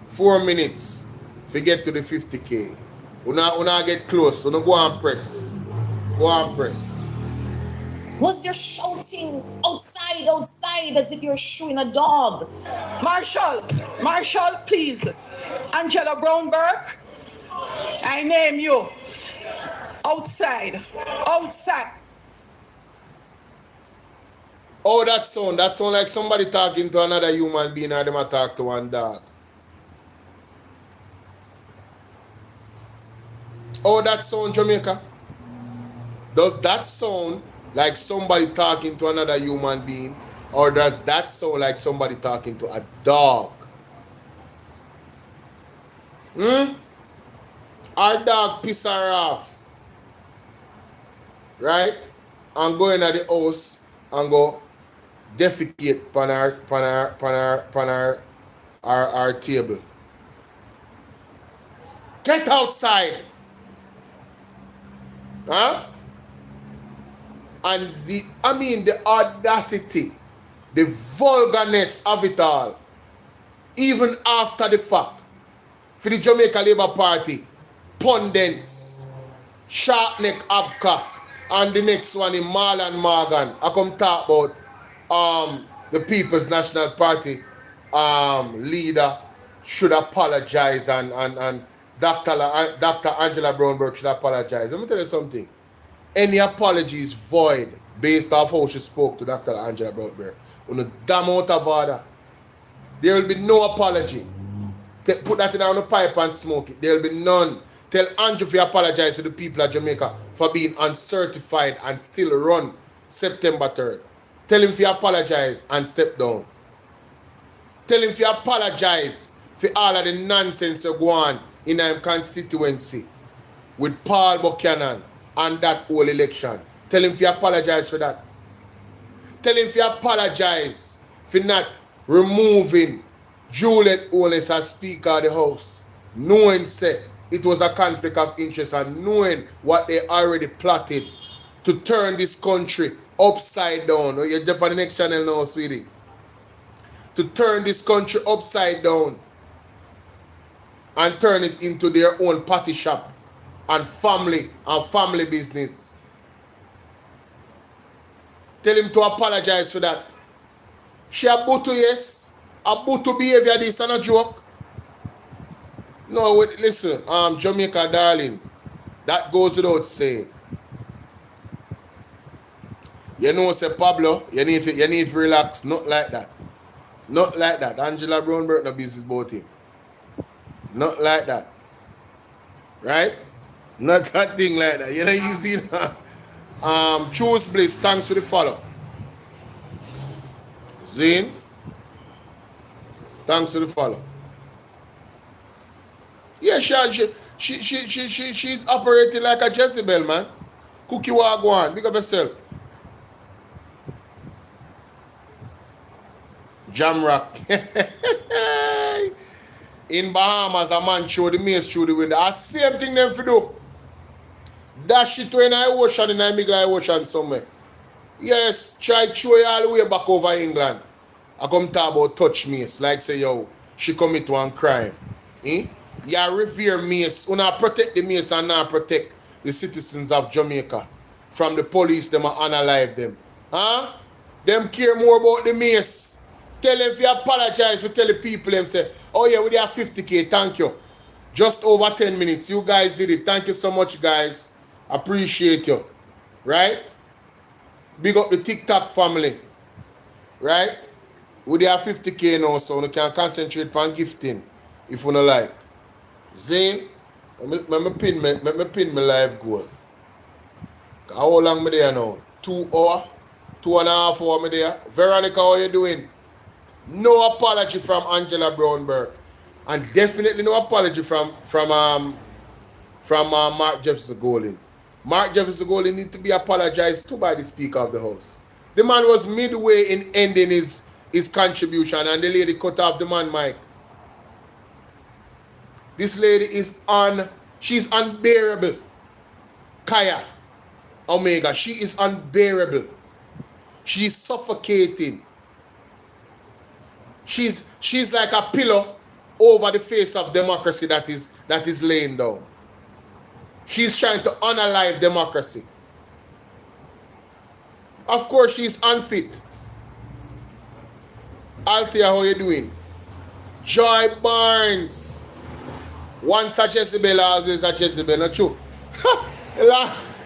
4 minutes. Forget to the 50K. Una get close. Una go and press. Go and press. Was there shouting outside as if you're shooing a dog? Marshall, please. Angela Brown Burke, I name you. Outside. Oh, that sound like somebody talking to another human being or them a talk to one dog. Oh, that sound, Jamaica. Does that sound like somebody talking to another human being, or does that sound like somebody talking to a dog? Our dog piss her off, right? And go in at the house and go defecate on our table. Get outside. Huh? And the audacity, the vulgarness of it all, even after the fact, for the Jamaica Labour Party, pundits, Sharpneck Abka, and the next one in Marlon Morgan, I come talk about the People's National Party leader should apologize and Dr. Angela Brown Burke should apologize. Let me tell you something. Any apology is void based off how she spoke to Dr. Angela Brown Burke. On a damn out of order. There will be no apology. Put that in on the pipe and smoke it. There will be none. Tell Andrew to apologize to the people of Jamaica for being uncertified and still run September 3rd. Tell him to apologize and step down. Tell him to apologize for all of the nonsense that go on in our constituency with Paul Buchanan and that whole election. Tell him to apologize for that. Tell him to apologize for not removing Juliet Onis as Speaker of the House, knowing it was a conflict of interest and knowing what they already plotted to turn this country upside down. You're up on the next channel now, sweetie. To turn this country upside down and turn it into their own party shop and family business. Tell him to apologize for that. She a butu, yes. Butu behavior, this is not a joke. No, wait, listen, Jamaica, darling, that goes without saying. You know, say Pablo, you need to relax. Not like that. Not like that. Angela Brownberg, no business about him. Not like that. Right? Not that thing like that. You know, you see that? Choose Bliss, thanks for the follow. Zane, thanks for the follow. Yeah, she's operating like a Jezebel, man. Cookie wagwan, big up yourself. Jamrock. In Bahamas, a man throw the mace through the window. The same thing them for do. Dash it to in the ocean, in the middle of the ocean somewhere. Yes, try throw it all the way back over England. I come talk about touch mace, like say, yo, she commit one crime. You revere mace. You not protect the mace and not protect the citizens of Jamaica. From the police, them and unalive them. Huh? Them care more about the mace. Tell them if you apologize, you tell the people them say, oh yeah, we have 50K, thank you. Just over 10 minutes. You guys did it. Thank you so much, guys. Appreciate you. Right? Big up the TikTok family. Right? We have 50K now, so we can concentrate on gifting if we don't like. Zane, let me pin my live goal. How long me there now? 2 hours? 2.5 hours me there. Veronica, how you doing? No apology from Angela Brownberg. And definitely no apology from Mark Jefferson Golin. Mark Jefferson Golin need to be apologized to by the Speaker of the House. The man was midway in ending his contribution and the lady cut off the man mic. This lady is she's unbearable. Kaya Omega, she is unbearable. She's suffocating. She's like a pillow over the face of democracy that is laying down. She's trying to unalive democracy. Of course, she's unfit. Althea, how you doing? Joy Barnes. Once a Jezebel, always a Jezebel. Not true.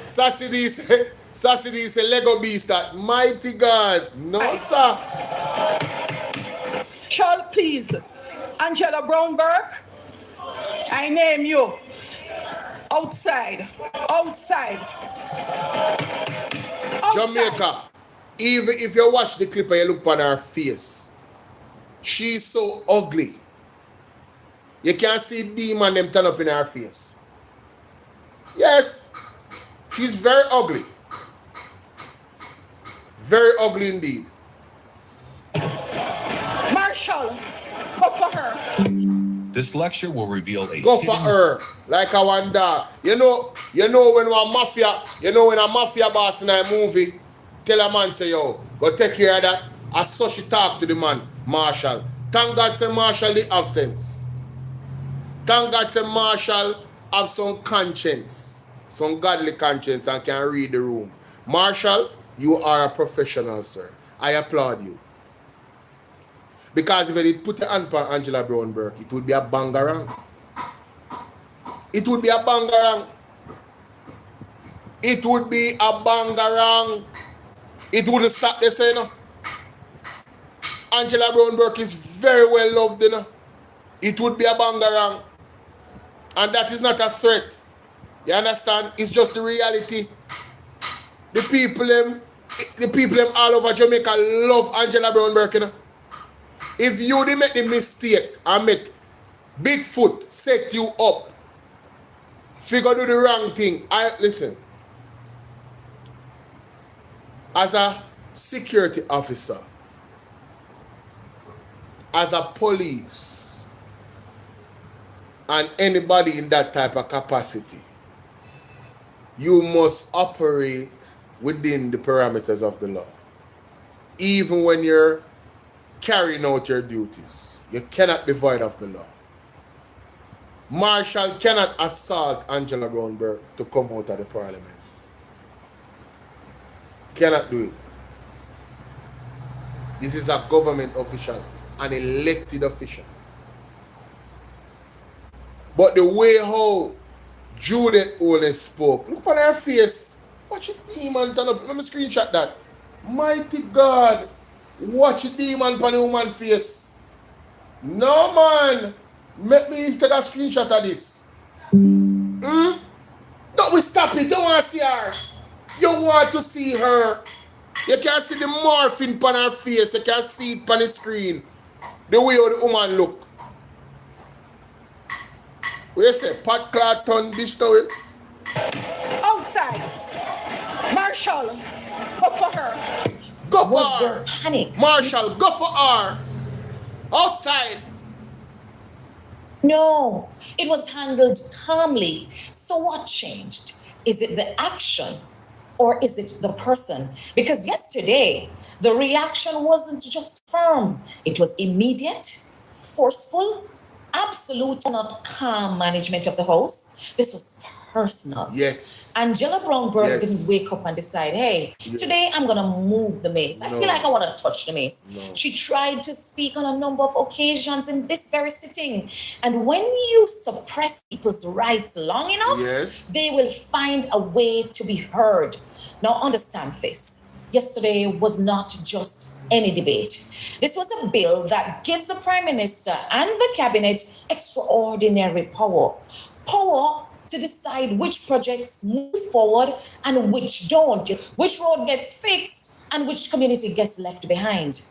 Sassy is a Lego beast. That mighty God. No, sir. Shall please, Angela Brownberg, I name you. Outside. Jamaica, even if you watch the clip and you look on her face, she's so ugly. You can't see demon them turn up in her face. Yes, she's very ugly. Very ugly indeed. Marshall, go for her. This lecture will reveal a go for her like a wonder. You know when a mafia boss in a movie tell a man say, yo, go take care of that. I saw she talk to the man, Marshall. Thank God say Marshall the absence. Thank God say Marshall have some conscience, some godly conscience and can read the room. Marshall, you are a professional, sir. I applaud you. Because if you put your hand on Angela Brownberg, it would be a bangarang. It would be a bangarang. It would be a bangarang. It wouldn't stop there, you know. Angela Brownberg is very well loved, you know. It would be a bangarang. And that is not a threat. You understand? It's just the reality. The people all over Jamaica love Angela Brownberg, you know. If you didn't make the mistake and make Bigfoot set you up, figure do the wrong thing. Listen. As a security officer, as a police, and anybody in that type of capacity, you must operate within the parameters of the law. Even when you're carrying out your duties, you cannot be void of the law. Marshall cannot assault Angela Brownberg to come out of the parliament. Cannot do it. This is a government official an elected official. But the way how Judith only spoke, look on her face. Watch it, demon turn up. Let me screenshot that. Mighty God. Watch it, demon on the woman's face. No, man. Make me take a screenshot of this. No, we stop it. Don't want to see her. You want to see her. You can see the morphine on her face. You can see it on the screen. The way how the woman look. What you say? Pat Clarton dish towel? Outside. Marshall, go for her. Go for Was her. there panic? Marshall, go for her. Outside. No, it was handled calmly. So what changed? Is it the action or is it the person? Because yesterday, the reaction wasn't just firm. It was immediate, forceful, absolute, not calm management of the house. This was personal. Yes. Angela Brown-Burke Yes. didn't wake up and decide, hey, Yes. today I'm gonna move the mace. I No. feel like I wanna touch the mace. No. She tried to speak on a number of occasions in this very sitting. And when you suppress people's rights long enough, Yes. they will find a way to be heard. Now understand this. Yesterday was not just any debate. This was a bill that gives the Prime Minister and the Cabinet extraordinary power. Power to decide which projects move forward and which don't, which road gets fixed and which community gets left behind.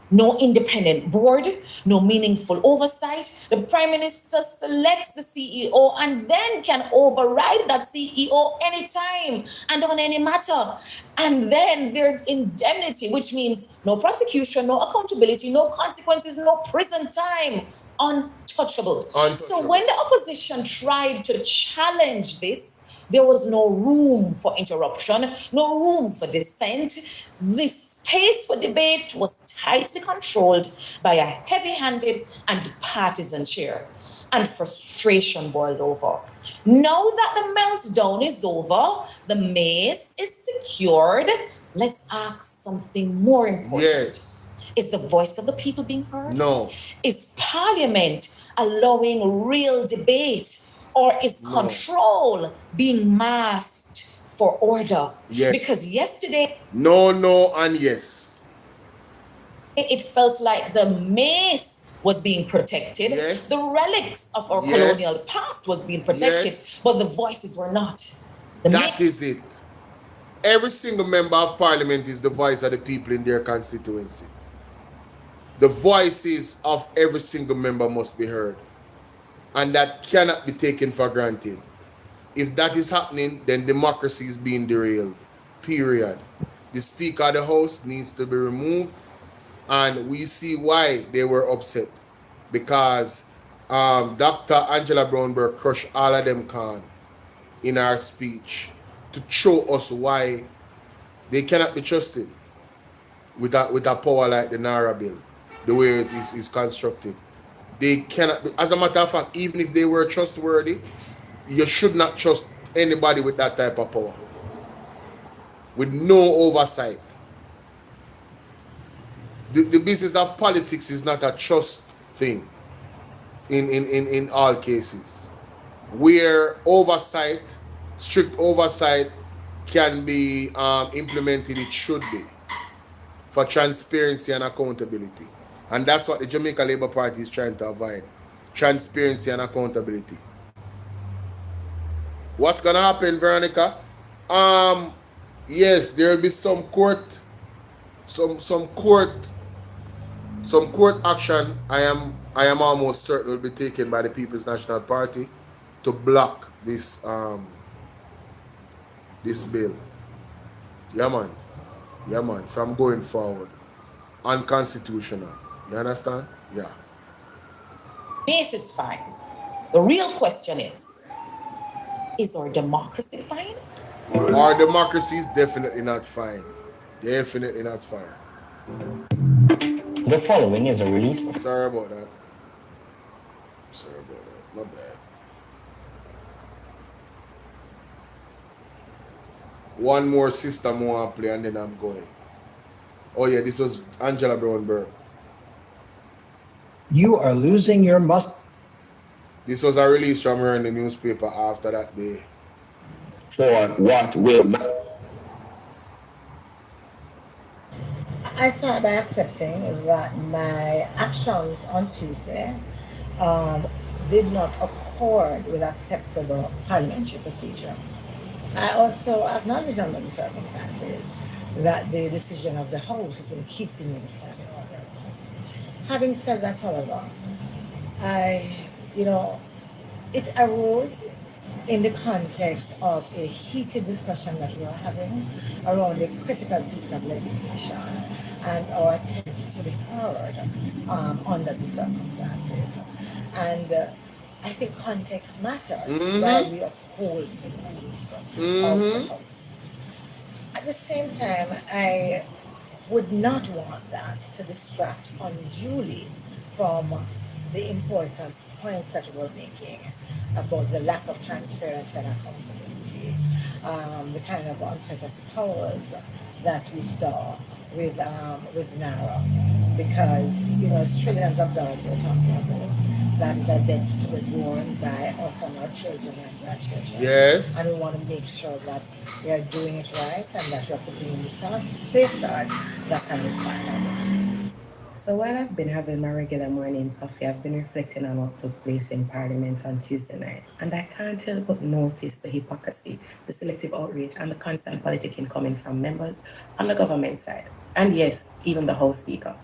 No independent board, no meaningful oversight. The Prime Minister selects the CEO and then can override that CEO anytime and on any matter. And then there's indemnity, which means no prosecution, no accountability, no consequences, no prison time. Untouchable. So when the opposition tried to challenge this, there was no room for interruption, no room for dissent. The space for debate was tightly controlled by a heavy-handed and partisan chair. And frustration boiled over. Now that the meltdown is over, the mace is secured, let's ask something more important. Yes. Is the voice of the people being heard? No. Is Parliament allowing real debate? Or is No. control being masked for order? Yes. Because yesterday, No, no, and yes. it felt like the mace was being protected. Yes. The relics of our Yes. colonial past was being protected, Yes. but the voices were not. That is it. Every single member of Parliament is the voice of the people in their constituency. The voices of every single member must be heard. And that cannot be taken for granted. If that is happening, then democracy is being derailed. Period. The Speaker of the House needs to be removed. And we see why they were upset. Because Dr. Angela Brown-Burke crushed all of them can in her speech to show us why they cannot be trusted with a power like the Naira bill, the way it is constructed. They cannot be, as a matter of fact, even if they were trustworthy, you should not trust anybody with that type of power. With no oversight. The business of politics is not a trust thing in all cases. Where oversight, strict oversight can be implemented, it should be. For transparency and accountability. And that's what the Jamaica Labour Party is trying to avoid. Transparency and accountability. What's gonna happen, Veronica? Yes, there will be some court action. I am almost certain will be taken by the People's National Party to block this this bill. Yeah man, from going forward. Unconstitutional. You understand? Yeah. mace is fine. The real question is our democracy fine? Our democracy is definitely not fine. Definitely not fine. The following is a release. Sorry about that. My bad. One more system I want to play and then I'm going. Oh yeah, this was Angela Brown-Burke. You are losing your must. This was a release from her in the newspaper after that day. For what will I start by accepting that my actions on Tuesday did not accord with acceptable parliamentary procedure. I also acknowledge under the circumstances that the decision of the House is in keeping with the standing orders. Having said that, however, it arose in the context of a heated discussion that we are having around a critical piece of legislation and our attempts to be heard under the circumstances. And I think context matters while we uphold the rules of the House. At the same time, I would not want that to distract unduly from the important points that we're making about the lack of transparency and accountability, the kind of unset of powers that we saw with NARA, because it's trillions of dollars we're talking about. That is a debt to be borne by us and our children and grandchildren. Yes. And we want to make sure that we are doing it right and that we are putting in the safeguards that can be required. So while I've been having my regular morning coffee, I've been reflecting on what took place in Parliament on Tuesday night. And I can't help but notice the hypocrisy, the selective outrage, and the constant politicking coming from members on the government side. And yes, even the House Speaker.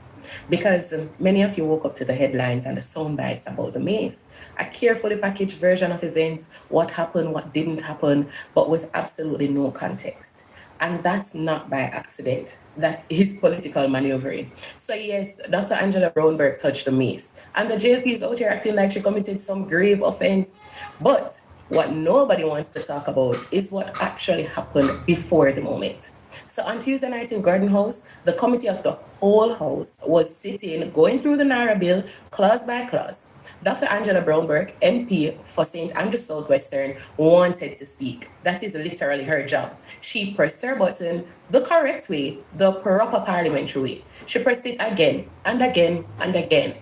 Because many of you woke up to the headlines and the sound bites about the mace, a carefully packaged version of events, what happened, what didn't happen, but with absolutely no context. And that's not by accident. That is political maneuvering. So yes, Dr. Angela Burke touched the mace, and the JLP is out here acting like she committed some grave offense. But what nobody wants to talk about is what actually happened before the moment. So on Tuesday night in Garden House, the committee of the whole House was sitting, going through the NARA bill, clause by clause. Dr. Angela Burke, MP for St. Andrews Southwestern, wanted to speak. That is literally her job. She pressed her button the correct way, the proper parliamentary way. She pressed it again and again and again.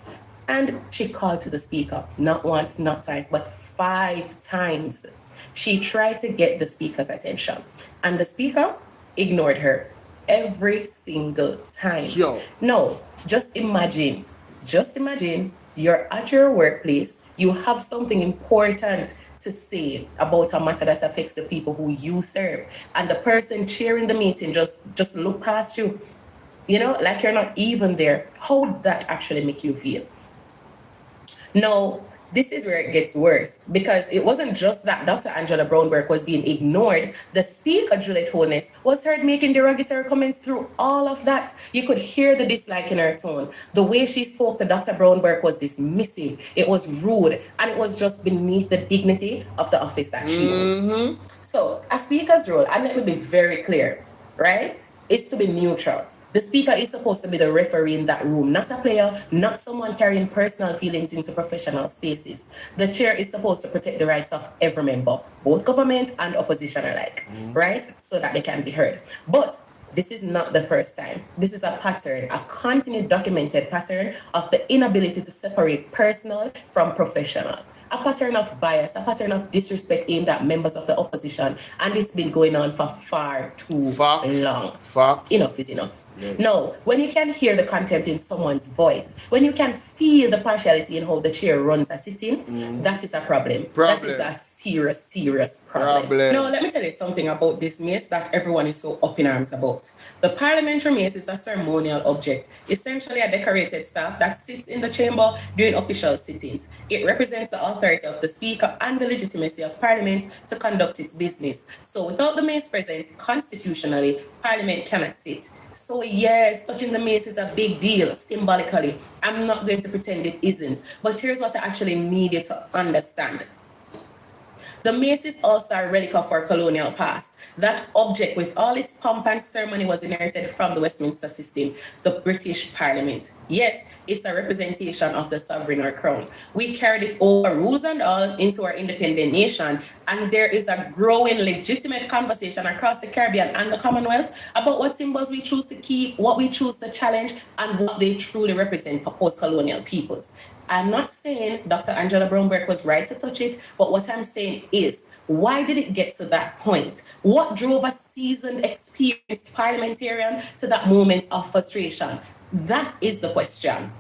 And she called to the speaker, not once, not twice, but 5 times. She tried to get the speaker's attention. And the speaker ignored her every single time. Yo. No, just imagine you're at your workplace, you have something important to say about a matter that affects the people who you serve, and the person chairing the meeting just look past you, like you're not even there. How would that actually make you feel? No. This is where it gets worse, because it wasn't just that Dr. Angela Burke was being ignored. The speaker, Juliet Holness, was heard making derogatory comments through all of that. You could hear the dislike in her tone. The way she spoke to Dr. Burke was dismissive. It was rude, and it was just beneath the dignity of the office that she holds. So a speaker's role, and let me be very clear, right, is to be neutral. The speaker is supposed to be the referee in that room, not a player, not someone carrying personal feelings into professional spaces. The chair is supposed to protect the rights of every member, both government and opposition alike, right? So that they can be heard. But this is not the first time. This is a pattern, a continued documented pattern of the inability to separate personal from professional. A pattern of bias, a pattern of disrespect aimed at members of the opposition, and it's been going on for far too long. Facts. Enough is enough. Yes. No, when you can hear the contempt in someone's voice, when you can feel the partiality in how the chair runs a sitting, that is a problem. That is a serious problem. Now, let me tell you something about this mace that everyone is so up in arms about. The parliamentary mace is a ceremonial object, essentially a decorated staff that sits in the chamber during official sittings. It represents the authority of the speaker and the legitimacy of parliament to conduct its business. So without the mace present, constitutionally, parliament cannot sit. So yes, touching the mace is a big deal, symbolically. I'm not going to pretend it isn't. But here's what I actually need you to understand. The mace is also a relic of our colonial past. That object with all its pomp and ceremony was inherited from the Westminster system, the British Parliament. Yes, it's a representation of the sovereign or crown. We carried it over, rules and all, into our independent nation, and there is a growing legitimate conversation across the Caribbean and the Commonwealth about what symbols we choose to keep, what we choose to challenge, and what they truly represent for post-colonial peoples. I'm not saying Dr. Angela Brown-Burke was right to touch it, but what I'm saying is, why did it get to that point? What drove a seasoned, experienced parliamentarian to that moment of frustration? That is the question.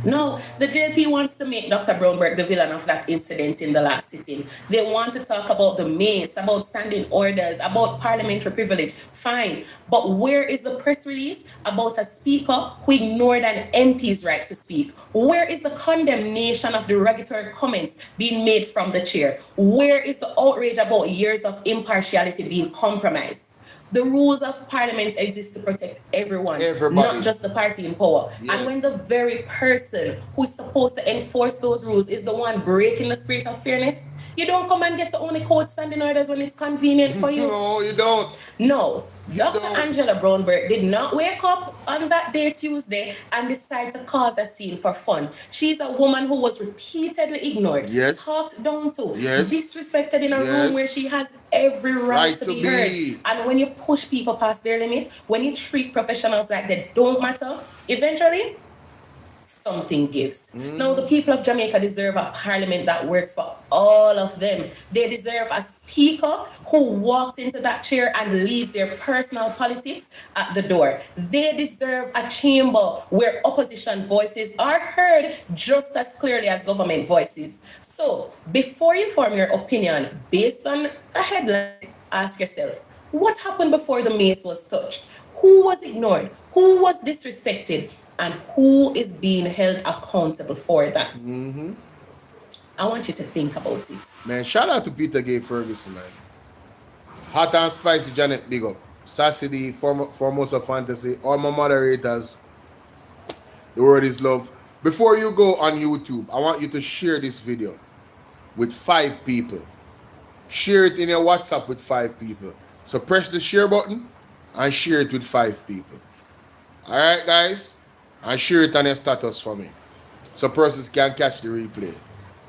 No, the JLP wants to make Dr. Brown-Burke the villain of that incident in the last sitting. They want to talk about the mace, about standing orders, about parliamentary privilege. Fine. But where is the press release about a speaker who ignored an MP's right to speak? Where is the condemnation of derogatory comments being made from the chair? Where is the outrage about years of impartiality being compromised? The rules of parliament exist to protect everyone, not just the party in power. Yes. And when the very person who is supposed to enforce those rules is the one breaking the spirit of fairness, you don't come and get to only quote standing orders when it's convenient for you. No, you don't. No, Dr. Angela Brown-Burke did not wake up on that day, Tuesday, and decide to cause a scene for fun. She's a woman who was repeatedly ignored, Yes. talked down to, Yes. disrespected in a Yes. room where she has every right to be heard. And when you push people past their limit, when you treat professionals like they don't matter, eventually, something gives. Now, the people of Jamaica deserve a parliament that works for all of them. They deserve a speaker who walks into that chair and leaves their personal politics at the door. They deserve a chamber where opposition voices are heard just as clearly as government voices. So, before you form your opinion based on a headline, ask yourself, what happened before the mace was touched? Who was ignored? Who was disrespected? And who is being held accountable for that? I want you to think about it. Man, shout out to Peter Gay Ferguson, man. Hot and spicy Janet, big up. Sassy, foremost of fantasy, all my moderators. The word is love. Before you go on YouTube, I want you to share this video with 5 people. Share it in your WhatsApp with 5 people. So press the share button and share it with 5 people. All right, guys? And share it on your status for me, so persons can catch the replay.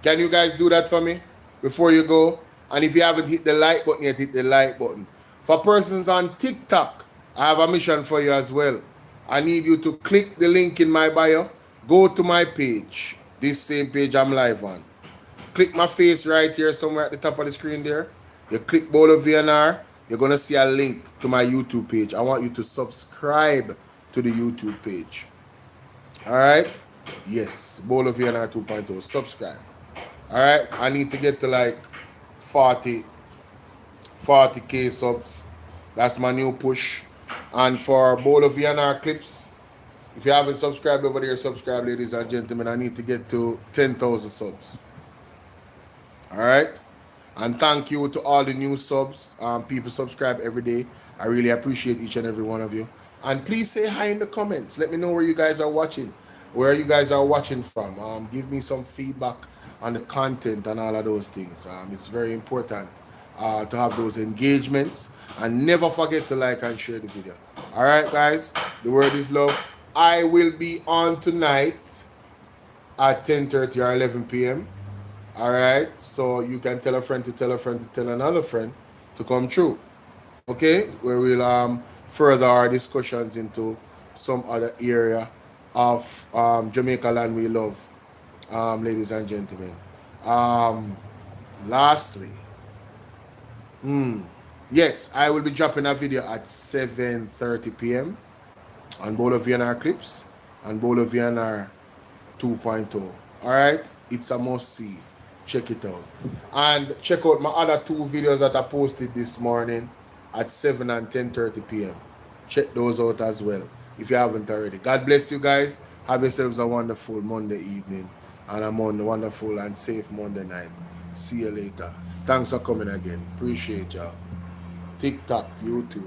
Can you guys do that for me before you go? And if you haven't hit the like button yet, hit the like button. For persons on TikTok, I have a mission for you as well. I need you to click the link in my bio, go to my page, this same page I'm live on. Click my face right here somewhere at the top of the screen there. You click Bolo VNR, you're going to see a link to my YouTube page. I want you to subscribe to the YouTube page. Alright? Yes, Bolo VNR 2.0. Subscribe. Alright? I need to get to like 40k subs. That's my new push. And for Bolo VNR clips, if you haven't subscribed over there, subscribe, ladies and gentlemen. I need to get to 10,000 subs. Alright? And thank you to all the new subs. People subscribe every day. I really appreciate each and every one of you. And please say hi in the comments. Let me know where you guys are watching. Where you guys are watching from. Give me some feedback on the content and all of those things. It's very important to have those engagements. And never forget to like and share the video. Alright, guys. The word is love. I will be on tonight at 10:30 or 11 p.m. Alright. So you can tell a friend to tell a friend to tell another friend to come through. Okay? Where we'll further our discussions into some other area of Jamaica land we love, ladies and gentlemen. Lastly, yes, I will be dropping a video at 7:30 p.m. on Bolo VNR Clips and Bolo VNR 2.0. Alright? It's a must-see. Check it out. And check out my other 2 videos that I posted this morning at 7 and 10:30 p.m. Check those out as well if you haven't already. God bless you guys. Have yourselves a wonderful Monday evening and a wonderful and safe Monday night. See you later. Thanks for coming again. Appreciate y'all. TikTok, YouTube.